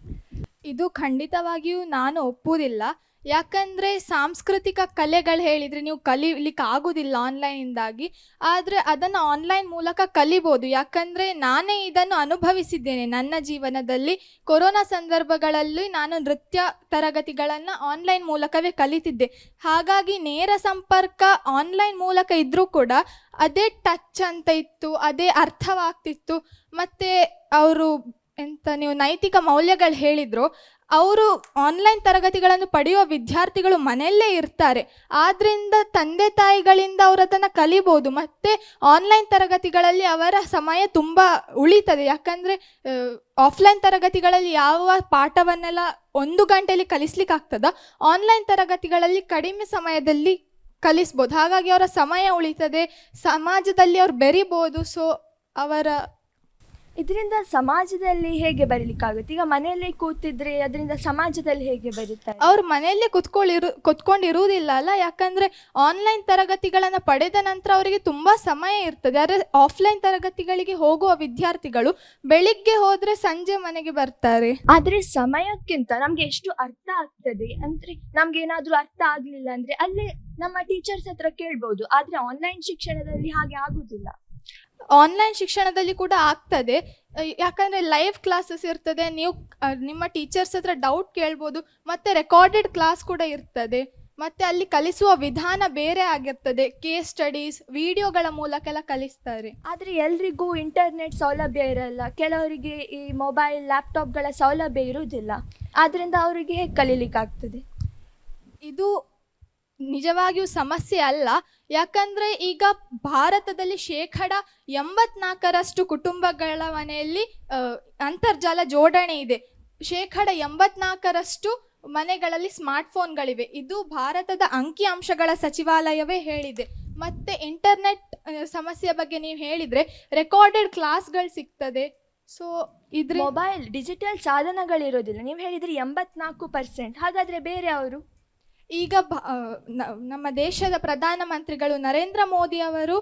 ಇದು ಖಂಡಿತವಾಗಿಯೂ ನಾನು ಒಪ್ಪುವುದಿಲ್ಲ. ಯಾಕಂದರೆ ಸಾಂಸ್ಕೃತಿಕ ಕಲೆಗಳು ಹೇಳಿದರೆ ನೀವು ಕಲೀಲಿಕ್ಕೆ ಆಗೋದಿಲ್ಲ ಆನ್ಲೈನಿಂದಾಗಿ, ಆದರೆ ಅದನ್ನು ಆನ್ಲೈನ್ ಮೂಲಕ ಕಲಿಬೋದು. ಯಾಕಂದರೆ ನಾನೇ ಇದನ್ನು ಅನುಭವಿಸಿದ್ದೇನೆ ನನ್ನ ಜೀವನದಲ್ಲಿ. ಕೊರೋನಾ ಸಂದರ್ಭಗಳಲ್ಲಿ ನಾನು ನೃತ್ಯ ತರಗತಿಗಳನ್ನು ಆನ್ಲೈನ್ ಮೂಲಕವೇ ಕಲಿತಿದ್ದೆ. ಹಾಗಾಗಿ ನೇರ ಸಂಪರ್ಕ ಆನ್ಲೈನ್ ಮೂಲಕ ಇದ್ದರೂ ಕೂಡ ಅದೇ ಟಚ್ ಅಂತ ಇತ್ತು, ಅದೇ ಅರ್ಥವಾಗ್ತಿತ್ತು. ಮತ್ತು ಅವರು ನೀವು ನೈತಿಕ ಮೌಲ್ಯಗಳು ಹೇಳಿದರು, ಅವರು ಆನ್ಲೈನ್ ತರಗತಿಗಳನ್ನು ಪಡೆಯುವ ವಿದ್ಯಾರ್ಥಿಗಳು ಮನೆಯಲ್ಲೇ ಇರ್ತಾರೆ. ಆದ್ದರಿಂದ ತಂದೆ ತಾಯಿಗಳಿಂದ ಅವರು ಅದನ್ನು ಕಲಿಬೋದು. ಮತ್ತು ಆನ್ಲೈನ್ ತರಗತಿಗಳಲ್ಲಿ ಅವರ ಸಮಯ ತುಂಬ ಉಳಿತದೆ. ಯಾಕಂದರೆ ಆಫ್ಲೈನ್ ತರಗತಿಗಳಲ್ಲಿ ಯಾವ ಪಾಠವನ್ನೆಲ್ಲ 1 ಗಂಟೆಯಲ್ಲಿ ಕಲಿಸ್ಲಿಕ್ಕೆ ಆಗ್ತದ, ಆನ್ಲೈನ್ ತರಗತಿಗಳಲ್ಲಿ ಕಡಿಮೆ ಸಮಯದಲ್ಲಿ ಕಲಿಸ್ಬೋದು. ಹಾಗಾಗಿ ಅವರ ಸಮಯ ಉಳಿತದೆ, ಸಮಾಜದಲ್ಲಿ ಅವ್ರು ಬೆರಿಬೋದು. ಸೊ ಅವರ ಇದರಿಂದ ಸಮಾಜದಲ್ಲಿ ಹೇಗೆ ಬರೀಲಿಕ್ಕಾಗುತ್ತೆ? ಈಗ ಮನೆಯಲ್ಲೇ ಕೂತಿದ್ರೆ ಅದರಿಂದ ಸಮಾಜದಲ್ಲಿ ಹೇಗೆ ಬರೀತಾರೆ? ಅವ್ರು ಮನೆಯಲ್ಲೇ ಕುತ್ಕೊಂಡಿರುವುದಿಲ್ಲ ಅಲ್ಲ. ಯಾಕಂದರೆ ಆನ್ಲೈನ್ ತರಗತಿಗಳನ್ನು ಪಡೆದ ನಂತರ ಅವರಿಗೆ ತುಂಬ ಸಮಯ ಇರ್ತದೆ. ಆದರೆ ಆಫ್ಲೈನ್ ತರಗತಿಗಳಿಗೆ ಹೋಗುವ ವಿದ್ಯಾರ್ಥಿಗಳು ಬೆಳಿಗ್ಗೆ ಹೋದರೆ ಸಂಜೆ ಮನೆಗೆ ಬರ್ತಾರೆ. ಆದರೆ ಸಮಯಕ್ಕಿಂತ ನಮಗೆ ಎಷ್ಟು ಅರ್ಥ ಆಗ್ತದೆ ಅಂದರೆ, ನಮ್ಗೆ ಏನಾದರೂ ಅರ್ಥ ಆಗಲಿಲ್ಲ ಅಂದರೆ ಅಲ್ಲೇ ನಮ್ಮ ಟೀಚರ್ಸ್ ಹತ್ರ ಕೇಳ್ಬೋದು. ಆದರೆ ಆನ್ಲೈನ್ ಶಿಕ್ಷಣದಲ್ಲಿ ಹಾಗೆ ಆಗುವುದಿಲ್ಲ. ಆನ್ಲೈನ್ ಶಿಕ್ಷಣದಲ್ಲಿ ಕೂಡ ಆಗ್ತದೆ, ಯಾಕಂದರೆ ಲೈವ್ ಕ್ಲಾಸಸ್ ಇರ್ತದೆ. ನೀವು ನಿಮ್ಮ ಟೀಚರ್ಸ್ ಹತ್ರ ಡೌಟ್ ಕೇಳ್ಬೋದು. ಮತ್ತು ರೆಕಾರ್ಡೆಡ್ ಕ್ಲಾಸ್ ಕೂಡ ಇರ್ತದೆ. ಮತ್ತು ಅಲ್ಲಿ ಕಲಿಸುವ ವಿಧಾನ ಬೇರೆ ಆಗಿರ್ತದೆ. ಕೇಸ್ ಸ್ಟಡೀಸ್, ವಿಡಿಯೋಗಳ ಮೂಲಕ ಎಲ್ಲ ಕಲಿಸ್ತಾರೆ. ಆದರೆ ಎಲ್ರಿಗೂ ಇಂಟರ್ನೆಟ್ ಸೌಲಭ್ಯ ಇರಲ್ಲ. ಕೆಲವರಿಗೆ ಈ ಮೊಬೈಲ್, ಲ್ಯಾಪ್ಟಾಪ್ಗಳ ಸೌಲಭ್ಯ ಇರುವುದಿಲ್ಲ. ಆದ್ದರಿಂದ ಅವರಿಗೆ ಹೇಗೆ ಕಲೀಲಿಕ್ಕಾಗ್ತದೆ? ಇದು ನಿಜವಾಗಿಯೂ ಸಮಸ್ಯೆ ಅಲ್ಲ. ಯಾಕಂದರೆ ಈಗ ಭಾರತದಲ್ಲಿ 84% ಕುಟುಂಬಗಳ ಮನೆಯಲ್ಲಿ ಅಂತರ್ಜಾಲ ಜೋಡಣೆ ಇದೆ. 84% ಮನೆಗಳಲ್ಲಿ ಸ್ಮಾರ್ಟ್ಫೋನ್ಗಳಿವೆ. ಇದು ಭಾರತದ ಅಂಕಿಅಂಶಗಳ ಸಚಿವಾಲಯವೇ ಹೇಳಿದೆ. ಮತ್ತು ಇಂಟರ್ನೆಟ್ ಸಮಸ್ಯೆಯ ಬಗ್ಗೆ ನೀವು ಹೇಳಿದರೆ ರೆಕಾರ್ಡೆಡ್ ಕ್ಲಾಸ್ಗಳು ಸಿಗ್ತದೆ. ಸೊ ಇದ್ರ ಮೊಬೈಲ್ ಡಿಜಿಟಲ್ ಸಾಧನಗಳಿರೋದಿಲ್ಲ. ನೀವು ಹೇಳಿದ್ರಿ 84%. ಹಾಗಾದರೆ ಬೇರೆ ಅವರು? ಈಗ ನಮ್ಮ ದೇಶದ ಪ್ರಧಾನಮಂತ್ರಿಗಳು ನರೇಂದ್ರ ಮೋದಿ ಅವರು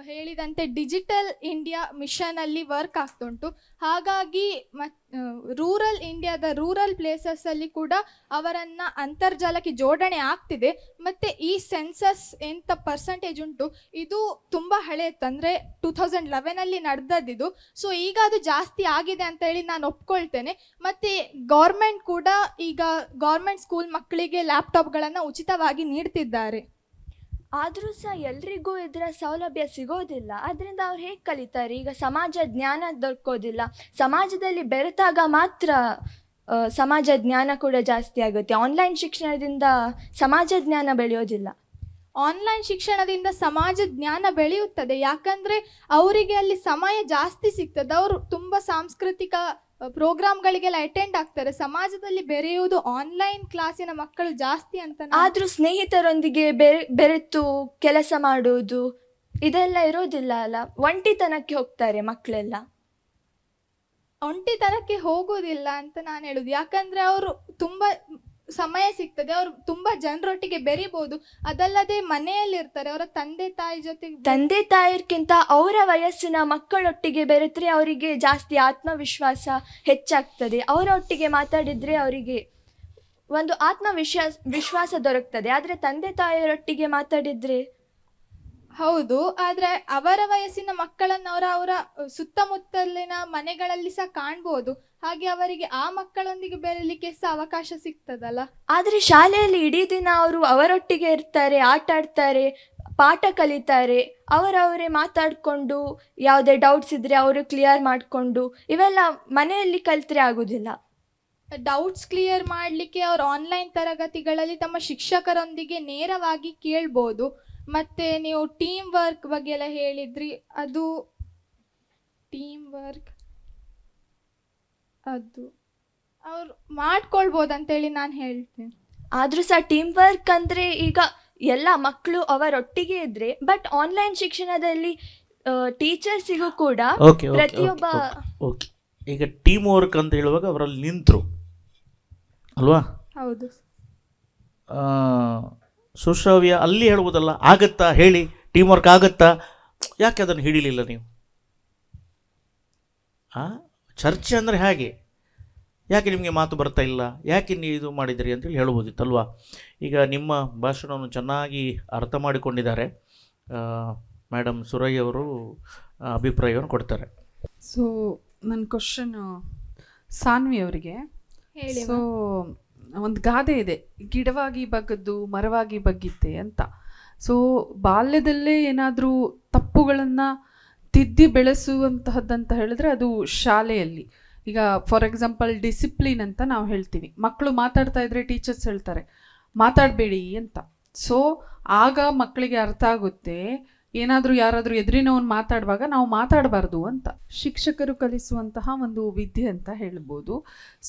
ಹೇಳಿದಂತೆ ಡಿಜಿಟಲ್ ಇಂಡಿಯಾ ಮಿಷನಲ್ಲಿ ವರ್ಕ್ ಆಗ್ತುಂಟು. ಹಾಗಾಗಿ ರೂರಲ್ ಇಂಡಿಯಾದ ರೂರಲ್ ಪ್ಲೇಸಸ್ಸಲ್ಲಿ ಕೂಡ ಅವರನ್ನು ಅಂತರ್ಜಾಲಕ್ಕೆ ಜೋಡಣೆ ಆಗ್ತಿದೆ. ಮತ್ತು ಈ ಸೆನ್ಸಸ್ ಎಂಥ ಪರ್ಸೆಂಟೇಜ್ ಉಂಟು, ಇದು ತುಂಬ ಹಳೆಯದು, ಅಂದರೆ 2011 ನಡೆದದ್ದು. ಸೊ ಈಗ ಅದು ಜಾಸ್ತಿ ಆಗಿದೆ ಅಂತ ಹೇಳಿ ನಾನು ಒಪ್ಕೊಳ್ತೇನೆ. ಮತ್ತು ಗೌರ್ಮೆಂಟ್ ಕೂಡ ಈಗ ಗೌರ್ಮೆಂಟ್ ಸ್ಕೂಲ್ ಮಕ್ಕಳಿಗೆ ಲ್ಯಾಪ್ಟಾಪ್ಗಳನ್ನು ಉಚಿತವಾಗಿ ನೀಡ್ತಿದ್ದಾರೆ. ಆದರೂ ಸಹ ಎಲ್ರಿಗೂ ಇದರ ಸೌಲಭ್ಯ ಸಿಗೋದಿಲ್ಲ. ಅದರಿಂದ ಅವ್ರು ಹೇಗೆ ಕಲಿತಾರೆ? ಈಗ ಸಮಾಜ ಜ್ಞಾನ ದೊರಕೋದಿಲ್ಲ. ಸಮಾಜದಲ್ಲಿ ಬೆರೆತಾಗ ಮಾತ್ರ ಸಮಾಜ ಜ್ಞಾನ ಕೂಡ ಜಾಸ್ತಿ ಆಗುತ್ತೆ. ಆನ್ಲೈನ್ ಶಿಕ್ಷಣದಿಂದ ಸಮಾಜ ಜ್ಞಾನ ಬೆಳೆಯೋದಿಲ್ಲ. ಆನ್ಲೈನ್ ಶಿಕ್ಷಣದಿಂದ ಸಮಾಜ ಜ್ಞಾನ ಬೆಳೆಯುತ್ತದೆ, ಯಾಕಂದರೆ ಅವರಿಗೆ ಅಲ್ಲಿ ಸಮಯ ಜಾಸ್ತಿ ಸಿಗ್ತದೆ. ಅವರು ತುಂಬ ಸಾಂಸ್ಕೃತಿಕ ಪ್ರೋಗ್ರಾಮ್ಗಳಿಗೆಲ್ಲ ಅಟೆಂಡ್ ಆಗ್ತಾರೆ. ಸಮಾಜದಲ್ಲಿ ಬೆರೆಯುವುದು ಆನ್ಲೈನ್ ಕ್ಲಾಸಿನ ಮಕ್ಕಳು ಜಾಸ್ತಿ ಅಂತ. ಆದರೂ ಸ್ನೇಹಿತರೊಂದಿಗೆ ಬೆರೆತು ಕೆಲಸ ಮಾಡುವುದು ಇದೆಲ್ಲ ಇರೋದಿಲ್ಲ ಅಲ್ಲ. ಒಂಟಿತನಕ್ಕೆ ಹೋಗ್ತಾರೆ ಮಕ್ಕಳೆಲ್ಲ. ಒಂಟಿತನಕ್ಕೆ ಹೋಗೋದಿಲ್ಲ ಅಂತ ನಾನು ಹೇಳೋದು. ಯಾಕಂದರೆ ಅವರು ತುಂಬ ಸಮಯ ಸಿಗ್ತದೆ, ಅವರು ತುಂಬ ಜನರೊಟ್ಟಿಗೆ ಬೆರಿಬೋದು. ಅದಲ್ಲದೆ ಮನೆಯಲ್ಲಿರ್ತಾರೆ, ಅವರ ತಂದೆ ತಾಯಿ ಜೊತೆಗೆ. ತಂದೆ ತಾಯಿರ್ಕಿಂತ ಅವರ ವಯಸ್ಸಿನ ಮಕ್ಕಳೊಟ್ಟಿಗೆ ಬೆರೆತರೆ ಅವರಿಗೆ ಜಾಸ್ತಿ ಆತ್ಮವಿಶ್ವಾಸ ಹೆಚ್ಚಾಗ್ತದೆ. ಅವರೊಟ್ಟಿಗೆ ಮಾತಾಡಿದರೆ ಅವರಿಗೆ ಒಂದು ವಿಶ್ವಾಸ ದೊರಕ್ತದೆ. ಆದರೆ ತಂದೆ ತಾಯಿಯರೊಟ್ಟಿಗೆ ಮಾತಾಡಿದರೆ ಹೌದು, ಆದರೆ ಅವರ ವಯಸ್ಸಿನ ಮಕ್ಕಳನ್ನು ಅವರ ಸುತ್ತಮುತ್ತಲಿನ ಮನೆಗಳಲ್ಲಿ ಸಹ ಕಾಣ್ಬೋದು. ಹಾಗೆ ಅವರಿಗೆ ಆ ಮಕ್ಕಳೊಂದಿಗೆ ಬೆರಲಿಕ್ಕೆ ಸಹ ಅವಕಾಶ ಸಿಗ್ತದಲ್ಲ. ಆದರೆ ಶಾಲೆಯಲ್ಲಿ ಇಡೀ ದಿನ ಅವರು ಅವರೊಟ್ಟಿಗೆ ಇರ್ತಾರೆ, ಆಟ ಆಡ್ತಾರೆ, ಪಾಠ ಕಲಿತಾರೆ. ಅವರವರೇ ಮಾತಾಡಿಕೊಂಡು ಯಾವುದೇ ಡೌಟ್ಸ್ ಇದ್ದರೆ ಅವರು ಕ್ಲಿಯರ್ ಮಾಡಿಕೊಂಡು, ಇವೆಲ್ಲ ಮನೆಯಲ್ಲಿ ಕಲಿತ್ರೆ ಆಗೋದಿಲ್ಲ. ಡೌಟ್ಸ್ ಕ್ಲಿಯರ್ ಮಾಡಲಿಕ್ಕೆ ಅವರು ಆನ್ಲೈನ್ ತರಗತಿಗಳಲ್ಲಿ ತಮ್ಮ ಶಿಕ್ಷಕರೊಂದಿಗೆ ನೇರವಾಗಿ ಕೇಳ್ಬೋದು. ಮತ್ತು ನೀವು ಟೀಮ್ ವರ್ಕ್ ಬಗ್ಗೆ ಎಲ್ಲ ಹೇಳಿದ್ರಿ, ಅದು ಟೀಮ್ ವರ್ಕ್ ಅದು ಅವ್ರು ಮಾಡ್ಕೊಳ್ಬೋದು ಅಂತೇಳಿ ನಾನು ಹೇಳ್ತೇನೆ. ಆದರೂ ಸಹ ಟೀಮ್ ವರ್ಕ್ ಅಂದರೆ ಈಗ ಎಲ್ಲ ಮಕ್ಕಳು ಅವರೊಟ್ಟಿಗೆ ಇದ್ದರೆ, ಬಟ್ ಆನ್ಲೈನ್ ಶಿಕ್ಷಣದಲ್ಲಿ ಟೀಚರ್ಸಿಗೂ ಕೂಡ ಪ್ರತಿಯೊಬ್ಬ ಈಗ ಟೀಮ್ ವರ್ಕ್ ಅಂತ ಹೇಳುವಾಗ ಅವರಲ್ಲಿ ನಿಂತರು ಅಲ್ವಾ? ಹೌದು. ಸುಶ್ರಾವ್ಯ ಅಲ್ಲಿ ಹೇಳ್ಬೋದಲ್ಲ, ಆಗತ್ತಾ ಹೇಳಿ, ಟೀಮ್ ವರ್ಕ್ ಆಗತ್ತಾ? ಯಾಕೆ ಅದನ್ನು ಹಿಡಿಲಿಲ್ಲ ನೀವು? ಚರ್ಚೆ ಅಂದರೆ ಹಾಗೆ. ಯಾಕೆ ನಿಮಗೆ ಮಾತು ಬರ್ತಾ ಇಲ್ಲ, ಯಾಕೆ ನೀವು ಇದು ಮಾಡಿದಿರಿ ಅಂತೇಳಿ ಹೇಳ್ಬೋದಿತ್ತಲ್ವಾ? ಈಗ ನಿಮ್ಮ ಭಾಷಣವನ್ನು ಚೆನ್ನಾಗಿ ಅರ್ಥ ಮಾಡಿಕೊಂಡಿದ್ದಾರೆ ಮೇಡಮ್ ಸುರಯ್ಯ ಅವರು, ಅಭಿಪ್ರಾಯವನ್ನು ಕೊಡ್ತಾರೆ. ಸೊ ನನ್ನ ಕ್ವಶನ್ ಸಾನ್ವಿ ಅವರಿಗೆ. ಸೊ ಒಂದು ಗಾದೆ ಇದೆ, ಗಿಡವಾಗಿ ಬಗ್ಗದ್ದು ಮರವಾಗಿ ಬಗ್ಗಿತ್ತೆ ಅಂತ. ಸೊ ಬಾಲ್ಯದಲ್ಲೇ ಏನಾದರೂ ತಪ್ಪುಗಳನ್ನು ತಿದ್ದಿ ಬೆಳೆಸುವಂತಹದ್ದಂತ ಹೇಳಿದ್ರೆ ಅದು ಶಾಲೆಯಲ್ಲಿ. ಈಗ ಫಾರ್ ಎಕ್ಸಾಂಪಲ್ ಡಿಸಿಪ್ಲಿನ್ ಅಂತ ನಾವು ಹೇಳ್ತೀವಿ. ಮಕ್ಕಳು ಮಾತಾಡ್ತಾ ಇದ್ರೆ ಟೀಚರ್ಸ್ ಹೇಳ್ತಾರೆ ಮಾತಾಡಬೇಡಿ ಅಂತ. ಸೊ ಆಗ ಮಕ್ಕಳಿಗೆ ಅರ್ಥ ಆಗುತ್ತೆ, ಏನಾದರೂ ಯಾರಾದರೂ ಎದುರಿನವನು ಮಾತಾಡುವಾಗ ನಾವು ಮಾತಾಡಬಾರ್ದು ಅಂತ. ಶಿಕ್ಷಕರು ಕಲಿಸುವಂತಹ ಒಂದು ವಿದ್ಯೆ ಅಂತ ಹೇಳ್ಬೋದು.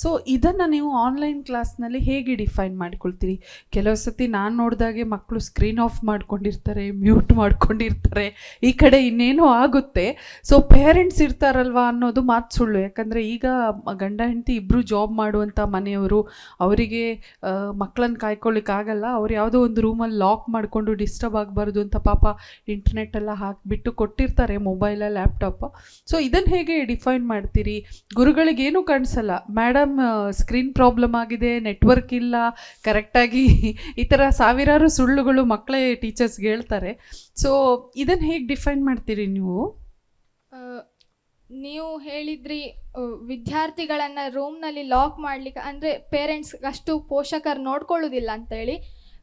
ಸೊ ಇದನ್ನು ನೀವು ಆನ್ಲೈನ್ ಕ್ಲಾಸ್ನಲ್ಲಿ ಹೇಗೆ ಡಿಫೈನ್ ಮಾಡ್ಕೊಳ್ತೀರಿ? ಕೆಲವು ಸತಿ ನಾನು ನೋಡಿದಾಗೆ ಮಕ್ಕಳು ಸ್ಕ್ರೀನ್ ಆಫ್ ಮಾಡ್ಕೊಂಡಿರ್ತಾರೆ, ಮ್ಯೂಟ್ ಮಾಡ್ಕೊಂಡಿರ್ತಾರೆ, ಈ ಕಡೆ ಇನ್ನೇನೋ ಆಗುತ್ತೆ. ಸೊ ಪೇರೆಂಟ್ಸ್ ಇರ್ತಾರಲ್ವಾ ಅನ್ನೋದು ಮಾತು ಸುಳ್ಳು. ಯಾಕಂದರೆ ಈಗ ಗಂಡ ಹೆಂಡತಿ ಇಬ್ಬರು ಜಾಬ್ ಮಾಡುವಂಥ ಮನೆಯವರು, ಅವರಿಗೆ ಮಕ್ಕಳನ್ನು ಕಾಯ್ಕೊಳ್ಳಿಕ್ಕಾಗಲ್ಲ. ಅವ್ರು ಯಾವುದೋ ಒಂದು ರೂಮಲ್ಲಿ ಲಾಕ್ ಮಾಡಿಕೊಂಡು ಡಿಸ್ಟರ್ಬ್ ಆಗಬಾರ್ದು ಅಂತ ಪಾಪ ಇಂಟರ್ನೆಟ್ ಎಲ್ಲ ಹಾಕಿಬಿಟ್ಟು ಕೊಟ್ಟಿರ್ತಾರೆ, ಮೊಬೈಲ ಲ್ಯಾಪ್ಟಾಪ್. ಸೊ ಇದನ್ನು ಹೇಗೆ ಡಿಫೈನ್ ಮಾಡ್ತೀರಿ? ಗುರುಗಳಿಗೇನು ಕಾಣಿಸಲ್ಲ, ಮೇಡಮ್ ಸ್ಕ್ರೀನ್ ಪ್ರಾಬ್ಲಮ್ ಆಗಿದೆ, ನೆಟ್ವರ್ಕ್ ಇಲ್ಲ ಕರೆಕ್ಟಾಗಿ, ಈ ಥರ ಸಾವಿರಾರು ಸುಳ್ಳುಗಳು ಮಕ್ಕಳೇ ಟೀಚರ್ಸ್ಗೆ ಹೇಳ್ತಾರೆ. ಸೊ ಇದನ್ನು ಹೇಗೆ ಡಿಫೈನ್ ಮಾಡ್ತೀರಿ ನೀವು? ನೀವು ಹೇಳಿದ್ರಿ ವಿದ್ಯಾರ್ಥಿಗಳನ್ನು ರೂಮ್ನಲ್ಲಿ ಲಾಕ್ ಮಾಡಲಿಕ್ಕೆ, ಅಂದರೆ ಪೇರೆಂಟ್ಸ್ ಅಷ್ಟು ಪೋಷಕರು ನೋಡ್ಕೊಳ್ಳೋದಿಲ್ಲ ಅಂತೇಳಿ.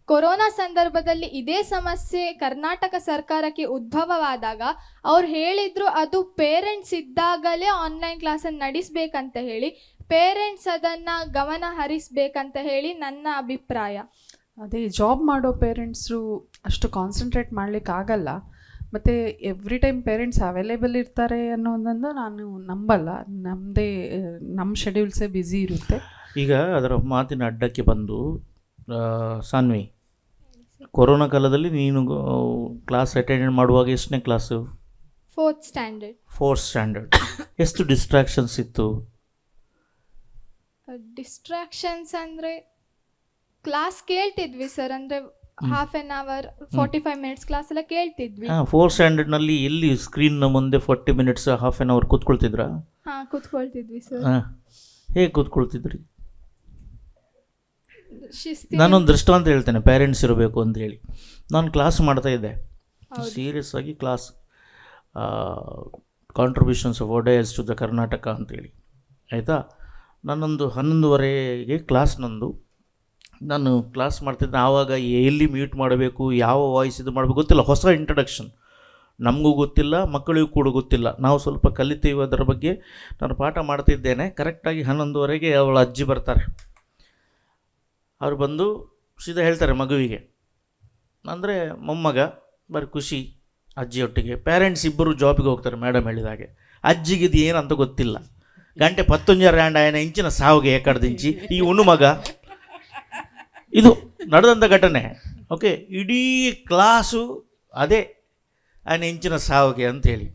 ಕೊರೋನಾ ಸಂದರ್ಭದಲ್ಲಿ ಇದೇ ಸಮಸ್ಯೆ ಕರ್ನಾಟಕ ಸರ್ಕಾರಕ್ಕೆ ಉದ್ಭವವಾದಾಗ ಅವ್ರು ಹೇಳಿದ್ರು ಅದು ಪೇರೆಂಟ್ಸ್ ಇದ್ದಾಗಲೇ ಆನ್ಲೈನ್ ಕ್ಲಾಸನ್ನು ನಡೆಸಬೇಕಂತ ಹೇಳಿ. ಪೇರೆಂಟ್ಸ್ ಅದನ್ನು ಗಮನ ಹರಿಸಬೇಕಂತ ಹೇಳಿ ನನ್ನ ಅಭಿಪ್ರಾಯ. ಅದೇ ಜಾಬ್ ಮಾಡೋ ಪೇರೆಂಟ್ಸು ಅಷ್ಟು ಕಾನ್ಸಂಟ್ರೇಟ್ ಮಾಡಲಿಕ್ಕಾಗಲ್ಲ, ಮತ್ತು ಎವ್ರಿ ಟೈಮ್ ಪೇರೆಂಟ್ಸ್ ಅವೈಲೇಬಲ್ ಇರ್ತಾರೆ ಅನ್ನೋದನ್ನು ನಾನು ನಂಬಲ್ಲ. ನಮ್ಮ ಶೆಡ್ಯೂಲ್ಸೇ ಬ್ಯುಸಿ ಇರುತ್ತೆ. ಈಗ ಅದರ ಮಾತಿನ ಅಡ್ಡಕ್ಕೆ ಬಂದು ಸಾನ್ವಿ, ಕೊರೋನಾ ಕಾಲದಲ್ಲಿ ನೀನು ಕ್ಲಾಸ್ ಅಟೆಂಡ್ ಮಾಡುವಾಗ ಎಷ್ಟನೇ class? 4th standard. 4th standard. ಎಷ್ಟು ಡಿಸ್ಟ್ರಾಕ್ಷನ್ಸ್ ಇತ್ತು? ಡಿಸ್ಟ್ರಾಕ್ಷನ್ಸ್ ಅಂದರೆ ಕ್ಲಾಸ್ ಕೇಳ್ತಿದ್ವಿ ಸರ್, ಅಂದರೆ half an hour 45 minutes class ಎಲ್ಲ ಕೇಳ್ತಿದ್ವಿ. 4th ಸ್ಟ್ಯಾಂಡರ್ಡ್ನಲ್ಲಿ ಎಲ್ಲಿ ಸ್ಕ್ರೀನ್ನ ಮುಂದೆ 40 ಮಿನಿಟ್ಸ್ ಹಾಫ್ ಆನ್ ಅವರ್ ಕೂತ್ಕೊಳ್ತಿದ್ರಾ? ಹಾಂ, ಕೂತ್ಕೊಳ್ತಿದ್ವಿ ಸರ್. ಹೇಗೆ ಕೂತ್ಕೊಳ್ತಿದ್ರಿ? ಶಿಸ್ತಿ. ನಾನೊಂದು ದೃಷ್ಟಾಂತ ಹೇಳ್ತೇನೆ, ಪೇರೆಂಟ್ಸ್ ಇರಬೇಕು ಅಂತೇಳಿ. ನಾನು ಕ್ಲಾಸ್ ಮಾಡ್ತಾಯಿದ್ದೆ, ಸೀರಿಯಸ್ ಆಗಿ class, contributions of Wodeyars to the Karnataka ಅಂತೇಳಿ, ಆಯಿತಾ. ನಾನೊಂದು 11:30ಗೆ ಕ್ಲಾಸ್ ನಂದು. ನಾನು ಕ್ಲಾಸ್ ಮಾಡ್ತಿದ್ದೆ, ಆವಾಗ ಎಲ್ಲಿ ಮ್ಯೂಟ್ ಮಾಡಬೇಕು, ಯಾವ ವಾಯ್ಸ್ ಇದು ಮಾಡಬೇಕು ಗೊತ್ತಿಲ್ಲ, ಹೊಸ ಇಂಟ್ರಡಕ್ಷನ್, ನಮಗೂ ಗೊತ್ತಿಲ್ಲ, ಮಕ್ಕಳಿಗೂ ಕೂಡ ಗೊತ್ತಿಲ್ಲ. ನಾವು ಸ್ವಲ್ಪ ಕಲಿತೀವಿ ಅದರ ಬಗ್ಗೆ. ನಾನು ಪಾಠ ಮಾಡ್ತಿದ್ದೇನೆ, ಕರೆಕ್ಟಾಗಿ 11:30ಗೆ ಅವಳ ಅಜ್ಜಿ ಬರ್ತಾರೆ. ಅವ್ರು ಬಂದು ಸೀದಾ ಹೇಳ್ತಾರೆ ಮಗುವಿಗೆ, ಅಂದರೆ ಮೊಮ್ಮಗ ಬರೀ ಖುಷಿ ಅಜ್ಜಿಯೊಟ್ಟಿಗೆ. ಪೇರೆಂಟ್ಸ್ ಇಬ್ಬರು ಜಾಬಿಗೆ ಹೋಗ್ತಾರೆ, ಮೇಡಮ್ ಹೇಳಿದಾಗೆ. ಅಜ್ಜಿಗಿದು ಏನಂತ ಗೊತ್ತಿಲ್ಲ. ಗಂಟೆ 11 ఆయన ಇಂಚಿನ ಸಾವಿಗೆ ಏಕಡ್ದಿಂಚಿ ಈ ಉಣ್ಣು ಮಗ. ಇದು ನಡೆದಂಥ ಘಟನೆ. ಓಕೆ, ಇಡೀ ಕ್ಲಾಸು ಅದೇ ఆయన ಇಂಚಿನ ಸಾವಿಗೆ ಅಂಥೇಳಿ.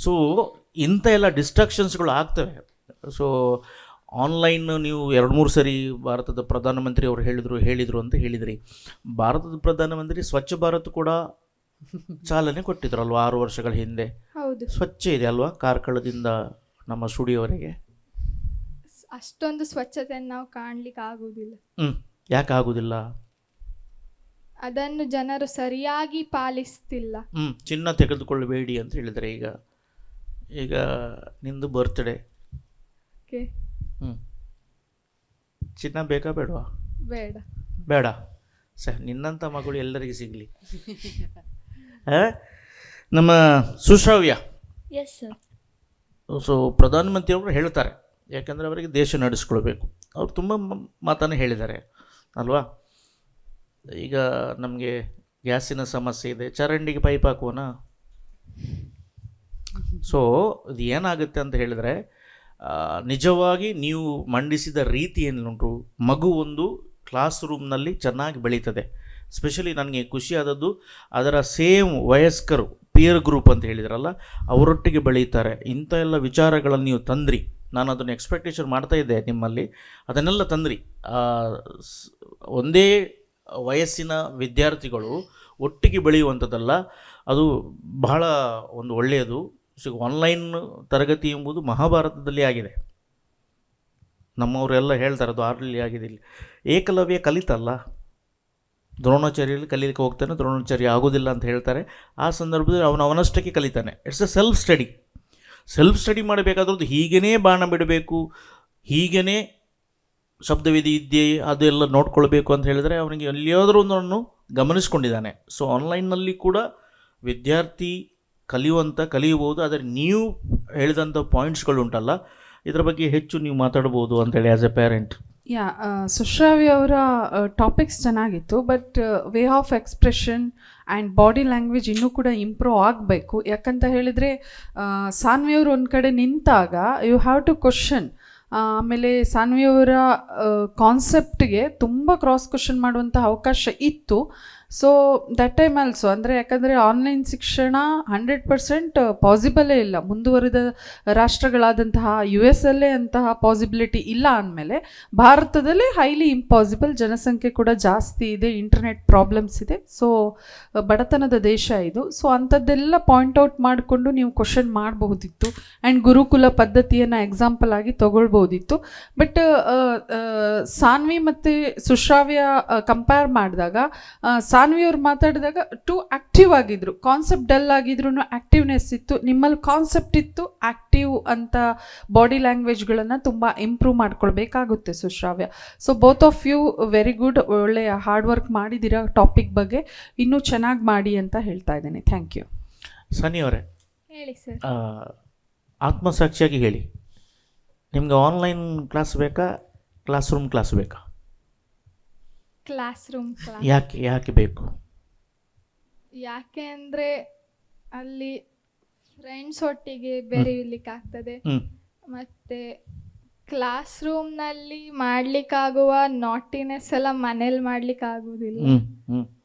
ಸೊ ಇಂಥ ಎಲ್ಲ ಡಿಸ್ಟ್ರಾಕ್ಷನ್ಸ್ಗಳು ಆಗ್ತವೆ. ಸೊ ಆನ್ಲೈನ್ ನೀವು 2-3 ಸರಿ ಭಾರತದ ಪ್ರಧಾನಮಂತ್ರಿ ಅವರು ಹೇಳಿದರು ಅಂತ ಹೇಳಿದ್ರಿ. ಭಾರತದ ಪ್ರಧಾನಮಂತ್ರಿ ಸ್ವಚ್ಛ ಭಾರತ್ ಕೂಡ ಚಾಲನೆ ಕೊಟ್ಟಿದ್ರು ಅಲ್ವಾ 6 ವರ್ಷಗಳ ಹಿಂದೆ? ಹೌದು. ಸ್ವಚ್ಛ ಇದೆ ಅಲ್ವಾ ಕಾರ್ಕಳದಿಂದ ನಮ್ಮ ಸ್ಟುಡಿಯೋವರೆಗೆ? ಅಷ್ಟೊಂದು ಸ್ವಚ್ಛತೆಯನ್ನು ನಾವು ಕಾಣಲಿಕ್ಕೆ ಆಗುವುದಿಲ್ಲ. ಯಾಕೆ ಆಗುವುದಿಲ್ಲ? ಅದನ್ನು ಜನರು ಸರಿಯಾಗಿ ಪಾಲಿಸ್ತಿಲ್ಲ. ಚಿನ್ನ ತೆಗೆದುಕೊಳ್ಳಬೇಡಿ ಅಂತ ಹೇಳಿದರೆ, ಈಗ ನಿಂದು ಬರ್ತ್ಡೇ, ಚಿನ್ನ ಬೇಕಾ ಬೇಡವಾ? ಬೇಡ. ಸರ್, ನಿನ್ನಂಥ ಮಗಳು ಎಲ್ಲರಿಗೆ ಸಿಗಲಿ. ನಮ್ಮ ಸುಶ್ರಾವ್ಯ, ಎಸ್ ಸರ್. ಸೊ ಪ್ರಧಾನಮಂತ್ರಿಯವರು ಹೇಳ್ತಾರೆ, ಯಾಕಂದರೆ ಅವರಿಗೆ ದೇಶ ನಡೆಸ್ಕೊಳ್ಬೇಕು. ಅವ್ರು ತುಂಬ ಮಾತನ್ನು ಹೇಳಿದ್ದಾರೆ ಅಲ್ವಾ. ಈಗ ನಮಗೆ ಗ್ಯಾಸಿನ ಸಮಸ್ಯೆ ಇದೆ, ಚರಂಡಿಗೆ ಪೈಪ್ ಹಾಕುವನ. ಸೊ ಇದು ಏನಾಗುತ್ತೆ ಅಂತ ಹೇಳಿದರೆ, ನಿಜವಾಗಿ ನೀವು ಮಂಡಿಸಿದ ರೀತಿ ಏನುಂಟು, ಮಗು ಒಂದು ಕ್ಲಾಸ್ ರೂಮ್ನಲ್ಲಿ ಚೆನ್ನಾಗಿ ಬೆಳೀತದೆ. ಸ್ಪೆಷಲಿ ನನಗೆ ಖುಷಿಯಾದದ್ದು, ಅದರ ಸೇಮ್ ವಯಸ್ಕರು ಪಿಯರ್ ಗ್ರೂಪ್ ಅಂತ ಹೇಳಿದ್ರಲ್ಲ, ಅವರೊಟ್ಟಿಗೆ ಬೆಳೀತಾರೆ. ಇಂಥ ಎಲ್ಲ ವಿಚಾರಗಳನ್ನು ನೀವು ತಂದ್ರಿ. ನಾನು ಅದನ್ನು ಎಕ್ಸ್ಪೆಕ್ಟೇಷನ್ ಮಾಡ್ತಾಯಿದ್ದೆ ನಿಮ್ಮಲ್ಲಿ, ಅದನ್ನೆಲ್ಲ ತಂದ್ರಿ. ಒಂದೇ ವಯಸ್ಸಿನ ವಿದ್ಯಾರ್ಥಿಗಳು ಒಟ್ಟಿಗೆ ಬೆಳೆಯುವಂಥದ್ದಲ್ಲ, ಅದು ಬಹಳ ಒಂದು ಒಳ್ಳೆಯದು. ಸೊ ಆನ್ಲೈನ್ ತರಗತಿ ಎಂಬುದು ಮಹಾಭಾರತದಲ್ಲಿ ಆಗಿದೆ. ನಮ್ಮವರೆಲ್ಲ ಹೇಳ್ತಾರೆ ಅದು ಆರ್ಲಿ ಆಗಿದೆ. ಇಲ್ಲಿ ಏಕಲವ್ಯ ಕಲಿತಲ್ಲ, ದ್ರೋಣಾಚಾರ್ಯಲ್ಲಿ ಕಲೀಲಿಕ್ಕೆ ಹೋಗ್ತಾನೆ, ದ್ರೋಣಾಚಾರ್ಯ ಆಗೋದಿಲ್ಲ ಅಂತ ಹೇಳ್ತಾರೆ. ಆ ಸಂದರ್ಭದಲ್ಲಿ ಅವನಷ್ಟಕ್ಕೆ ಕಲಿತಾನೆ. ಇಟ್ಸ್ ಎ ಸೆಲ್ಫ್ ಸ್ಟಡಿ ಮಾಡಬೇಕಾದ್ರದ್ದು ಹೀಗೇ ಬಾಣ ಬಿಡಬೇಕು, ಹೀಗೇ ಶಬ್ದವಿಧಿ ಇದ್ಯೆ ಅದೆಲ್ಲ ನೋಡ್ಕೊಳ್ಬೇಕು ಅಂತ ಹೇಳಿದರೆ ಅವನಿಗೆ ಎಲ್ಲಿಯಾದರೂ ಒಂದನ್ನು ಗಮನಿಸ್ಕೊಂಡಿದ್ದಾನೆ. ಸೊ ಆನ್ಲೈನ್ನಲ್ಲಿ ಕೂಡ ವಿದ್ಯಾರ್ಥಿ ಕಲಿಯಬಹುದು. ಆದರೆ ನೀವು ಹೇಳಿದಂಥ ಪಾಯಿಂಟ್ಸ್ಗಳು ಉಂಟಲ್ಲ, ಇದರ ಬಗ್ಗೆ ಹೆಚ್ಚು ನೀವು ಮಾತಾಡ್ಬೋದು ಅಂತೇಳಿ ಆ್ಯಸ್ ಎ ಪೇರೆಂಟ್. ಸುಶ್ರಾವ್ಯ ಅವರ ಟಾಪಿಕ್ಸ್ ಚೆನ್ನಾಗಿತ್ತು, but way of expression and body language ಇನ್ನೂ ಕೂಡ ಇಂಪ್ರೂವ್ ಆಗಬೇಕು. ಯಾಕಂತ ಹೇಳಿದರೆ, ಸಾನ್ವಿಯವರು ಒಂದು ಕಡೆ ನಿಂತಾಗ ಯು ಹ್ಯಾವ್ ಟು ಕ್ವಶನ್. ಆಮೇಲೆ ಸಾನ್ವಿಯವರ ಕಾನ್ಸೆಪ್ಟ್ಗೆ ತುಂಬ ಕ್ರಾಸ್ ಕ್ವಶನ್ ಮಾಡುವಂಥ ಅವಕಾಶ ಇತ್ತು. ಸೊ ದಟ್ ಟೈಮ್ ಆಲ್ಸೋ, ಅಂದರೆ ಯಾಕಂದರೆ ಆನ್ಲೈನ್ ಶಿಕ್ಷಣ 100% ಪಾಸಿಬಲೇ ಇಲ್ಲ. ಮುಂದುವರಿದ ರಾಷ್ಟ್ರಗಳಾದಂತಹ US ಅಲ್ಲೇ ಅಂತಹ ಪಾಸಿಬಿಲಿಟಿ ಇಲ್ಲ ಅಂದಮೇಲೆ, ಭಾರತದಲ್ಲೇ ಹೈಲಿ ಇಂಪಾಸಿಬಲ್. ಜನಸಂಖ್ಯೆ ಕೂಡ ಜಾಸ್ತಿ ಇದೆ, ಇಂಟರ್ನೆಟ್ ಪ್ರಾಬ್ಲಮ್ಸ್ ಇದೆ. ಸೊ ಬಡತನದ ದೇಶ ಇದು. ಸೊ ಅಂಥದ್ದೆಲ್ಲ ಪಾಯಿಂಟ್ಔಟ್ ಮಾಡಿಕೊಂಡು ನೀವು ಕ್ವಶನ್ ಮಾಡಬಹುದಿತ್ತು. ಆ್ಯಂಡ್ ಗುರುಕುಲ ಪದ್ಧತಿಯನ್ನು ಎಕ್ಸಾಂಪಲ್ ಆಗಿ ತಗೊಳ್ಬೋದಿತ್ತು. ಬಟ್ ಸಾನ್ವಿ ಮತ್ತು ಸುಶ್ರಾವ್ಯ ಕಂಪೇರ್ ಮಾಡಿದಾಗ, ಸಾನ್ವಿಯವ್ರು ಮಾತಾಡಿದಾಗ ಟು ಆ್ಯಕ್ಟಿವ್ ಆಗಿದ್ರು. ಕಾನ್ಸೆಪ್ಟ್ ಡಲ್ ಆಗಿದ್ರು ಆ್ಯಕ್ಟಿವ್ನೆಸ್ ಇತ್ತು. ನಿಮ್ಮಲ್ಲಿ ಕಾನ್ಸೆಪ್ಟ್ ಇತ್ತು, ಆ್ಯಕ್ಟಿವ್ ಅಂತ ಬಾಡಿ ಲ್ಯಾಂಗ್ವೇಜ್ಗಳನ್ನು ತುಂಬ ಇಂಪ್ರೂವ್ ಮಾಡ್ಕೊಳ್ಬೇಕಾಗುತ್ತೆ Sushravya. So both of you very good, ಒಳ್ಳೆಯ ಹಾರ್ಡ್ ವರ್ಕ್ ಮಾಡಿದ್ದೀರಾ ಟಾಪಿಕ್ ಬಗ್ಗೆ. ಇನ್ನೂ ಚೆನ್ನಾಗಿ ಮಾಡಿ ಅಂತ ಹೇಳ್ತಾ ಇದ್ದೇನೆ. Thank you. ಸನಿ ಅವರೇ, ಹೇಳಿ ಸರ್. ಆತ್ಮಸಾಕ್ಷಿಯಾಗಿ ಹೇಳಿ, ನಿಮ್ಗೆ ಆನ್ಲೈನ್ ಕ್ಲಾಸ್ ಬೇಕಾ, ಕ್ಲಾಸ್ ರೂಮ್ ಕ್ಲಾಸ್ ಬೇಕಾ? ಕ್ಲಾಸ್ ರೂಮ್ ಯಾಕೆ ಯಾಕೆ ಬೇಕು? ಯಾಕೆ ಅಂದರೆ ಅಲ್ಲಿ ಫ್ರೆಂಡ್ಸ್ ಒಟ್ಟಿಗೆ ಬೆರೆಯಲಿಕ್ಕಾಗ್ತದೆ. ಹ್ಮ್. ಮತ್ತು ಕ್ಲಾಸ್ ರೂಮ್ನಲ್ಲಿ ಮಾಡಲಿಕ್ಕಾಗುವ ನಾಟಿನೆಸ್ ಎಲ್ಲ ಮನೇಲಿ ಮಾಡಲಿಕ್ಕಾಗುವುದಿಲ್ಲ.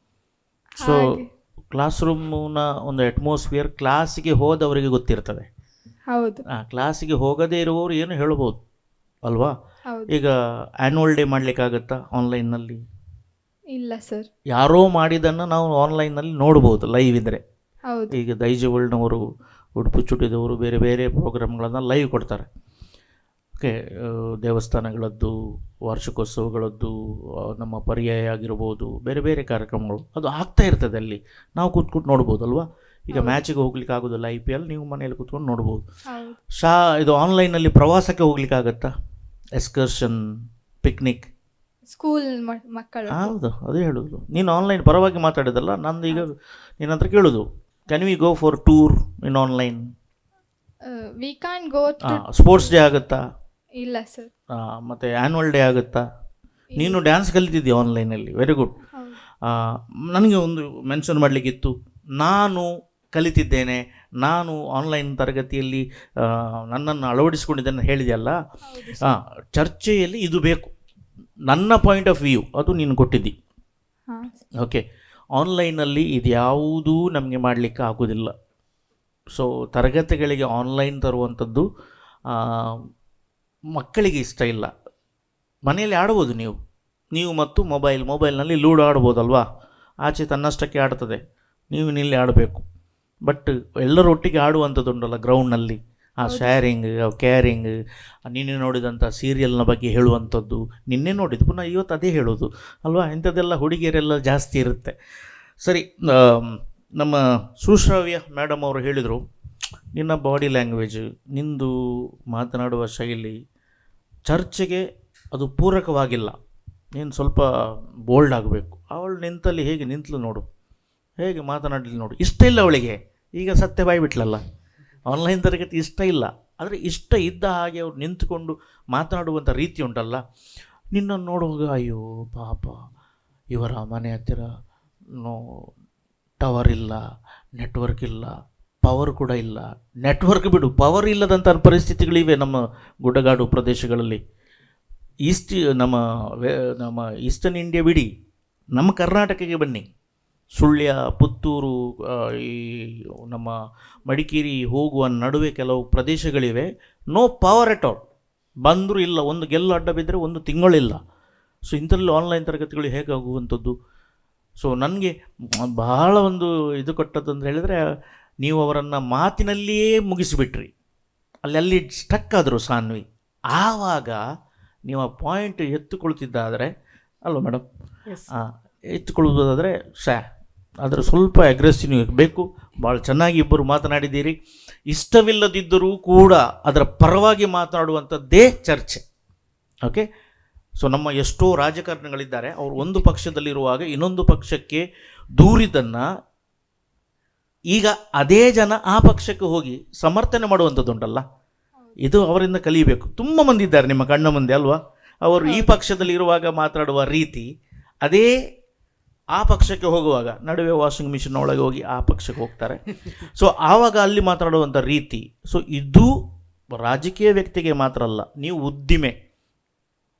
ಸೊ ಹಾಗೆ. ಕ್ಲಾಸ್ ರೂಮ್ನ ಒಂದು ಅಟ್ಮಾಸ್ಫಿಯರ್ ಕ್ಲಾಸಿಗೆ ಹೋದವರಿಗೆ ಗೊತ್ತಿರ್ತದೆ. ಹೌದು ಕ್ಲಾಸಿಗೆ ಹೋಗದೇ ಇರುವವರು ಏನು ಹೇಳ್ಬೋದು ಅಲ್ವಾ? ಹೌದು. ಈಗ ಆ್ಯನ್ಯುವಲ್ ಡೇ ಮಾಡಲಿಕ್ಕಾಗತ್ತಾ ಆನ್ಲೈನ್ನಲ್ಲಿ? ಇಲ್ಲ ಸರ್. ಯಾರೋ ಮಾಡಿದ್ದನ್ನು ನಾವು ಆನ್ಲೈನ್ನಲ್ಲಿ ನೋಡ್ಬೋದು ಲೈವ್ ಇದ್ದರೆ. ಹೌದು ಈಗ ದೈಜವಳ್ನವರು, ಉಡುಪು ಚುಟಿದವರು ಬೇರೆ ಬೇರೆ ಪ್ರೋಗ್ರಾಮ್ಗಳನ್ನು ಲೈವ್ ಕೊಡ್ತಾರೆ. ಓಕೆ, ದೇವಸ್ಥಾನಗಳದ್ದು, ವಾರ್ಷಿಕೋತ್ಸವಗಳದ್ದು, ನಮ್ಮ ಪರ್ಯಾಯ ಆಗಿರ್ಬೋದು, ಬೇರೆ ಬೇರೆ ಕಾರ್ಯಕ್ರಮಗಳು ಅದು ಆಗ್ತಾ ಇರ್ತದೆ. ಅಲ್ಲಿ ನಾವು ಕೂತ್ಕೊಂಡು ನೋಡ್ಬೋದು ಅಲ್ವಾ? ಈಗ ಮ್ಯಾಚಿಗೆ ಹೋಗ್ಲಿಕ್ಕೆ ಆಗೋದಿಲ್ಲ IPL, ನೀವು ಮನೇಲಿ ಕೂತ್ಕೊಂಡು ನೋಡ್ಬೋದು. ಹೌದು. ಇದು ಆನ್ಲೈನಲ್ಲಿ ಪ್ರವಾಸಕ್ಕೆ ಹೋಗ್ಲಿಕ್ಕೆ ಆಗುತ್ತಾ? Excursion, picnic? ಸ್ಕೂಲ್ ಮಕ್ಕಳು. ಹೌದು, ಅದೇ ಹೇಳೋದು. ನೀನು ಆನ್ಲೈನ್ ಪರವಾಗಿ ಮಾತಾಡೋದಲ್ಲ, ನಂದು ಈಗ ನಿನ್ನ ಹತ್ರ ಕೇಳೋದು, can we go for tour in online? We can go to. Sports day ಆಗುತ್ತಾ? ಇಲ್ಲ ಸರ್. ಮತ್ತು ಆ್ಯನ್ಯುವಲ್ ಡೇ ಆಗುತ್ತಾ? ನೀನು ಡ್ಯಾನ್ಸ್ ಕಲಿತಿದ್ದೀಯ ಆನ್ಲೈನಲ್ಲಿ, ವೆರಿ ಗುಡ್. ಹೌದು. ನನಗೆ ಒಂದು ಮೆನ್ಷನ್ ಮಾಡಲಿಕ್ಕಿತ್ತು, ನಾನು ಕಲಿತಿದ್ದೇನೆ, ನಾನು ಆನ್ಲೈನ್ ತರಗತಿಯಲ್ಲಿ ನನ್ನನ್ನು ಅಳವಡಿಸಿಕೊಂಡಿದ್ದೇನೆ ಹೇಳಿದೆಯಲ್ಲ. ಚರ್ಚೆಯಲ್ಲಿ ಇದು ಬೇಕು, ನನ್ನ ಪಾಯಿಂಟ್ ಆಫ್ ವ್ಯೂ ಅದು ನೀನು ಕೊಟ್ಟಿದ್ದಿ. ಹಾಂ. ಓಕೆ, ಆನ್ಲೈನಲ್ಲಿ ಇದು ಯಾವುದೂ ನಮಗೆ ಮಾಡಲಿಕ್ಕೆ ಆಗೋದಿಲ್ಲ. ಸೊ ತರಗತಿಗಳಿಗೆ ಆನ್ಲೈನ್ ತರುವಂಥದ್ದು ಮಕ್ಕಳಿಗೆ ಇಷ್ಟ ಇಲ್ಲ. ಮನೆಯಲ್ಲಿ ಆಡ್ಬೋದು ನೀವು ಮತ್ತು ಮೊಬೈಲ್ನಲ್ಲಿ ಲೂಡೋ ಆಡ್ಬೋದಲ್ವಾ? ಆಚೆ ತನ್ನಷ್ಟಕ್ಕೆ ಆಡ್ತದೆ, ನೀವು ನಿಲ್ಲಿ ಆಡಬೇಕು. ಬಟ್ ಎಲ್ಲರೊಟ್ಟಿಗೆ ಆಡುವಂಥದ್ದುಂಟಲ್ಲ ಗ್ರೌಂಡ್ನಲ್ಲಿ, ಆ ಶೇರಿಂಗ್, ಕೇರಿಂಗ್, ನಿನ್ನೆ ನೋಡಿದಂಥ ಸೀರಿಯಲ್ನ ಬಗ್ಗೆ ಹೇಳುವಂಥದ್ದು, ನಿನ್ನೆ ನೋಡಿದ್ದು ಪುನಃ ಇವತ್ತು ಅದೇ ಹೇಳೋದು ಅಲ್ವಾ? ಇಂಥದ್ದೆಲ್ಲ ಹುಡುಗಿಯರೆಲ್ಲ ಜಾಸ್ತಿ ಇರುತ್ತೆ. ಸರಿ, ನಮ್ಮ ಸುಶ್ರಾವ್ಯ ಮೇಡಮ್ ಅವರು ಹೇಳಿದರು, ನಿನ್ನ ಬಾಡಿ ಲ್ಯಾಂಗ್ವೇಜ್, ನಿಂದು ಮಾತನಾಡುವ ಶೈಲಿ ಚರ್ಚೆಗೆ ಅದು ಪೂರಕವಾಗಿಲ್ಲ, ನೀನು ಸ್ವಲ್ಪ ಬೋಲ್ಡ್ ಆಗಬೇಕು. ಅವಳು ನಿಂತಲ್ಲಿ ಹೇಗೆ ನಿಂತಲು ನೋಡು, ಹೇಗೆ ಮಾತನಾಡಲಿ ನೋಡು. ಇಷ್ಟ ಇಲ್ಲ ಅವಳಿಗೆ, ಈಗ ಸತ್ಯ ಬಾಯ್ಬಿಟ್ಲಲ್ಲ, ಆನ್ಲೈನ್ ತರಗತಿ ಇಷ್ಟ ಇಲ್ಲ. ಆದರೆ ಇಷ್ಟ ಇದ್ದ ಹಾಗೆ ಅವ್ರು ನಿಂತುಕೊಂಡು ಮಾತನಾಡುವಂಥ ರೀತಿ ಉಂಟಲ್ಲ, ನಿನ್ನನ್ನು ನೋಡುವಾಗ ಅಯ್ಯೋ ಪಾಪ, ಇವರ ಮನೆ ಹತ್ತಿರ ಟವರ್ ಇಲ್ಲ, ನೆಟ್ವರ್ಕ್ ಇಲ್ಲ, ಪವರ್ ಕೂಡ ಇಲ್ಲ. ನೆಟ್ವರ್ಕ್ ಬಿಡು, ಪವರ್ ಇಲ್ಲದಂಥ ಪರಿಸ್ಥಿತಿಗಳಿವೆ ನಮ್ಮ ಗುಡ್ಡಗಾಡು ಪ್ರದೇಶಗಳಲ್ಲಿ. ನಮ್ಮ ಈಸ್ಟರ್ನ್ ಇಂಡಿಯಾ ಬಿಡಿ, ನಮ್ಮ ಕರ್ನಾಟಕಕ್ಕೆ ಬನ್ನಿ, ಸುಳ್ಯ, ಪುತ್ತೂರು, ಈ ನಮ್ಮ ಮಡಿಕೇರಿ ಹೋಗುವ ನಡುವೆ ಕೆಲವು ಪ್ರದೇಶಗಳಿವೆ, ನೋ ಪವರ್ ಎಟ್ ಆಲ್. ಬಂದರೂ ಇಲ್ಲ, ಒಂದು ಗೆಲ್ಲು ಅಡ್ಡ ಬಿದ್ದರೆ ಒಂದು ತಿಂಗಳಿಲ್ಲ. ಸೊ ಇಂಥಲ್ಲಿ ಆನ್ಲೈನ್ ತರಗತಿಗಳು ಹೇಗಾಗುವಂಥದ್ದು? ಸೊ ನನಗೆ ಬಹಳ ಒಂದು ಇದು ಕೊಟ್ಟದ್ದು ಹೇಳಿದರೆ, ನೀವು ಅವರನ್ನು ಮಾತಿನಲ್ಲಿಯೇ ಮುಗಿಸಿಬಿಟ್ರಿ, ಅಲ್ಲಿ ಸ್ಟಕ್ ಆದರು ಸಾನ್ವಿ. ಆವಾಗ ನೀವು ಆ ಪಾಯಿಂಟ್ ಎತ್ತುಕೊಳ್ತಿದ್ದಾದರೆ ಅಲ್ವ ಮೇಡಮ್? ಎತ್ತುಕೊಳ್ಳೋದಾದರೆ ಅದರ ಸ್ವಲ್ಪ ಅಗ್ರೆಸಿವ್ ಬೇಕು. ಭಾಳ ಚೆನ್ನಾಗಿ ಇಬ್ಬರು ಮಾತನಾಡಿದ್ದೀರಿ. ಇಷ್ಟವಿಲ್ಲದಿದ್ದರೂ ಕೂಡ ಅದರ ಪರವಾಗಿ ಮಾತನಾಡುವಂಥದ್ದೇ ಚರ್ಚೆ. ಓಕೆ, ಸೊ ನಮ್ಮ ಎಷ್ಟೋ ರಾಜಕಾರಣಿಗಳಿದ್ದಾರೆ, ಅವರು ಒಂದು ಪಕ್ಷದಲ್ಲಿರುವಾಗ ಇನ್ನೊಂದು ಪಕ್ಷಕ್ಕೆ ದೂರಿದ್ದನ್ನು ಈಗ ಅದೇ ಜನ ಆ ಪಕ್ಷಕ್ಕೆ ಹೋಗಿ ಸಮರ್ಥನೆ ಮಾಡುವಂಥದ್ದುಂಟಲ್ಲ, ಇದು ಅವರಿಂದ ಕಲಿಯಬೇಕು. ತುಂಬ ಮಂದಿ ಇದ್ದಾರೆ ನಿಮ್ಮ ಕಣ್ಣ ಮುಂದೆ ಅಲ್ವಾ? ಅವರು ಈ ಪಕ್ಷದಲ್ಲಿ ಇರುವಾಗ ಮಾತನಾಡುವ ರೀತಿ, ಅದೇ ಆ ಪಕ್ಷಕ್ಕೆ ಹೋಗುವಾಗ ನಡುವೆ ವಾಷಿಂಗ್ ಮಿಷಿನ್ ಒಳಗೆ ಹೋಗಿ ಆ ಪಕ್ಷಕ್ಕೆ ಹೋಗ್ತಾರೆ. ಸೊ ಆವಾಗ ಅಲ್ಲಿ ಮಾತನಾಡುವಂಥ ರೀತಿ. ಸೊ ಇದು ರಾಜಕೀಯ ವ್ಯಕ್ತಿಗೆ ಮಾತ್ರ ಅಲ್ಲ, ನೀವು ಉದ್ದಿಮೆ,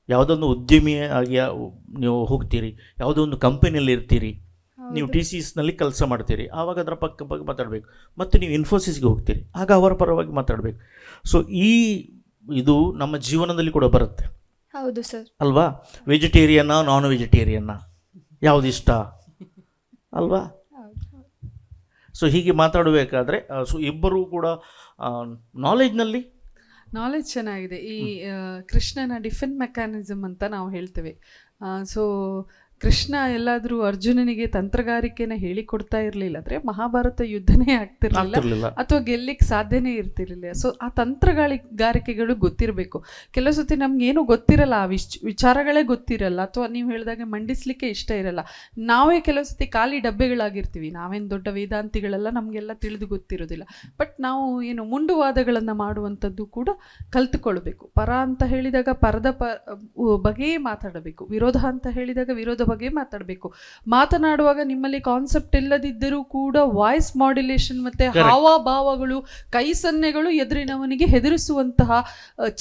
ಯಾವುದೊಂದು ಉದ್ಯಮಿಯಾಗಿ ನೀವು ಹೋಗ್ತೀರಿ, ಯಾವುದೋ ಒಂದು ಕಂಪನಿಯಲ್ಲಿ ಇರ್ತೀರಿ, ನೀವು TCSನಲ್ಲಿ ಕೆಲಸ ಮಾಡ್ತೀರಿ, ಆವಾಗ ಅದರ ಬಗ್ಗೆ ಮಾತಾಡಬೇಕು. ಮತ್ತು ನೀವು ಇನ್ಫೋಸಿಸ್ಗೆ ಹೋಗ್ತೀರಿ, ಆಗ ಅವರ ಪರವಾಗಿ ಮಾತಾಡಬೇಕು. ಸೊ ಇದು ನಮ್ಮ ಜೀವನದಲ್ಲಿ ಕೂಡ ಬರುತ್ತೆ. ಹೌದು ಸರ್. ಅಲ್ವಾ? ವೆಜಿಟೇರಿಯನ್ನ, ನಾನ್ ವೆಜಿಟೇರಿಯನ್ನ, ಯಾವುದು ಇಷ್ಟ ಅಲ್ವಾ? ಸೊ ಹೀಗೆ ಮಾತಾಡಬೇಕಾದ್ರೆ ಸೊ ಇಬ್ಬರೂ ಕೂಡ ನಾಲೆಜ್ ಚೆನ್ನಾಗಿದೆ. ಈ ಕೃಷ್ಣನ ಡಿಫೆನ್ಸ್ ಮೆಕ್ಯಾನಿಸಮ್ ಅಂತ ನಾವು ಹೇಳ್ತೇವೆ. ಸೊ ಕೃಷ್ಣ ಎಲ್ಲಾದರೂ ಅರ್ಜುನನಿಗೆ ತಂತ್ರಗಾರಿಕೆನ ಹೇಳಿಕೊಡ್ತಾ ಇರಲಿಲ್ಲ ಅಂದರೆ ಮಹಾಭಾರತ ಯುದ್ಧನೇ ಆಗ್ತಿರಲಿಲ್ಲ, ಅಥವಾ ಗೆಲ್ಲಿಕ್ಕೆ ಸಾಧ್ಯನೇ ಇರ್ತಿರಲಿಲ್ಲ. ಸೊ ಆ ತಂತ್ರಗಾರಿಕೆಗಳು ಗೊತ್ತಿರಬೇಕು. ಕೆಲವು ಸತಿ ನಮ್ಗೇನು ಗೊತ್ತಿರಲ್ಲ, ಆ ವಿಚಾರಗಳೇ ಗೊತ್ತಿರಲ್ಲ, ಅಥವಾ ನೀವು ಹೇಳಿದಾಗೆ ಮಂಡಿಸ್ಲಿಕ್ಕೆ ಇಷ್ಟ ಇರಲ್ಲ. ನಾವೇ ಕೆಲವು ಸತಿ ಖಾಲಿ ಡಬ್ಬೆಗಳಾಗಿರ್ತೀವಿ, ನಾವೇನು ದೊಡ್ಡ ವೇದಾಂತಿಗಳೆಲ್ಲ, ನಮಗೆಲ್ಲ ತಿಳಿದು ಗೊತ್ತಿರೋದಿಲ್ಲ. ಬಟ್ ನಾವು ಏನು ಮುಂಡುವಾದಗಳನ್ನು ಮಾಡುವಂಥದ್ದು ಕೂಡ ಕಲ್ತುಕೊಳ್ಬೇಕು. ಪರ ಅಂತ ಹೇಳಿದಾಗ ಪರದ ಬಗ್ಗೆಯೇ ಮಾತಾಡಬೇಕು, ವಿರೋಧ ಅಂತ ಹೇಳಿದಾಗ ವಿರೋಧ ಬಗ್ಗೆ ಮಾತಾಡಬೇಕು. ಮಾತನಾಡುವಾಗ ನಿಮ್ಮಲ್ಲಿ ಕಾನ್ಸೆಪ್ಟ್ ಇಲ್ಲದಿದ್ದರೂ ಕೂಡ ವಾಯ್ಸ್ ಮಾಡ್ಯುಲೇಷನ್ ಮತ್ತು ಹಾವಭಾವಗಳು, ಕೈ ಸನ್ನೆಗಳು ಎದುರಿನವನಿಗೆ ಹೆದರಿಸುವಂತಹ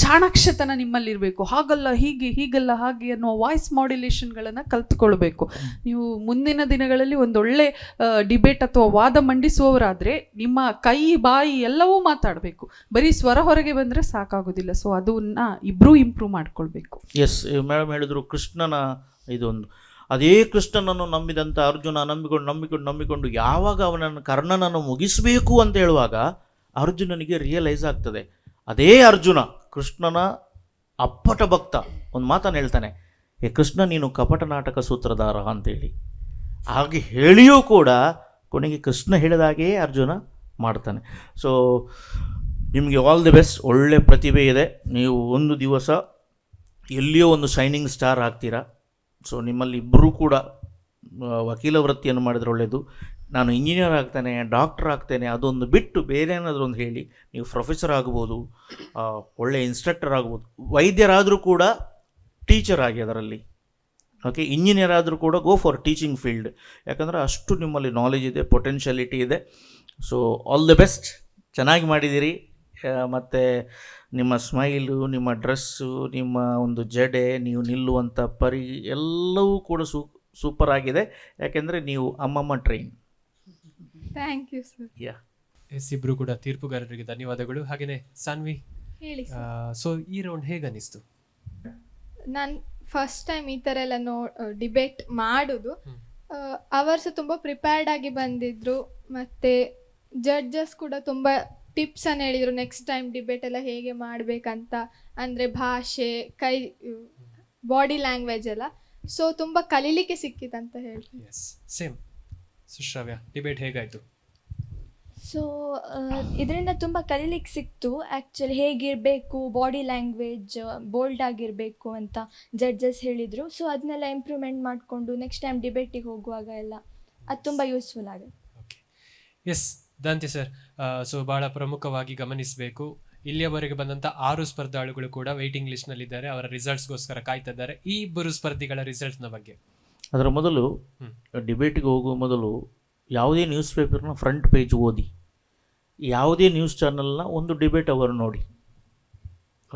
ಚಾಣಾಕ್ಷತನ ನಿಮ್ಮಲ್ಲಿರಬೇಕು. ಹಾಗಲ್ಲ ಹೀಗೆ, ಹೀಗಲ್ಲ ಹಾಗೆ ಅನ್ನೋ ವಾಯ್ಸ್ ಮಾಡ್ಯುಲೇಷನ್ಗಳನ್ನು ಕಲ್ತ್ಕೊಳ್ಬೇಕು. ನೀವು ಮುಂದಿನ ದಿನಗಳಲ್ಲಿ ಒಂದೊಳ್ಳೆ ಡಿಬೇಟ್ ಅಥವಾ ವಾದ ಮಂಡಿಸುವವರಾದರೆ ನಿಮ್ಮ ಕೈ ಬಾಯಿ ಎಲ್ಲವೂ ಮಾತಾಡಬೇಕು. ಬರೀ ಸ್ವರ ಹೊರಗೆ ಬಂದರೆ ಸಾಕಾಗೋದಿಲ್ಲ. ಸೊ ಅದನ್ನ ಇಬ್ಬರೂ ಇಂಪ್ರೂವ್ ಮಾಡ್ಕೊಳ್ಬೇಕು. ಎಸ್, ಮೇಡಮ್ ಹೇಳಿದ್ರು ಕೃಷ್ಣನ ಇದೊಂದು, ಅದೇ ಕೃಷ್ಣನನ್ನು ನಂಬಿದಂಥ ಅರ್ಜುನ ನಂಬಿಕೊಂಡು ಯಾವಾಗ ಅವನನ್ನು ಕರ್ಣನನ್ನು ಮುಗಿಸಬೇಕು ಅಂತ ಹೇಳುವಾಗ ಅರ್ಜುನನಿಗೆ ರಿಯಲೈಸ್ ಆಗ್ತದೆ, ಅದೇ ಅರ್ಜುನ ಕೃಷ್ಣನ ಅಪ್ಪಟ ಭಕ್ತ ಒಂದು ಮಾತನ್ನು ಹೇಳ್ತಾನೆ, ಏ ಕೃಷ್ಣ ನೀನು ಕಪಟ ನಾಟಕ ಸೂತ್ರಧಾರ ಅಂತೇಳಿ. ಹಾಗೆ ಹೇಳಿಯೂ ಕೂಡ ಕೊನೆಗೆ ಕೃಷ್ಣ ಹೇಳಿದಾಗೇ ಅರ್ಜುನ ಮಾಡ್ತಾನೆ. ಸೊ ನಿಮಗೆ ಆಲ್ ದಿ ಬೆಸ್ಟ್. ಒಳ್ಳೆ ಪ್ರತಿಭೆ ಇದೆ, ನೀವು ಒಂದು ದಿವಸ ಎಲ್ಲಿಯೋ ಒಂದು ಶೈನಿಂಗ್ ಸ್ಟಾರ್ ಆಗ್ತೀರಾ. ಸೊ ನಿಮ್ಮಲ್ಲಿ ಇಬ್ಬರೂ ಕೂಡ ವಕೀಲ ವೃತ್ತಿಯನ್ನು ಮಾಡಿದರೆ ಒಳ್ಳೆಯದು. ನಾನು ಇಂಜಿನಿಯರ್ ಆಗ್ತೇನೆ, ಡಾಕ್ಟರ್ ಆಗ್ತೇನೆ, ಅದೊಂದು ಬಿಟ್ಟು ಬೇರೆ ಏನಾದರೂ ಒಂದು ಹೇಳಿ. ನೀವು ಪ್ರೊಫೆಸರ್ ಆಗ್ಬೋದು, ಒಳ್ಳೆ ಇನ್ಸ್ಟ್ರಕ್ಟರ್ ಆಗ್ಬೋದು, ವೈದ್ಯರಾದರೂ ಕೂಡ ಟೀಚರ್ ಆಗಿ ಅದರಲ್ಲಿ, ಓಕೆ, ಇಂಜಿನಿಯರ್ ಆದರೂ ಕೂಡ ಗೋ ಫಾರ್ ಟೀಚಿಂಗ್ ಫೀಲ್ಡ್. ಯಾಕಂದರೆ ಅಷ್ಟು ನಿಮ್ಮಲ್ಲಿ ನಾಲೆಜ್ ಇದೆ, ಪೊಟೆನ್ಷಿಯಾಲಿಟಿ ಇದೆ. ಸೊ ಆಲ್ ದಿ ಬೆಸ್ಟ್, ಚೆನ್ನಾಗಿ ಮಾಡಿದ್ದೀರಿ. ಮತ್ತು ನಿಮ್ಮ ಸ್ಮೈಲು, ನಿಮ್ಮ ಡ್ರೆಸ್ಸು, ನಿಮ್ಮ ಒಂದು ಜಡೆ, ನೀವು ನಿಲ್ಲುವಂಥ ಪರಿ ಎಲ್ಲವೂ ಕೂಡ ಸೂಪರ್ ಆಗಿದೆ. ಯಾಕೆಂದರೆ ನೀವು ಅಮ್ಮಮ್ಮ train. Thank you sir. Yeah, yes, ಇಬ್ರು ಕೂಡ ತೀರ್ಪುಗಾರರಿಗೆ ಧನ್ಯವಾದಗಳು. ಹಾಗೆಯೇ ಸಾನ್ವಿ, ಹೇಳಿ ಸರ್. ಸೊ ಈ ರೌಂಡ್ ಹೇಗೆ ಅನಿಸ್ತು? ನಾನು ಫಸ್ಟ್ ಟೈಮ್ ಈ ಥರ ಎಲ್ಲ ಡಿಬೇಟ್ ಮಾಡೋದು. ಅವರು ಸಹ ತುಂಬ ಪ್ರಿಪೇರ್ಡ್ ಆಗಿ ಬಂದಿದ್ರು, ಮತ್ತು ಜಡ್ಜಸ್ ಕೂಡ ತುಂಬ ಟಿಪ್ಸನ್ನು ಹೇಳಿದರು ನೆಕ್ಸ್ಟ್ ಟೈಮ್ ಡಿಬೇಟ್ ಎಲ್ಲ ಹೇಗೆ ಮಾಡಬೇಕಂತ. ಅಂದರೆ ಭಾಷೆ, ಕೈ, ಬಾಡಿ ಲ್ಯಾಂಗ್ವೇಜ್ ಎಲ್ಲ. ಸೊ ತುಂಬ ಕಲೀಲಿಕ್ಕೆ ಸಿಕ್ಕಿತಂತ ಹೇಳ್ತೀನಿ. Yes, same. ಸುಶ್ರಾವ್ಯ, ಡಿಬೇಟ್ ಹೇಗಾಯಿತು? ಸೊ ಇದರಿಂದ ತುಂಬ ಕಲೀಲಿಕ್ಕೆ ಸಿಕ್ತು. ಆ್ಯಕ್ಚುಲಿ ಹೇಗಿರಬೇಕು, ಬಾಡಿ ಲ್ಯಾಂಗ್ವೇಜ್ ಬೋಲ್ಡ್ ಆಗಿರಬೇಕು ಅಂತ ಜಡ್ಜಸ್ ಹೇಳಿದರು. ಸೊ ಅದನ್ನೆಲ್ಲ ಇಂಪ್ರೂವ್ಮೆಂಟ್ ಮಾಡಿಕೊಂಡು ನೆಕ್ಸ್ಟ್ ಟೈಮ್ ಡಿಬೇಟಿಗೆ ಹೋಗುವಾಗ ಎಲ್ಲ ಅದು ತುಂಬ ಯೂಸ್ಫುಲ್ ಆಗುತ್ತೆ. ಓಕೆ, ಎಸ್ ದಾಂತಿ ಸರ್, ಸೊ ಭಾಳ ಪ್ರಮುಖವಾಗಿ ಗಮನಿಸಬೇಕು, ಇಲ್ಲಿಯವರೆಗೆ ಬಂದಂಥ 6 ಸ್ಪರ್ಧಾಳುಗಳು ಕೂಡ ವೇಟಿಂಗ್ ಲಿಸ್ಟ್ನಲ್ಲಿದ್ದಾರೆ, ಅವರ ರಿಸಲ್ಟ್ಸ್ಗೋಸ್ಕರ ಕಾಯ್ತಾ ಇದ್ದಾರೆ. ಈ ಇಬ್ಬರು ಸ್ಪರ್ಧಿಗಳ ರಿಸಲ್ಟ್ಸ್ನ ಬಗ್ಗೆ ಅದರ ಮೊದಲು ಡಿಬೇಟಿಗೆ ಹೋಗುವ ಮೊದಲು ಯಾವುದೇ ನ್ಯೂಸ್ ಪೇಪರ್ನ ಫ್ರಂಟ್ ಪೇಜ್ ಓದಿ, ಯಾವುದೇ ನ್ಯೂಸ್ ಚಾನಲ್ನ ಒಂದು ಡಿಬೇಟ್ ಅವರ್ ನೋಡಿ.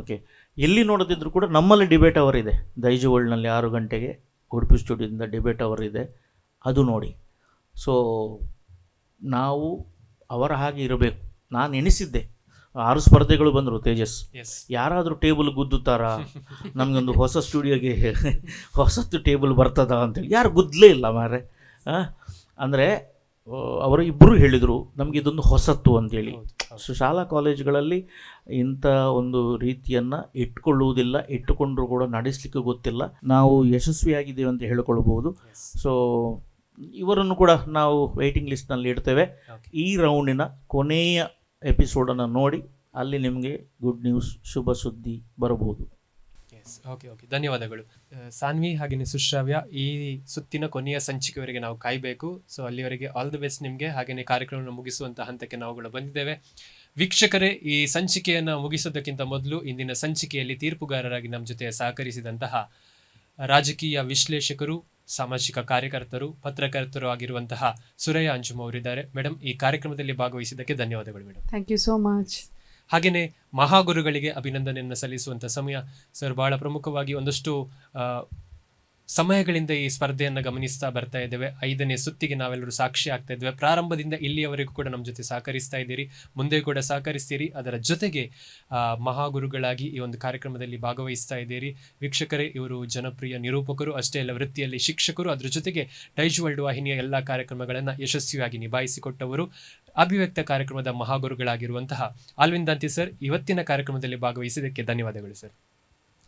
ಓಕೆ, ಎಲ್ಲಿ ನೋಡದಿದ್ದರೂ ಕೂಡ ನಮ್ಮಲ್ಲಿ ಡಿಬೇಟ್ ಅವರ್ ಇದೆ. ದೈಜು ವರ್ಲ್ಡ್ನಲ್ಲಿ 6 ಗಂಟೆಗೆ ಉಡುಪಿ ಸ್ಟುಡಿಯೋದಿಂದ ಡಿಬೇಟ್ ಅವರ್ ಇದೆ, ಅದು ನೋಡಿ. ಸೊ ನಾವು ಅವರ ಹಾಗೆ ಇರಬೇಕು. ನಾನು ಎಣಿಸಿದ್ದೆ 6 ಸ್ಪರ್ಧೆಗಳು ಬಂದರು. ತೇಜಸ್, ಯಾರಾದರೂ ಟೇಬಲ್ ಗುದ್ದುತ್ತಾರಾ, ನಮಗೊಂದು ಹೊಸ ಸ್ಟುಡಿಯೋಗೆ ಹೊಸತ್ತು ಟೇಬಲ್ ಬರ್ತದಾ ಅಂತೇಳಿ. ಯಾರು ಗುದ್ದಲೇ ಇಲ್ಲ ಮಾರೆ. ಅಂದರೆ ಅವರು ಇಬ್ಬರು ಹೇಳಿದರು ನಮಗೆ ಇದೊಂದು ಹೊಸತ್ತು ಅಂತೇಳಿ. ಸೊ ಶಾಲಾ ಕಾಲೇಜುಗಳಲ್ಲಿ ಇಂಥ ಒಂದು ರೀತಿಯನ್ನು ಇಟ್ಕೊಳ್ಳುವುದಿಲ್ಲ, ಇಟ್ಟುಕೊಂಡ್ರೂ ಕೂಡ ನಡೆಸಲಿಕ್ಕೆ ಗೊತ್ತಿಲ್ಲ. ನಾವು ಯಶಸ್ವಿಯಾಗಿದ್ದೇವೆ ಅಂತ ಹೇಳಿಕೊಳ್ಬೋದು. ಸೊ ಇವರನ್ನು ಕೂಡ ನಾವು ವೇಟಿಂಗ್ ಲಿಸ್ಟ್ನಲ್ಲಿ ಇಡ್ತೇವೆ. ಈ ರೌಂಡಿನ ಕೊನೆಯ ಎಪಿಸೋಡನ್ನು ನೋಡಿ, ಅಲ್ಲಿ ನಿಮಗೆ ಗುಡ್ ನ್ಯೂಸ್, ಶುಭ ಸುದ್ದಿ ಬರಬಹುದು. ಎಸ್, ಓಕೆ, ಧನ್ಯವಾದಗಳು ಸಾನ್ವಿ. ಹಾಗೆಯೇ ಸುಶ್ರಾವ್ಯ, ಈ ಸುತ್ತಿನ ಕೊನೆಯ ಸಂಚಿಕೆವರೆಗೆ ನಾವು ಕಾಯಬೇಕು. ಸೊ ಅಲ್ಲಿವರೆಗೆ ಆಲ್ ದಿ ಬೆಸ್ಟ್ ನಿಮಗೆ. ಹಾಗೆಯೇ ಕಾರ್ಯಕ್ರಮವನ್ನು ಮುಗಿಸುವಂಥ ಹಂತಕ್ಕೆ ನಾವುಗಳು ಬಂದಿದ್ದೇವೆ. ವೀಕ್ಷಕರೇ, ಈ ಸಂಚಿಕೆಯನ್ನು ಮುಗಿಸೋದಕ್ಕಿಂತ ಮೊದಲು ಇಂದಿನ ಸಂಚಿಕೆಯಲ್ಲಿ ತೀರ್ಪುಗಾರರಾಗಿ ನಮ್ಮ ಜೊತೆ ಸಹಕರಿಸಿದಂತಹ ರಾಜಕೀಯ ವಿಶ್ಲೇಷಕರು, ಸಾಮಾಜಿಕ ಕಾರ್ಯಕರ್ತರು, ಪತ್ರಕರ್ತರು ಆಗಿರುವಂತಹ ಸುರಯ್ಯ ಅಂಜುಮ್ ಅವರಿದ್ದಾರೆ. ಮೇಡಮ್, ಈ ಕಾರ್ಯಕ್ರಮದಲ್ಲಿ ಭಾಗವಹಿಸಿದ್ದಕ್ಕೆ ಧನ್ಯವಾದಗಳು madam. Thank you so much. ಹಾಗೆಯೇ ಮಹಾಗುರುಗಳಿಗೆ ಅಭಿನಂದನೆಯನ್ನು ಸಲ್ಲಿಸುವಂಥ ಸಮಯ. ಸರ್, ಬಹಳ ಪ್ರಮುಖವಾಗಿ ಒಂದಷ್ಟು ಸಮಯಗಳಿಂದ ಈ ಸ್ಪರ್ಧೆಯನ್ನು ಗಮನಿಸ್ತಾ ಬರ್ತಾ ಇದ್ದೇವೆ. 5ನೇ ಸುತ್ತಿಗೆ ನಾವೆಲ್ಲರೂ ಸಾಕ್ಷಿ ಆಗ್ತಾ ಇದ್ದೇವೆ. ಪ್ರಾರಂಭದಿಂದ ಇಲ್ಲಿಯವರೆಗೂ ಕೂಡ ನಮ್ಮ ಜೊತೆ ಸಹಕರಿಸ್ತಾ ಇದ್ದೀರಿ, ಮುಂದೆ ಕೂಡ ಸಹಕರಿಸ್ತೀರಿ. ಅದರ ಜೊತೆಗೆ ಮಹಾಗುರುಗಳಾಗಿ ಈ ಒಂದು ಕಾರ್ಯಕ್ರಮದಲ್ಲಿ ಭಾಗವಹಿಸ್ತಾ ಇದ್ದೀರಿ. ವೀಕ್ಷಕರೇ, ಇವರು ಜನಪ್ರಿಯ ನಿರೂಪಕರು ಅಷ್ಟೇ ಅಲ್ಲ, ವೃತ್ತಿಯಲ್ಲಿ ಶಿಕ್ಷಕರು. ಅದರ ಜೊತೆಗೆ ಡೈಜ್ ವರ್ಲ್ಡ್ ವಾಹಿನಿಯ ಎಲ್ಲ ಕಾರ್ಯಕ್ರಮಗಳನ್ನು ಯಶಸ್ವಿಯಾಗಿ ನಿಭಾಯಿಸಿಕೊಟ್ಟವರು. ಅಭಿವ್ಯಕ್ತ ಕಾರ್ಯಕ್ರಮದ ಮಹಾಗುರುಗಳಾಗಿರುವಂತಹ ಆಲ್ವಿನ್ ದಾಂತಿ ಸರ್, ಇವತ್ತಿನ ಕಾರ್ಯಕ್ರಮದಲ್ಲಿ ಭಾಗವಹಿಸಿದ್ದಕ್ಕೆ ಧನ್ಯವಾದಗಳು ಸರ್.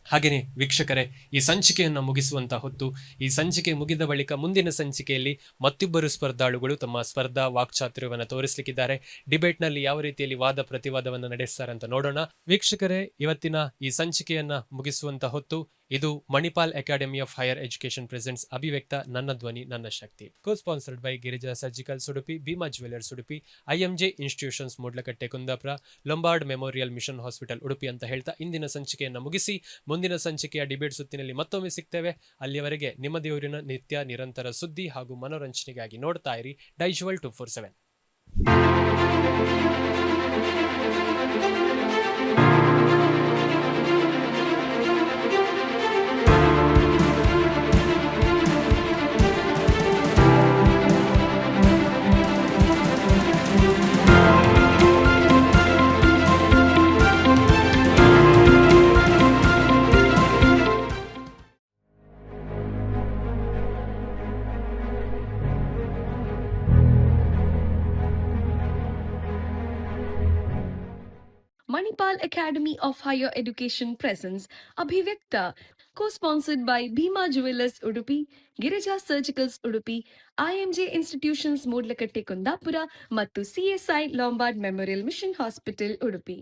ಹಾಗೆಯೇ ವೀಕ್ಷಕರೇ, ಈ ಸಂಚಿಕೆಯನ್ನು ಮುಗಿಸುವಂಥ ಹೊತ್ತು. ಈ ಸಂಚಿಕೆ ಮುಗಿದ ಬಳಿಕ ಮುಂದಿನ ಸಂಚಿಕೆಯಲ್ಲಿ ಮತ್ತಿಬ್ಬರು ಸ್ಪರ್ಧಾಳುಗಳು ತಮ್ಮ ಸ್ಪರ್ಧಾ ವಾಕ್ಚಾತುರ್ಯವನ್ನು ತೋರಿಸಲಿಕ್ಕಿದ್ದಾರೆ. ಡಿಬೇಟ್ನಲ್ಲಿ ಯಾವ ರೀತಿಯಲ್ಲಿ ವಾದ ಪ್ರತಿವಾದವನ್ನು ನಡೆಸ್ತಾರೆ ಅಂತ ನೋಡೋಣ. ವೀಕ್ಷಕರೇ, ಇವತ್ತಿನ ಈ ಸಂಚಿಕೆಯನ್ನು ಮುಗಿಸುವಂಥ ಹೊತ್ತು. ಇದು Manipal academy of higher education presents Abhivyakta ನನ್ನ ಧ್ವನಿ ನನ್ನ ಶಕ್ತಿ. Co sponsored by Girija surgicals Udupi, Bhima jewellers Udupi, IMJ institutions Moodlakatte Kundapura, Lombard memorial mission hospital Udupi ಅಂತ ಹೇಳ್ತಾ ಇಂದಿನ ಸಂಚಿಕೆಯನ್ನು ಮುಗಿಸಿ ಮುಂದಿನ ಸಂಚಿಕೆಯ ಡಿಬೇಟ್ ಸುತ್ತಿನಲ್ಲಿ ಮತ್ತೊಮ್ಮೆ ಸಿಗ್ತೇವೆ. ಅಲ್ಲಿಯವರೆಗೆ ನಿಮ್ಮ ದೇವರಿನ ನಿತ್ಯ ನಿರಂತರ ಸುದ್ದಿ ಹಾಗೂ ಮನೋರಂಜನೆಗಾಗಿ ನೋಡ್ತಾ ಇರಿ ಡೈಜ್ವಲ್ 247. Manipal Academy of Higher Education presents Abhivyakta, co-sponsored by Bhima Jewelers Udupi, Girija Surgicals Udupi, IMJ Institutions Modlakatte Kundapura ಮತ್ತು CSI Lombard Memorial Mission Hospital Udupi.